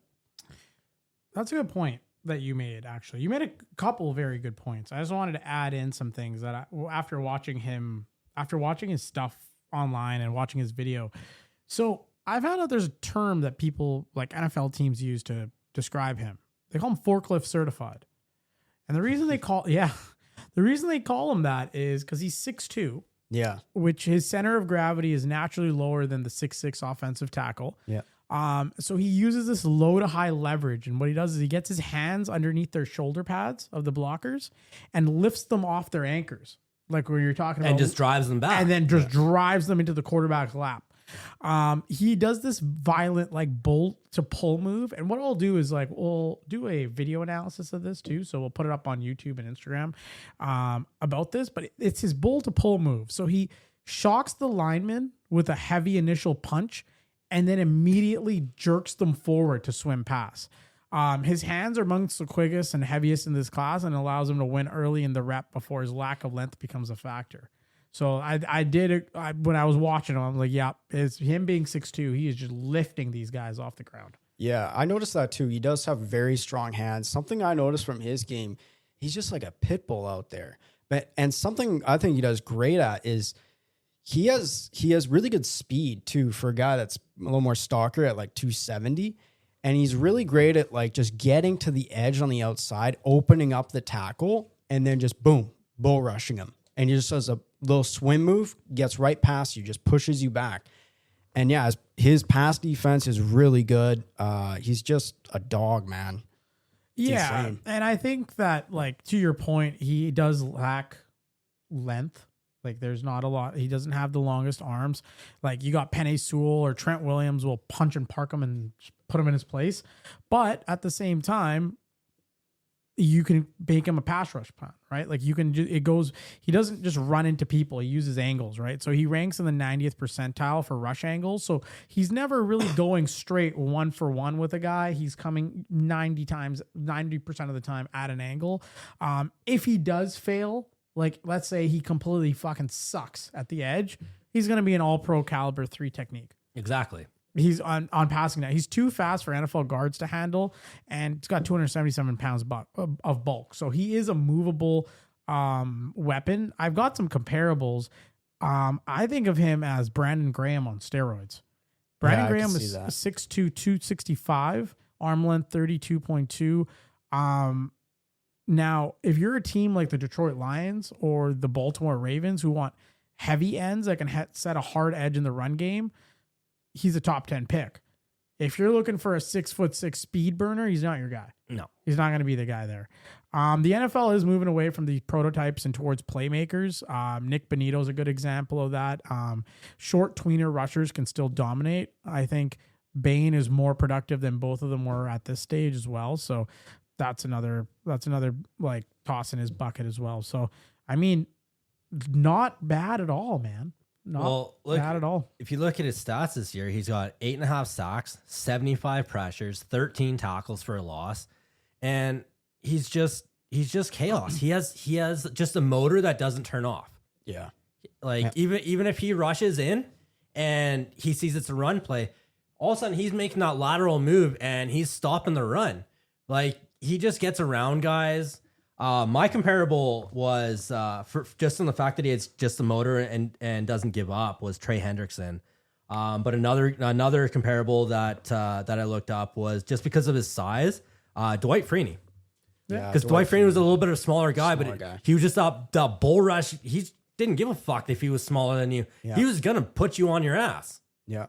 That's a good point that you made, actually. You made a couple of very good points. I just wanted to add in some things that after watching his stuff online and watching his video. So I've found out there's a term that people like NFL teams use to describe him. They call him forklift certified. And the reason they call him that is because he's 6'2", Yeah. which his center of gravity is naturally lower than the 6'6" offensive tackle. Yeah. So he uses this low to high leverage. And what he does is he gets his hands underneath their shoulder pads of the blockers and lifts them off their anchors. Like where you're talking about. And just drives them back. And then just drives them into the quarterback's lap. He does this violent like bolt to pull move. And what I'll do is like, we'll do a video analysis of this too. So we'll put it up on YouTube and Instagram about this, but it's his bolt to pull move. So he shocks the lineman with a heavy initial punch and then immediately jerks them forward to swim pass. His hands are amongst the quickest and heaviest in this class and allows him to win early in the rep before his lack of length becomes a factor. So I did it when I was watching him. I'm like, yeah, it's him being 6'2". He is just lifting these guys off the ground. Yeah, I noticed that too. He does have very strong hands. Something I noticed from his game, he's just like a pit bull out there. And something I think he does great at is he has really good speed too for a guy that's a little more stalker at like 270. And he's really great at like just getting to the edge on the outside, opening up the tackle, and then just boom, bull rushing him. And he just does a little swim move, gets right past you, just pushes you back. And yeah, his pass defense is really good. He's just a dog, man. It's yeah. insane. And I think that, like, to your point, he does lack length. Like, there's not a lot. He doesn't have the longest arms. Like, you got Penei Sewell or Trent Williams will punch and park him and put him in his place. But at the same time, you can make him a pass rush punt, right? Like you can, he doesn't just run into people. He uses angles, right? So he ranks in the 90th percentile for rush angles. So he's never really going straight 1-for-1 with a guy. He's coming 90% of the time at an angle. If he does fail, like let's say he completely fucking sucks at the edge, he's going to be an all pro caliber 3 technique. Exactly. He's on passing that. He's too fast for NFL guards to handle, and he's got 277 pounds of bulk. So he is a movable weapon. I've got some comparables. I think of him as Brandon Graham on steroids. Brandon Graham is 6'2", 265, arm length 32.2. Now, if you're a team like the Detroit Lions or the Baltimore Ravens who want heavy ends that can set a hard edge in the run game, he's a top 10 pick. If you're looking for a 6'6" speed burner, he's not your guy. No. He's not going to be the guy there. The NFL is moving away from these prototypes and towards playmakers. Nick Bonito is a good example of that. Short tweener rushers can still dominate. I think Bain is more productive than both of them were at this stage as well. So that's another like toss in his bucket as well. So, I mean, not bad at all, man. Not bad at all. If you look at his stats this year, he's got 8.5 sacks, 75 pressures, 13 tackles for a loss, and he's just chaos. He has just a motor that doesn't turn off. Yeah. Like even if he rushes in and he sees it's a run play, all of a sudden he's making that lateral move and he's stopping the run. Like he just gets around guys. My comparable was for just on the fact that he has just the motor and doesn't give up was Trey Hendrickson. But another comparable that I looked up was just because of his size, Dwight Freeney. Yeah, because Dwight Freeney was a little bit of a smaller guy, he was just the bull rush. He didn't give a fuck if he was smaller than you. Yeah. He was gonna put you on your ass. Yeah,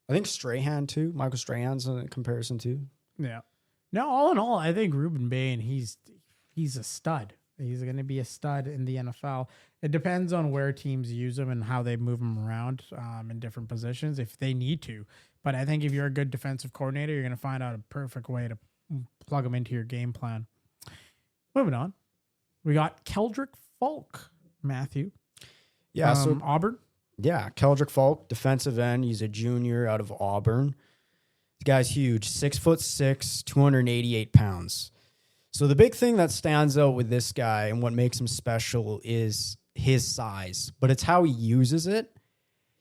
I think Strahan too. Michael Strahan's in comparison too. Yeah. No, all in all, I think Ruben Bain, he's a stud. He's going to be a stud in the NFL. It depends on where teams use him and how they move him around in different positions if they need to. But I think if you're a good defensive coordinator, you're going to find out a perfect way to plug him into your game plan. Moving on. We got Keldrick Falk, Matthew. Yeah, so Auburn. Yeah, Keldrick Falk, defensive end. He's a junior out of Auburn. The guy's huge, 6'6", 288 pounds. So the big thing that stands out with this guy and what makes him special is his size, but it's how he uses it.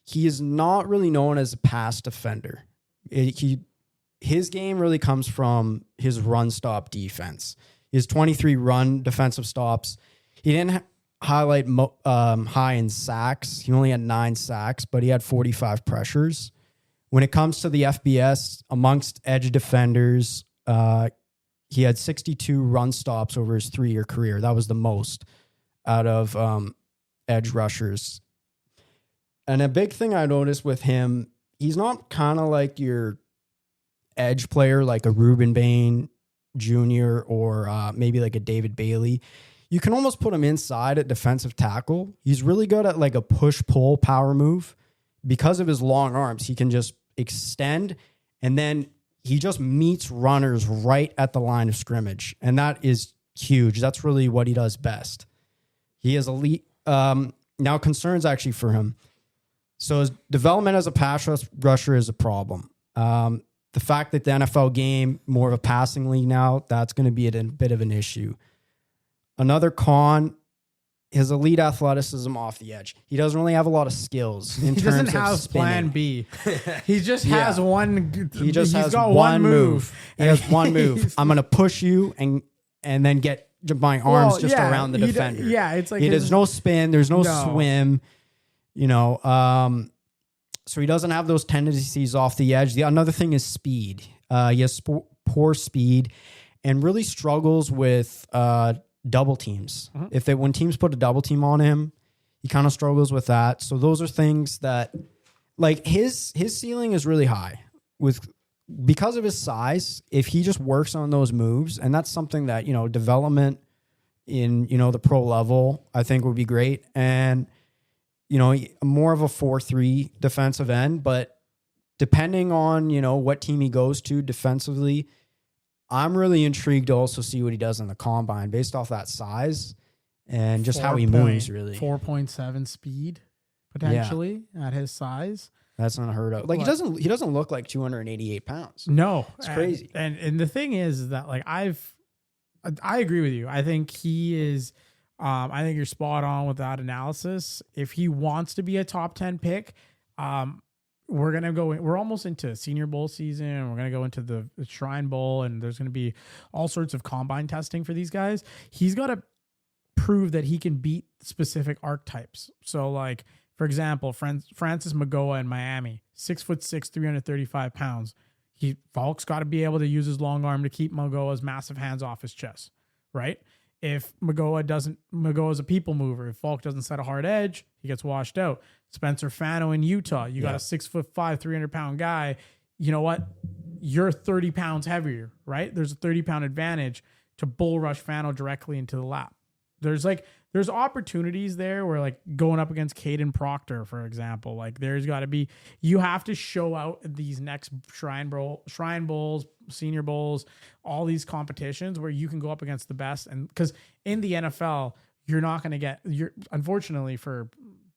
He is not really known as a pass defender. His game really comes from his run stop defense. He has 23 run defensive stops. He didn't highlight high in sacks. He only had 9 sacks, but he had 45 pressures. When it comes to the FBS, amongst edge defenders, he had 62 run stops over his 3-year career. That was the most out of edge rushers. And a big thing I noticed with him, he's not kind of like your edge player like a Ruben Bain Jr. or maybe like a David Bailey. You can almost put him inside at defensive tackle. He's really good at like a push-pull power move. Because of his long arms, he can just extend, and then he just meets runners right at the line of scrimmage. And that is huge. That's really what he does best. He is elite. Now concerns actually for him. So his development as a pass rusher is a problem. The fact that the NFL game, more of a passing league now, that's going to be a bit of an issue. Another con, his elite athleticism off the edge. He doesn't really have a lot of skills in he terms doesn't of have spinning. plan B. He just has one. He just has got one move. He has one move. I'm going to push you and then get my arms around the defender. It's like there's no spin. There's no swim. You know, so he doesn't have those tendencies off the edge. Another thing is speed. He has poor speed and really struggles with double teams. When teams put a double team on him, he kind of struggles with that. So those are things that, like, his ceiling is really high because of his size. If he just works on those moves, and that's something that, you know, development in, you know, the pro level, I think would be great. And, you know, more of a 4-3 defensive end, but depending on, you know, what team he goes to defensively, I'm really intrigued to also see what he does in the combine based off that size and just how he moves, really. 4.7 speed, potentially, at his size. That's not unheard of. Like, he doesn't look like 288 pounds. No. It's crazy. And the thing is that, like, I agree with you. I think he is, I think you're spot on with that analysis. If he wants to be a top 10 pick, we're gonna go. We're almost into Senior Bowl season. We're gonna go into the Shrine Bowl, and there's gonna be all sorts of combine testing for these guys. He's got to prove that he can beat specific archetypes. So, like for example, Francis Magoa in Miami, 6'6", 335 pounds. Falk's got to be able to use his long arm to keep Magoa's massive hands off his chest, right? If Magoa's a people mover. If Falk doesn't set a hard edge, he gets washed out. Spencer Fano in Utah, you got a 6'5", 300-pound guy. You know what? You're 30 pounds heavier, right? There's a 30-pound advantage to bull rush Fano directly into the lap. There's opportunities there where like going up against Caden Proctor, for example, like there's got to be, you have to show out these next Shrine Bowls, Senior Bowls, all these competitions where you can go up against the best. And because in the NFL, you're not going to get, unfortunately for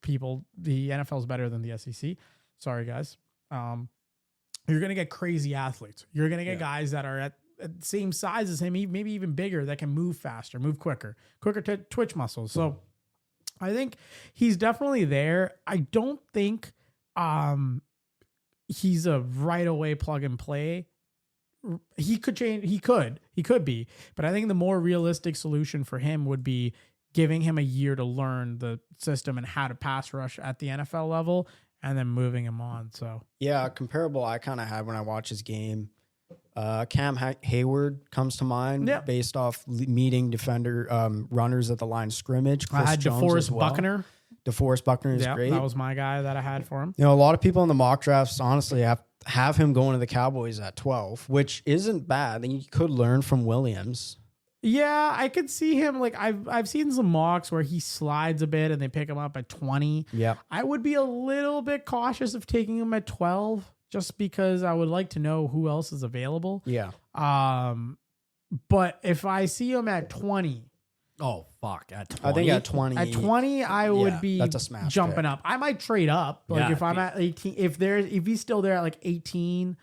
people, the NFL is better than the SEC. Sorry, guys. You're going to get crazy athletes. You're going to get guys that are at the same size as him, maybe even bigger, that can move faster, move quicker twitch muscles. So I think he's definitely there. I don't think he's a right away plug and play. He could change. He could be, but I think the more realistic solution for him would be giving him a year to learn the system and how to pass rush at the NFL level and then moving him on. So yeah, comparable I kind of had when I watched his game. Cam Hayward comes to mind based off meeting defender runners at the line of scrimmage. I had DeForest Buckner. DeForest Buckner is great. That was my guy that I had for him. You know, a lot of people in the mock drafts honestly have him going to the Cowboys at 12, which isn't bad. And you could learn from Williams. Yeah, I could see him. Like I've seen some mocks where he slides a bit and they pick him up at 20. Yeah, I would be a little bit cautious of taking him at 12. Just because I would like to know who else is available. Yeah. But if I see him at 20. Oh, fuck. At 20? I think at 20. At 20, I would be that's a smash jumping pick. up. I might trade up. Like if I'm at 18, if he's still there at like 18,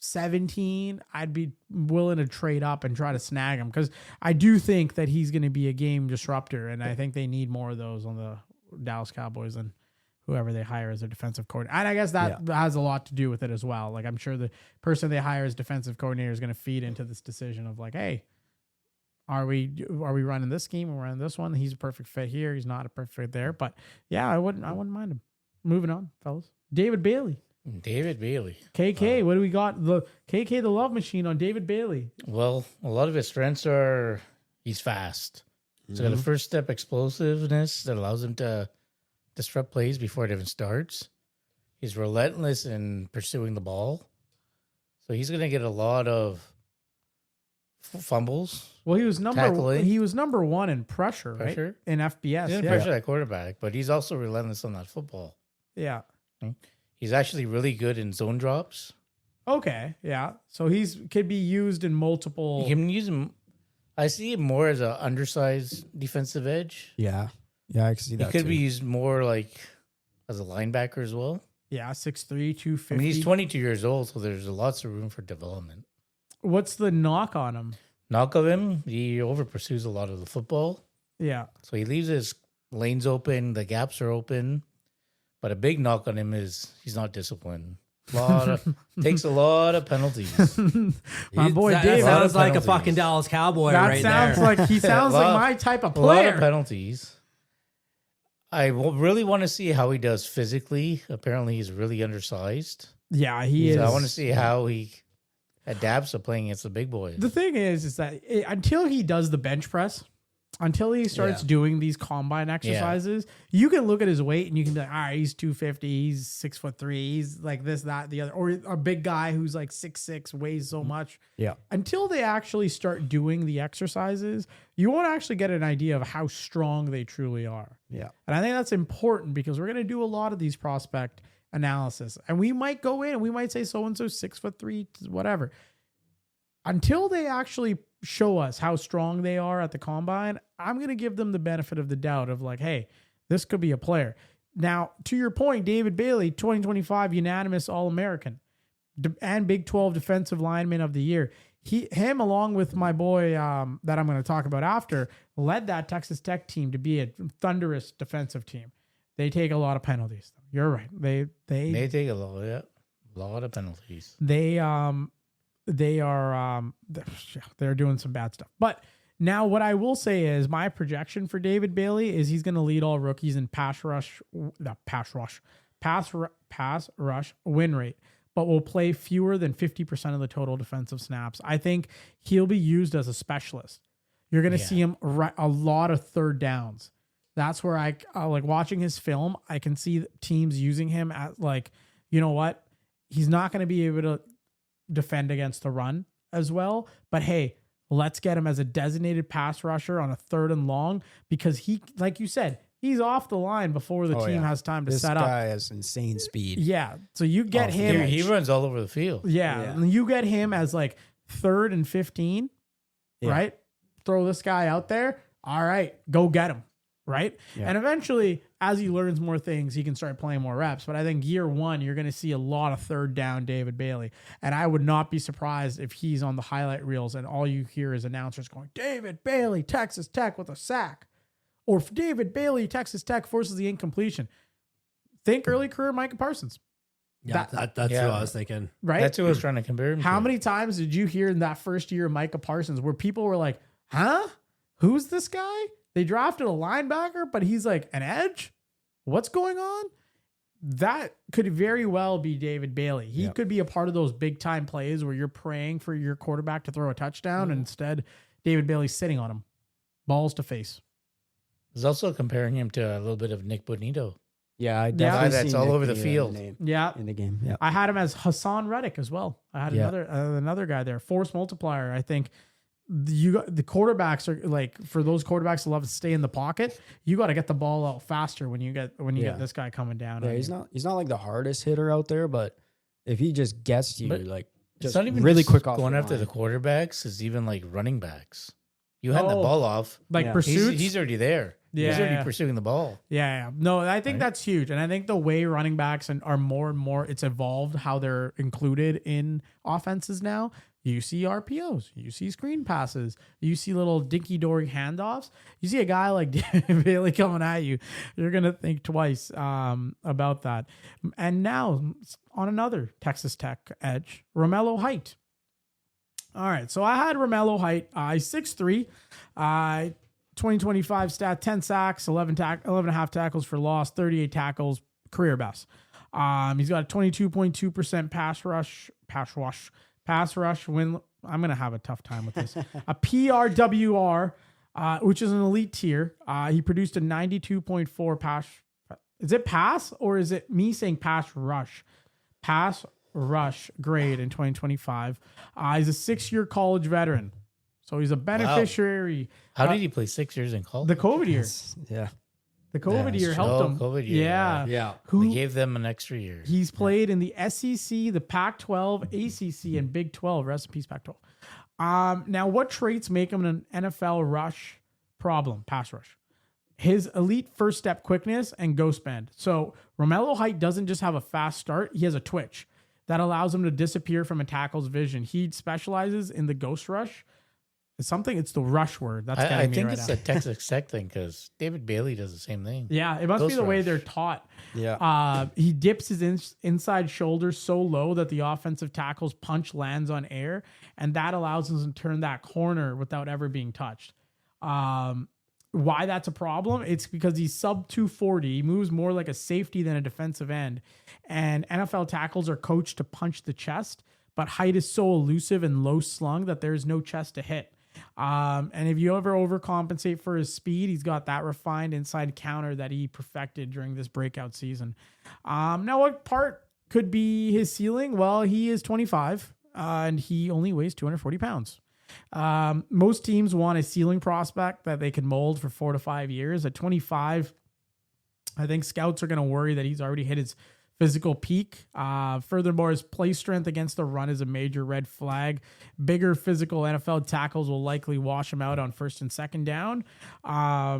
17, I'd be willing to trade up and try to snag him. Because I do think that he's going to be a game disruptor. And I think they need more of those on the Dallas Cowboys and whoever they hire as their defensive coordinator. And I guess that has a lot to do with it as well. Like I'm sure the person they hire as defensive coordinator is going to feed into this decision of like, hey, are we running this scheme or running this one? He's a perfect fit here. He's not a perfect fit there. But yeah, I wouldn't mind him. Moving on, fellas. David Bailey. KK, what do we got? The KK, the love machine on David Bailey. Well, a lot of his strengths are he's fast. He's got a first step explosiveness that allows him to disrupt plays before it even starts. He's relentless in pursuing the ball. So he's going to get a lot of fumbles. Well, he was number tackling. one in pressure, right? In FBS. He didn't pressure that quarterback, but he's also relentless on that football. Yeah. He's actually really good in zone drops. Okay, yeah. So could be used in multiple. You can use him. I see him more as an undersized defensive edge. Yeah. Yeah, I can see that. He could be used more like as a linebacker as well. Yeah, 6'3", 250. I mean, he's 22 years old, so there's lots of room for development. What's the knock on him? Knock of him, he over pursues a lot of the football. Yeah. So he leaves his lanes open, the gaps are open. But a big knock on him is he's not disciplined. Takes a lot of penalties. My boy that Dave sounds like a fucking Dallas Cowboy right there. He sounds like my type of player. A lot of penalties. I really want to see how he does physically. Apparently, he's really undersized. Yeah, he is. I want to see how he adapts to playing against the big boys. The thing is that until he does the bench press, until he starts doing these combine exercises, you can look at his weight and you can be like, all right, he's 250, he's 6'3", he's like this, that, the other, or a big guy who's like 6'6", weighs so much. Yeah. Until they actually start doing the exercises, you won't actually get an idea of how strong they truly are. Yeah. And I think that's important because we're going to do a lot of these prospect analysis, and we might go in and we might say so-and-so 6'3", whatever. Until they actually show us how strong they are at the combine, I'm going to give them the benefit of the doubt of like, hey, this could be a player. Now, to your point, David Bailey, 2025 unanimous All-American and Big 12 Defensive Lineman of the Year. Him, along with my boy that I'm going to talk about after, led that Texas Tech team to be a thunderous defensive team. They take a lot of penalties. You're right. They take a lot of penalties. they're doing some bad stuff. But now what I will say is my projection for David Bailey is he's going to lead all rookies in pass rush win rate, but will play fewer than 50% of the total defensive snaps. I think he'll be used as a specialist. You're going to see him a lot of third downs. That's where I like watching his film. I can see teams using him at like, you know what? He's not going to be able to defend against the run as well, but hey, let's get him as a designated pass rusher on a 3rd and long, because he, like you said, he's off the line before the team has time to set up. This guy has insane speed. Yeah. So you get him. He runs all over the field. Yeah. And you get him as like 3rd and 15, right? Throw this guy out there. All right, go get him. Right. Yeah. And eventually, as he learns more things, he can start playing more reps. But I think year 1, you're going to see a lot of 3rd down David Bailey. And I would not be surprised if he's on the highlight reels and all you hear is announcers going, David Bailey, Texas Tech with a sack. Or if David Bailey, Texas Tech forces the incompletion. Think early career Micah Parsons. Yeah, that's what I was thinking. Right? That's who I was trying to compare him to. How many times did you hear in that first year of Micah Parsons where people were like, huh? Who's this guy? They drafted a linebacker, but he's like an edge? What's going on? That could very well be David Bailey. He could be a part of those big time plays where you're praying for your quarterback to throw a touchdown, and instead David Bailey's sitting on him. Balls to face. I was also comparing him to a little bit of Nick Bonito. Yeah, I definitely that's all over the field. In In the game. Yeah. I had him as Hassan Reddick as well. I had another guy there. Force multiplier. I think the quarterbacks are like, for those quarterbacks that love to stay in the pocket, you got to get the ball out faster when you get this guy coming down. Yeah, he's not like the hardest hitter out there, but if he just gets to you, like just it's not even really just quick off going the after line. the quarterbacks. Is even like running backs. You hand the ball off, like pursuits. He's already there. Yeah, he's already pursuing the ball. Yeah. No, I think that's huge. And I think the way running backs are more and more, it's evolved how they're included in offenses now. You see RPOs, you see screen passes, you see little dinky-dory handoffs. You see a guy like David Bailey coming at you, you're going to think twice about that. And now on another Texas Tech edge, Romello Height. All right, so I had Romello Height, 6'3", 2025 stat, 10 sacks, 11 and a half tackles for loss, 38 tackles, career best. He's got a 22.2% pass rush win. I'm going to have a tough time with this. A PRWR, which is an elite tier. He produced a 92.4 pass. Is it pass or is it me saying pass rush? Pass rush grade in 2025. He's a 6-year college veteran. So he's a beneficiary. How did he play 6 years in college? The COVID year. Yeah. The COVID year helped him. COVID year. Yeah. They gave them an extra year. He's played in the SEC, the Pac-12, ACC, and Big 12. Rest in peace, Pac-12. Now, what traits make him an NFL rush problem, pass rush? His elite first step quickness and ghost bend. So Romello Height doesn't just have a fast start. He has a twitch that allows him to disappear from a tackle's vision. He specializes in the ghost rush. It's the rush word. That's I think right it's now. a Texas Tech thing because David Bailey does the same thing. Yeah, it must Ghost be the way rush. they're taught. Yeah. He dips his inside shoulder so low that the offensive tackle's punch lands on air, and that allows him to turn that corner without ever being touched. Why that's a problem? It's because he's sub 240. He moves more like a safety than a defensive end, and NFL tackles are coached to punch the chest, but Height is so elusive and low slung that there's no chest to hit. And if you ever overcompensate for his speed, he's got that refined inside counter that he perfected during this breakout season. Now, what part could be his ceiling? Well, he is 25 and he only weighs 240 pounds. Most teams want a ceiling prospect that they can mold for 4 to 5 years. At 25, I think scouts are going to worry that he's already hit his physical peak. Furthermore, his play strength against the run is a major red flag. Bigger physical NFL tackles will likely wash him out on first and second down. I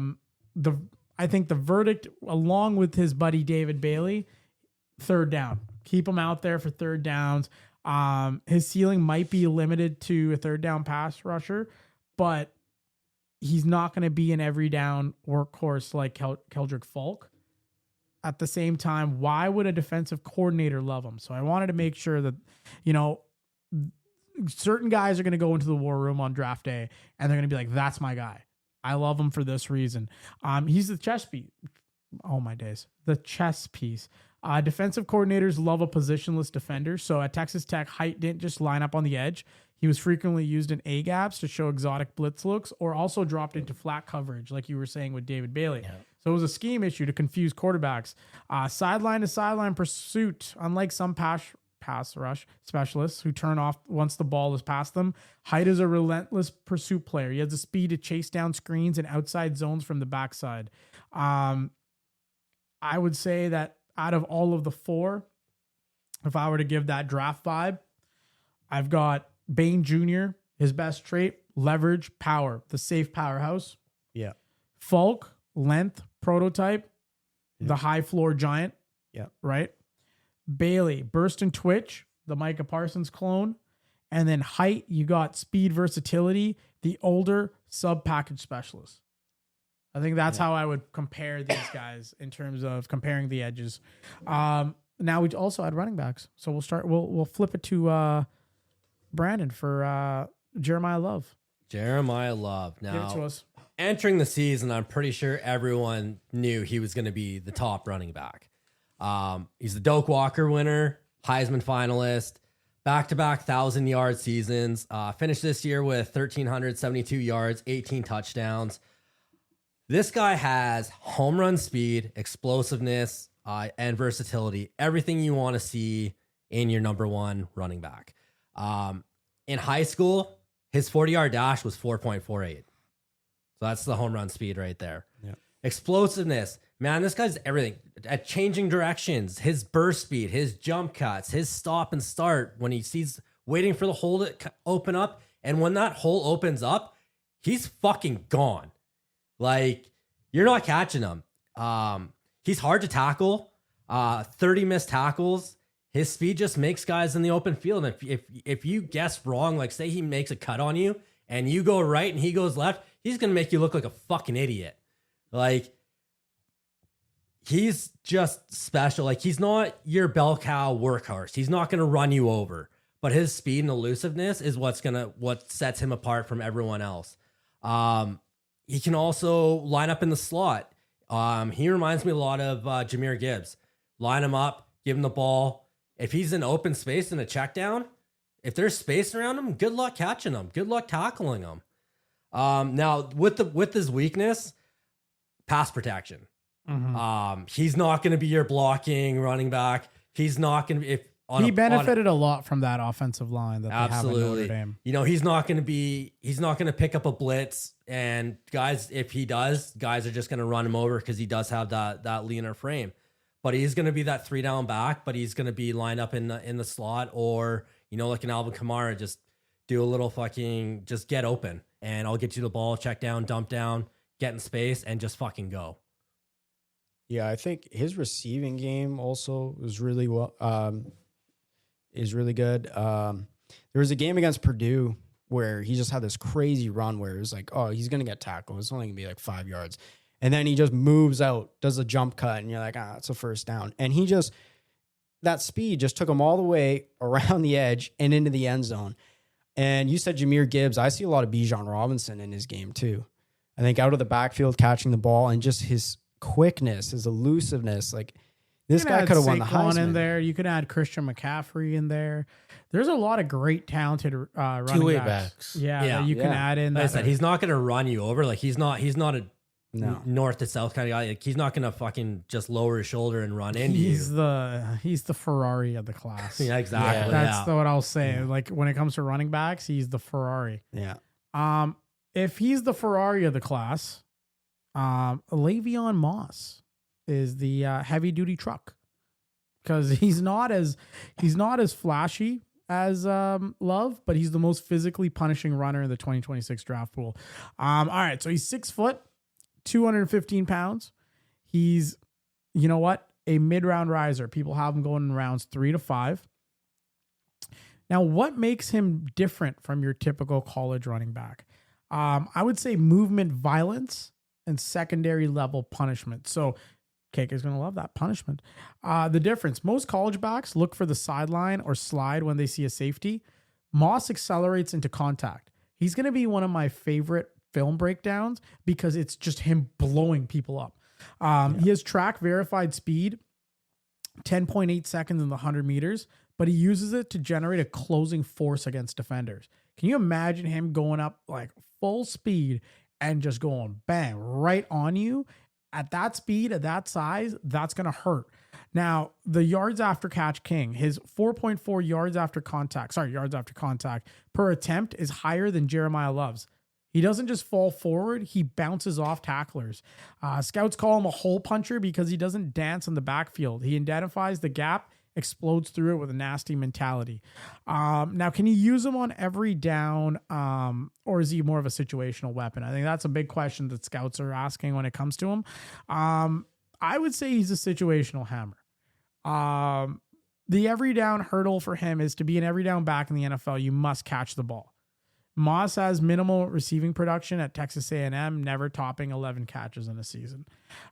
think the verdict, along with his buddy David Bailey, third down. Keep him out there for third downs. His ceiling might be limited to a third down pass rusher, but he's not going to be an every down workhorse like Keldrick Falk. at the same time, why would a defensive coordinator love him? So I wanted to make sure that, you know, certain guys are going to go into the war room on draft day and they're going to be like, that's my guy. I love him for this reason. He's the chess piece. Oh my days. The chess piece. Defensive coordinators love a positionless defender. So at Texas Tech, Height didn't just line up on the edge. He was frequently used in A gaps to show exotic blitz looks, or also dropped into flat coverage, like you were saying with David Bailey. Yeah. So it was a scheme issue to confuse quarterbacks. Sideline to sideline pursuit, unlike some pass rush specialists who turn off once the ball is past them, Height is a relentless pursuit player. He has the speed to chase down screens and outside zones from the backside. I would say that out of all of the four, if I were to give that draft vibe, I've got Bain Jr., his best trait, leverage, power, the safe powerhouse. Yeah. Falk, length, prototype, the high floor giant. Yeah. Right? Bailey, burst and twitch, the Micah Parsons clone. And then Height, you got speed, versatility, the older sub-package specialist. I think that's how I would compare these guys in terms of comparing the edges. Now we also had running backs. So we'll flip it to Brandon for Jeremiah Love. Jeremiah Love. Now, Give it to us. Entering the season, I'm pretty sure everyone knew he was going to be the top running back. He's the Doak Walker winner, Heisman finalist, back-to-back 1,000-yard seasons. Finished this year with 1,372 yards, 18 touchdowns. This guy has home run speed, explosiveness, and versatility. Everything you want to see in your number one running back. In high school, his 40-yard dash was 4.48. So that's the home run speed right there. Yeah. Explosiveness. Man, this guy's everything. At changing directions, his burst speed, his jump cuts, his stop and start when he sees waiting for the hole to open up. And when that hole opens up, he's fucking gone. Like, you're not catching him. He's hard to tackle. 30 missed tackles. His speed just makes guys in the open field. And if you guess wrong, like say he makes a cut on you and you go right and he goes left, he's going to make you look like a fucking idiot. Like, he's just special. Like, he's not your bell cow workhorse. He's not going to run you over. But his speed and elusiveness is what sets him apart from everyone else. He can also line up in the slot. He reminds me a lot of Jahmyr Gibbs. Line him up, give him the ball. If he's in open space in a check down, if there's space around him, good luck catching him. Good luck tackling him. Now, with his weakness, pass protection. Mm-hmm. He's not going to be your blocking running back. He's not going to be... He benefited a lot from that offensive line that they have in Notre Dame. You know, he's not going to pick up a blitz, and guys, if he does, guys are just going to run him over because he does have that leaner frame. But he's going to be that 3-down back, but he's going to be lined up in the slot, or, you know, like an Alvin Kamara, just do a little fucking, just get open and I'll get you the ball, check down, dump down, get in space, and just fucking go. Yeah, I think his receiving game also was really is really good. There was a game against Purdue where he just had this crazy run where it was like, oh, he's going to get tackled. It's only going to be like 5 yards. And then he just moves out, does a jump cut, and you're like, it's a first down. And that speed just took him all the way around the edge and into the end zone. And you said Jahmyr Gibbs. I see a lot of Bijan Robinson in his game too. I think out of the backfield, catching the ball, and just his quickness, his elusiveness, like, this guy could have won the Heisman. In there. You could add Christian McCaffrey in there. There's a lot of great talented running two-way backs. Yeah, that you can add in. Like I said, he's not going to run you over. Like, he's not a north to south kind of guy. Like, he's not going to fucking just lower his shoulder and run into you. He's the Ferrari of the class. Yeah, exactly. That's what I'll say. Yeah. Like, when it comes to running backs, he's the Ferrari. Yeah. If he's the Ferrari of the class, Le'Veon Moss is the heavy duty truck, because he's not as flashy as Love, but he's the most physically punishing runner in the 2026 draft pool. All right, so he's 6 foot, 215 pounds. He's, you know what, a mid-round riser. People have him going in rounds 3 to 5. Now, what makes him different from your typical college running back? I would say movement violence and secondary level punishment. So Cake is going to love that punishment. The difference, most college backs look for the sideline or slide when they see a safety. Moss accelerates into contact. He's going to be one of my favorite film breakdowns because it's just him blowing people up. He has track verified speed, 10.8 seconds in the 100 meters, but he uses it to generate a closing force against defenders. Can you imagine him going up like full speed and just going bang right on you? At that speed, at that size, that's going to hurt. Now, the yards after catch king, his 4.4 yards after contact per attempt is higher than Jeremiah Love's. He doesn't just fall forward, he bounces off tacklers. Scouts call him a hole puncher because he doesn't dance in the backfield. He identifies the gap, explodes through it with a nasty mentality. Now, can you use him on every down, or is he more of a situational weapon? I think that's a big question that scouts are asking when it comes to him. I would say he's a situational hammer. The every down hurdle for him is to be an every down back in the NFL. You must catch the ball. Moss has minimal receiving production at Texas A&M, never topping 11 catches in a season.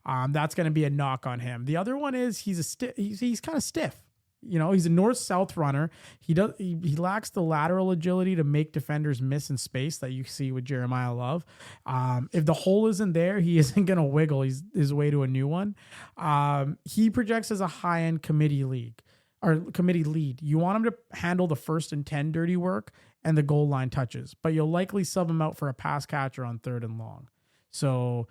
That's going to be a knock on him. The other one is he's kind of stiff. You know, he's a north-south runner. He lacks the lateral agility to make defenders miss in space that you see with Jeremiah Love. If the hole isn't there, he isn't going to wiggle his way to a new one. He projects as a high-end committee lead. You want him to handle the 1st and 10 dirty work and the goal line touches, but you'll likely sub him out for a pass catcher on 3rd and long. So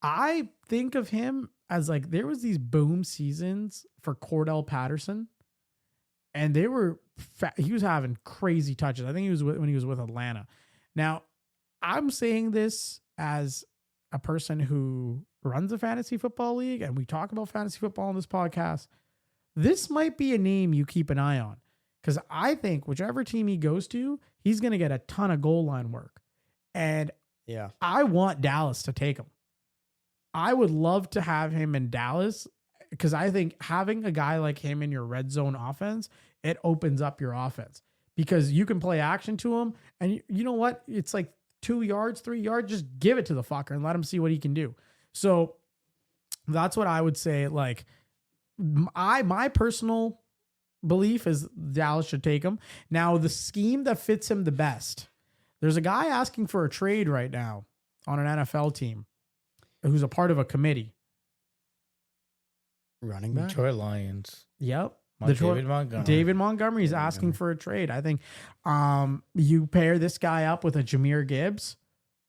I think of him as like, there was these boom seasons for Cordell Patterson, and he was having crazy touches. I think when he was with Atlanta. Now, I'm saying this as a person who runs a fantasy football league, and we talk about fantasy football on this podcast. This might be a name you keep an eye on, because I think whichever team he goes to, he's going to get a ton of goal line work. And I want Dallas to take him. I would love to have him in Dallas, because I think having a guy like him in your red zone offense, it opens up your offense, because you can play action to him. And you know what? It's like 2 yards, 3 yards, just give it to the fucker and let him see what he can do. So that's what I would say. Like, my personal belief is Dallas should take him. Now, the scheme that fits him the best, there's a guy asking for a trade right now on an NFL team who's a part of a committee. Running back? Detroit Lions. Yep. David Montgomery is asking for a trade. I think you pair this guy up with a Jahmyr Gibbs,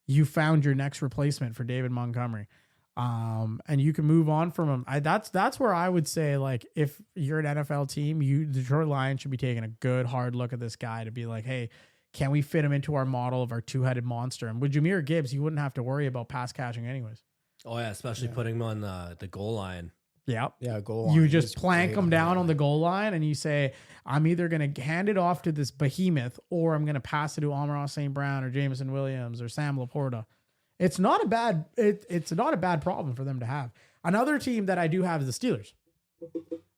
you found your next replacement for David Montgomery. And you can move on from him. That's where I would say, like, if you're an NFL team, the Detroit Lions should be taking a good hard look at this guy to be like, hey, can we fit him into our model of our two-headed monster? And with Jahmyr Gibbs, you wouldn't have to worry about pass catching anyways. Oh yeah, especially putting him on the goal line. Yep. Yeah, goal line. You just plank him down on the goal line, and you say, I'm either going to hand it off to this behemoth, or I'm going to pass it to Amon-Ra St. Brown or Jameson Williams or Sam Laporta. It's not a bad problem for them to have. Another team that I do have is the Steelers.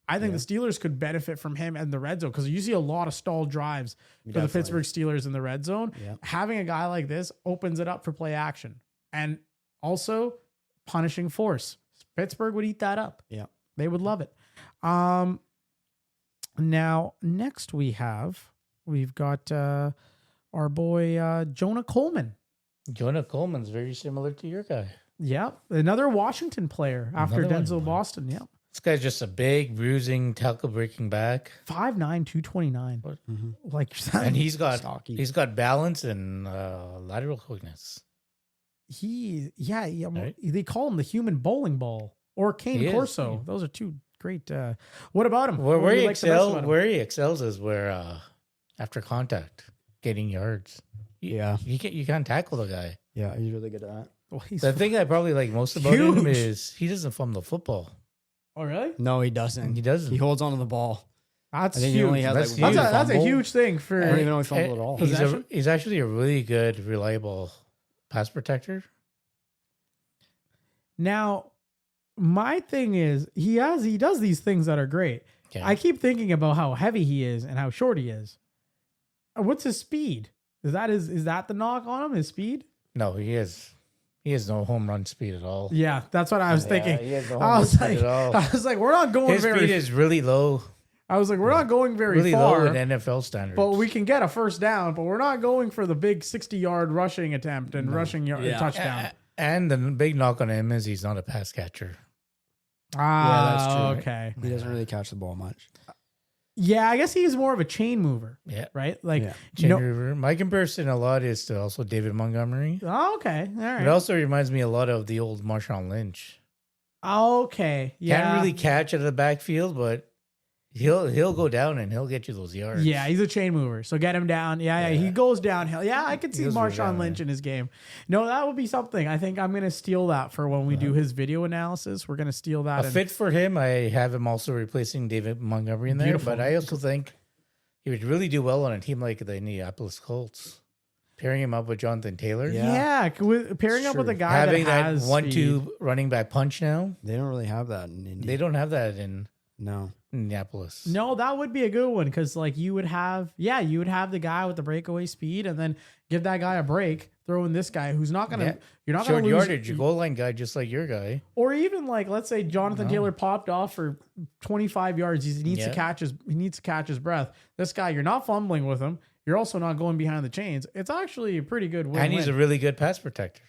I think the Steelers could benefit from him in the red zone, because you see a lot of stalled drives for the Pittsburgh Steelers in the red zone. Yeah. Having a guy like this opens it up for play action, and also punishing force. Pittsburgh would eat that up. Yeah, they would love it. Now, next we've got our boy Jonah Coleman. Jonah Coleman's very similar to your guy. Yeah, another Washington player after Denzel Boston. Yeah, this guy's just a big, bruising, tackle-breaking back. 5'9", 229. Mm-hmm. Like, and he's got balance and lateral quickness. Right? They call him the human bowling ball, or Kane Corso. Yeah. Those are two great. What about him? Where he excels is where after contact, getting yards. You can't tackle the guy. Yeah, he's really good at that. Well, the thing I probably like most about him is he doesn't fumble the football. Oh, really? No, he doesn't. He holds on to the ball. That's huge. That's a huge thing for. I don't even know if he fumbled at all. He's actually a really good, reliable pass protector. Now, my thing is he does these things that are great. Okay. I keep thinking about how heavy he is and how short he is. What's his speed? Is that the knock on him? His speed? No, he is He has no home run speed at all. Yeah, that's what I was thinking. he has no home I run was speed like, at all. I was like, we're not going His speed is really low. I was like, we're not going very Really far. low in NFL standards. But we can get a first down, but we're not going for the big 60-yard rushing attempt and rushing touchdown. And the big knock on him is he's not a pass catcher. Ah, that's true. okay. He doesn't really catch the ball much. Yeah, I guess he's more of a chain mover. Yeah. Right? Like, Yeah. Chain mover. My comparison a lot is to also David Montgomery. Oh, okay. All right. It also reminds me a lot of the old Marshawn Lynch. Okay. Yeah. Can't really catch out of the backfield, but he'll go down and he'll get you those yards. Yeah, he's a chain mover. So get him down. Yeah, he goes downhill. Yeah, I could see goes Marshawn down, Lynch in his game. No, that would be something. I think I'm going to steal that for when we do his video analysis. We're going to steal that. A fit for him, I have him also replacing David Montgomery in there. Beautiful. But I also think he would really do well on a team like the Indianapolis Colts. Pairing him up with Jonathan Taylor. Yeah, pairing up with a guy Having that that has 1-2 speed. running back punch now. They don't really have that in India. They don't have that in No. Indianapolis. No, that would be a good one because like you would have the guy with the breakaway speed and then give that guy a break. Throw in this guy who's not gonna you're not Short gonna lose yardage, goal line guy, just like your guy. or even like let's say Jonathan Taylor popped off for 25 yards. He needs to catch his breath. This guy, you're not fumbling with him. You're also not going behind the chains. It's actually a pretty good win. And he's a really good pass protector.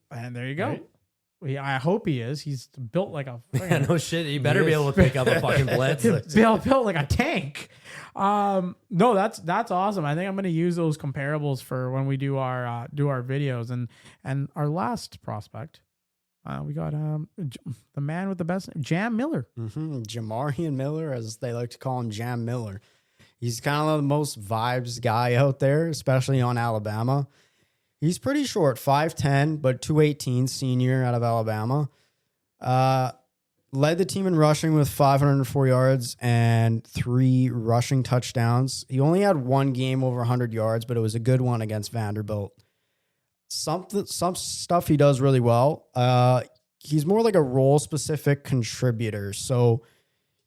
And there you go. Right? I hope he is. He's built like a Yeah, no shit. You better be able to pick up a fucking blitz. built like a tank. No, that's awesome. I think I'm going to use those comparables for when we do our videos and our last prospect. We got the man with the best, Jam Miller. Jamarian Miller, as they like to call him, Jam Miller. He's kind of the most vibes guy out there, especially on Alabama. He's pretty short, 5'10", but 218, senior out of Alabama. Led the team in rushing with 504 yards and 3 rushing touchdowns. He only had one game over 100 yards, but it was a good one against Vanderbilt. Some stuff he does really well. He's more like a role-specific contributor, so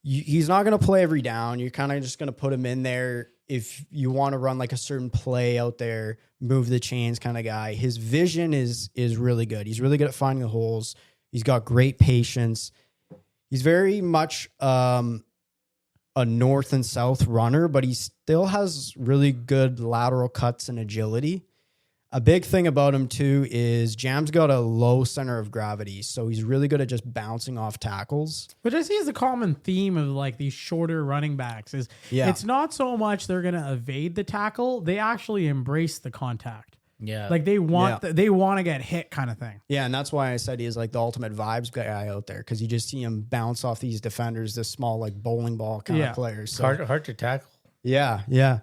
he's not going to play every down. You're kind of just going to put him in there if you want to run like a certain play out there, move the chains kind of guy. His vision is really good. He's really good at finding the holes. He's got great patience. He's very much a north and south runner, but he still has really good lateral cuts and agility. A big thing about him, too, is Jam's got a low center of gravity, so he's really good at just bouncing off tackles. Which I see is a common theme of like these shorter running backs is it's not so much they're going to evade the tackle. They actually embrace the contact. Yeah. Like they want they want to get hit kind of thing. Yeah, and that's why I said he's like the ultimate vibes guy out there because you just see him bounce off these defenders, this small like bowling ball kind of players. So, hard to tackle. Yeah.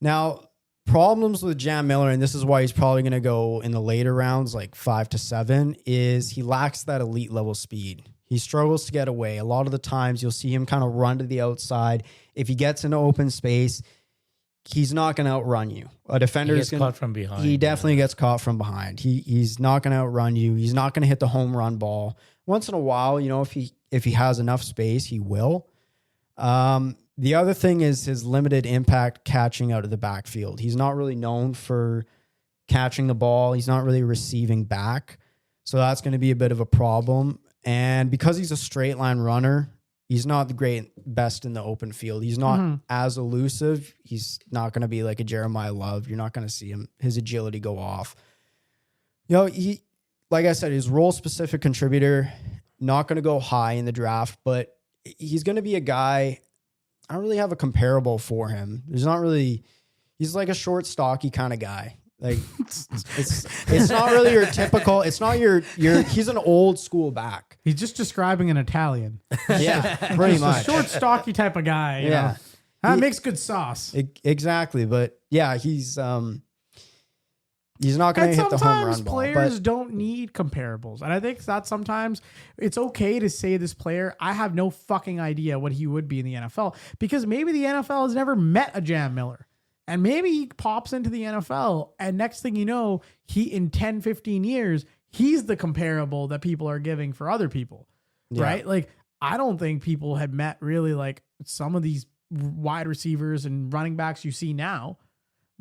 Now, problems with Jam Miller, and this is why he's probably going to go in the later rounds, like 5 to 7, is he lacks that elite level speed. He struggles to get away. A lot of the times you'll see him kind of run to the outside. If he gets into open space, he's not going to outrun you. A defender He gets caught from behind. He definitely gets caught from behind. He's not going to outrun you. He's not going to hit the home run ball. Once in a while, if he has enough space, he will. The other thing is his limited impact catching out of the backfield. He's not really known for catching the ball. He's not really receiving back. So that's going to be a bit of a problem. And because he's a straight line runner, he's not the best in the open field. He's not as elusive. He's not going to be like a Jeremiah Love. You're not going to see his agility go off. He, like I said, he's role specific contributor, not going to go high in the draft, but he's going to be a guy. I don't really have a comparable for him. He's like a short, stocky kind of guy. Like it's not really your typical, it's not your, he's an old school back. He's just describing an Italian. Yeah, pretty much. A short, stocky type of guy. You know? That makes good sauce. Exactly. But yeah, he's not going to hit the home run ball. Players don't need comparables. And I think that sometimes it's okay to say this player, I have no fucking idea what he would be in the NFL because maybe the NFL has never met a Jam Miller. And maybe he pops into the NFL and next thing you know, in 10, 15 years, he's the comparable that people are giving for other people, right? Like, I don't think people had met really like some of these wide receivers and running backs you see now.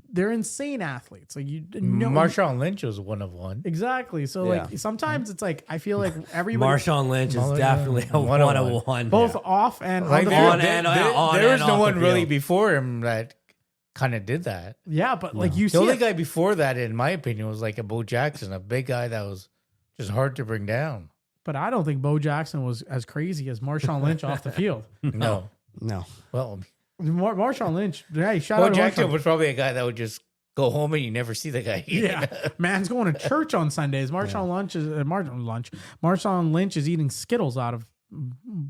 they're insane athletes. Like you know, Marshawn Lynch was one of one. exactly. So like sometimes it's like I feel like everybody Marshawn Lynch is definitely a 101. both off and Like on the there, field. there was and no off one the really field. before him that kind of did that. Yeah, but like you The see only it- guy before that, in my opinion, was like a Bo Jackson, a big guy that was just hard to bring down. but I don't think Bo Jackson was as crazy as Marshawn Lynch off the field. No. Marshawn Well, Lynch, hey, shout Bo out to Jackson Marshawn. was probably a guy that would just go home and you never see the guy again. Yeah, man's going to church on Sundays. Marshawn Lynch is eating Skittles out of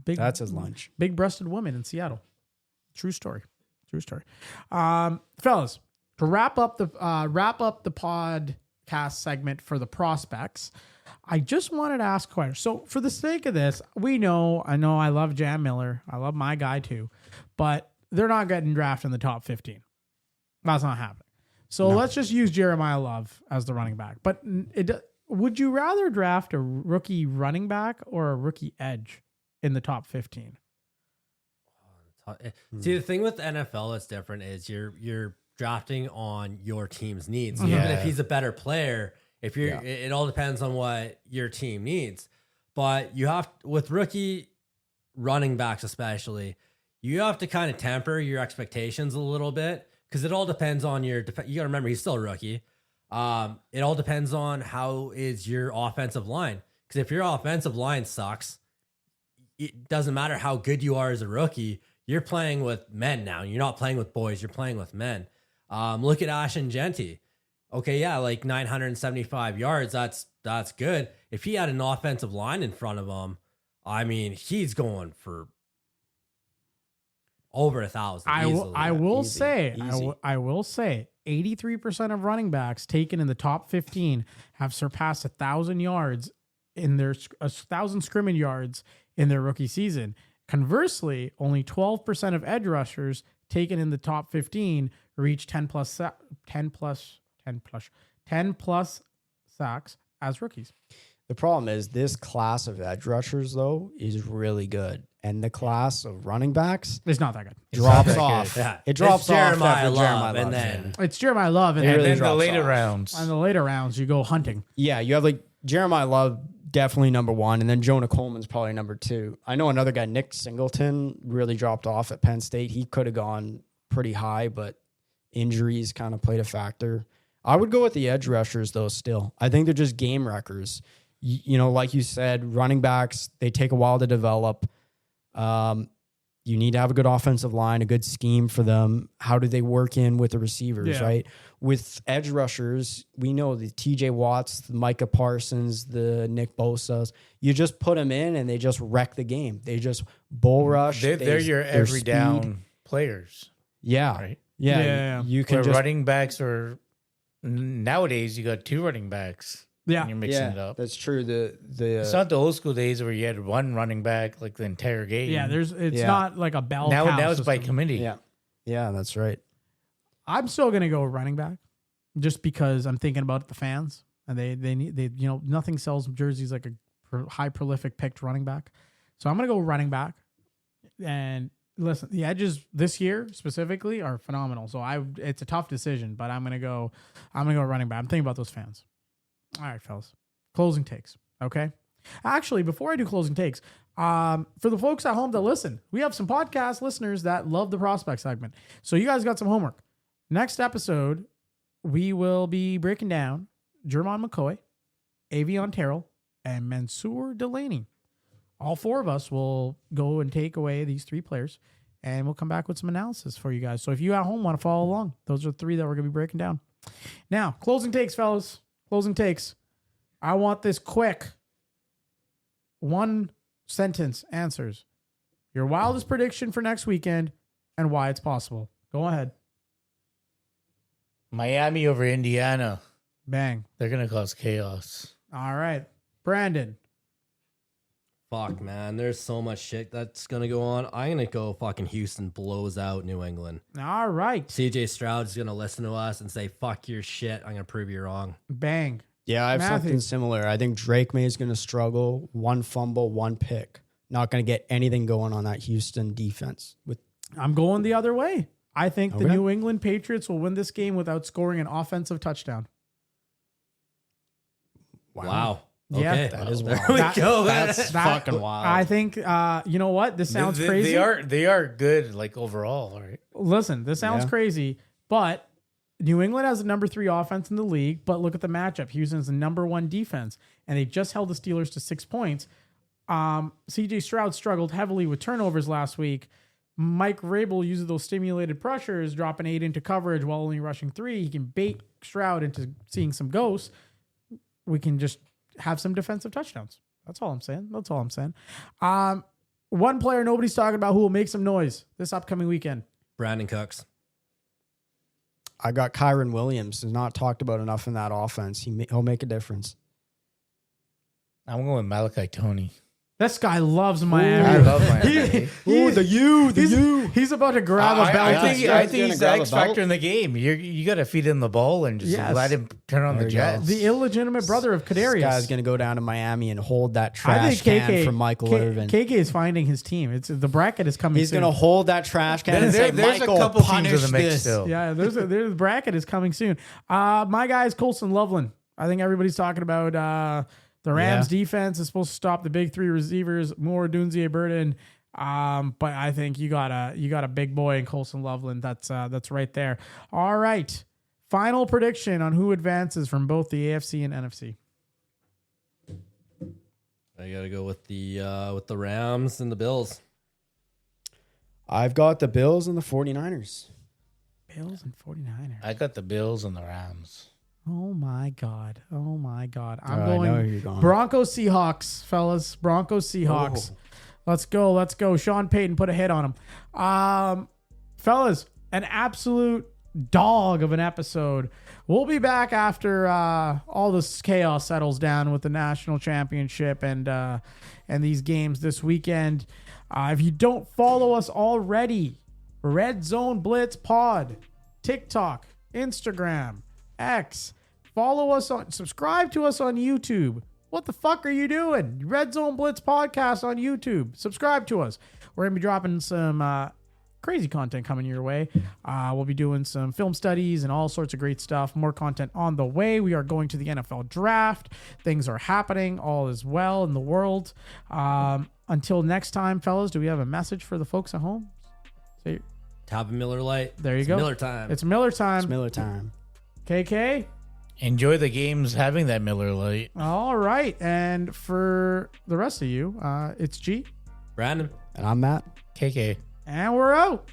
big. That's his lunch. Big-breasted women in Seattle. True story. Fellas, to wrap up the podcast segment for the prospects, I just wanted to ask a question. So, for the sake of this, I know I love Jam Miller. I love my guy too, but they're not getting drafted in the top 15. That's not happening. So let's just use Jeremiah Love as the running back. But would you rather draft a rookie running back or a rookie edge in the top 15? See, the thing with the NFL that's different is you're drafting on your team's needs. Even Yeah. if he's a better player, if you're, it all depends on what your team needs. But you have, with rookie running backs especially, you have to kind of temper your expectations a little bit because it all depends on your. You got to remember he's still a rookie. It all depends on how is your offensive line. Because if your offensive line sucks, it doesn't matter how good you are as a rookie. You're playing with men now. You're not playing with boys. You're playing with men. Look at Ashton Genty. Okay, yeah, like 975 yards. That's good. If he had an offensive line in front of him, I mean, he's going for over 1,000. I will say, Easy. I will say, 83% of running backs taken in the top 15 have surpassed 1,000 yards in their 1,000 scrimmage yards in their rookie season. Conversely, only 12% of edge rushers taken in the top 15 reach 10 plus sacks as rookies. The problem is this class of edge rushers, though, is really good. And the class of running backs It's not that good. drops that off. good. Yeah. It drops It's off Jeremiah after Love, Jeremiah and Love, then- yeah. It's Jeremiah Love, and It then really And then the drops later off. rounds. on the later rounds, you go hunting. Yeah, you have like Jeremiah Love, definitely number one, and then Jonah Coleman's probably number two. I know another guy, Nick Singleton, really dropped off at Penn State. He could have gone pretty high, but injuries kind of played a factor. I would go with the edge rushers, though, still. I think they're just game wreckers. You know, like you said, running backs, they take a while to develop. You need to have a good offensive line, a good scheme for them. How do they work in with the receivers, right? With edge rushers, we know the TJ Watts, the Micah Parsons, the Nick Bosa's. You just put them in and they just wreck the game. They just bull rush. They're your their every speed. down players. Yeah. Right. Yeah. You can Where just running backs are nowadays, you got two running backs. Yeah. And you're mixing it up. That's true. It's not the old school days where you had one running back like the entire game. Yeah, it's Yeah. not like a bell now cow it's by system. committee. Yeah, that's right. I'm still gonna go running back, just because I'm thinking about the fans, and they nothing sells jerseys like a high prolific picked running back, so I'm gonna go running back. And listen, the edges this year specifically are phenomenal. So it's a tough decision, but I'm gonna go running back. I'm thinking about those fans. All right, fellas, closing takes. Okay. Actually, before I do closing takes, for the folks at home that listen, we have some podcast listeners that love the prospect segment. So you guys got some homework. Next episode, we will be breaking down Jermon McCoy, Avion Terrell, and Mansour Delaney. All four of us will go and take away these three players, and we'll come back with some analysis for you guys. So if you at home want to follow along, those are three that we're going to be breaking down. Now, closing takes, fellas. Closing takes. I want this quick. One sentence answers. Your wildest prediction for next weekend and why it's possible. Go ahead. Miami over Indiana. Bang. They're gonna cause chaos. All right. Brandon. Fuck, man. There's so much shit that's going to go on. I'm going to go fucking Houston blows out New England. All right. CJ Stroud's going to listen to us and say, fuck your shit. I'm going to prove you wrong. Bang. Yeah, I have Matthew. something similar. I think Drake May is going to struggle. One fumble, one pick. Not going to get anything going on that Houston defense. I'm going the other way. I think the New England Patriots will win this game without scoring an offensive touchdown. Wow. Yeah, Okay. That is There wild. we go. That's fucking wild. I think, you know what? This sounds crazy. They are good, like overall, right? Listen, this sounds crazy, but New England has the number 3 offense in the league, but look at the matchup. Houston's the number 1 defense, and they just held the Steelers to 6 points. CJ Stroud struggled heavily with turnovers last week. Mike Vrabel uses those stimulated pressures, dropping 8 into coverage while only rushing 3. He can bait Stroud into seeing some ghosts. We can just have some defensive touchdowns. That's all I'm saying. One player nobody's talking about who will make some noise this upcoming weekend. Brandon Cooks. I got Kyron Williams. He's not talked about enough in that offense. He'll make a difference. I'm going with Malachi Toney. This guy loves Miami. I love Miami. He's about to grab a belt. I think he's the X factor in the game. You got to feed him the ball and just let him turn on the Jets. The illegitimate brother of Kadarius. This guy's going to go down to Miami and hold that trash can from Michael Irvin. KK is finding his team. The bracket is coming. He's going to hold that trash can and say, there's Michael, a couple punish teams in the mix this. still. Yeah, the bracket is coming soon. My guy is Colson Loveland. I think everybody's talking about the Rams defense is supposed to stop the big 3 receivers, Moore, Dunze, Burden. But I think you got a big boy in Colson Loveland. That's right there. All right. Final prediction on who advances from both the AFC and NFC. I gotta go with the Rams and the Bills. I've got the Bills and the 49ers. Bills and 49ers. I got the Bills and the Rams. Oh my God. I'm I know going where you're going. Broncos Seahawks, fellas. Broncos Seahawks. Let's go. Sean Payton put a hit on him. Fellas, an absolute dog of an episode. We'll be back after all this chaos settles down with the national championship and these games this weekend. If you don't follow us already, Red Zone Blitz Pod, TikTok, Instagram, X. Subscribe to us on YouTube. What the fuck are you doing? Red Zone Blitz Podcast on YouTube. Subscribe to us. We're going to be dropping some crazy content coming your way. We'll be doing some film studies and all sorts of great stuff. More content on the way. We are going to the NFL draft. Things are happening. All is well in the world. Until next time, fellas, do we have a message for the folks at home? Top of Miller Lite. There you go. Miller time. It's Miller time. It's Miller time. KK? Enjoy the games having that Miller Lite. All right. And for the rest of you, it's G. Brandon. And I'm Matt. KK. And we're out.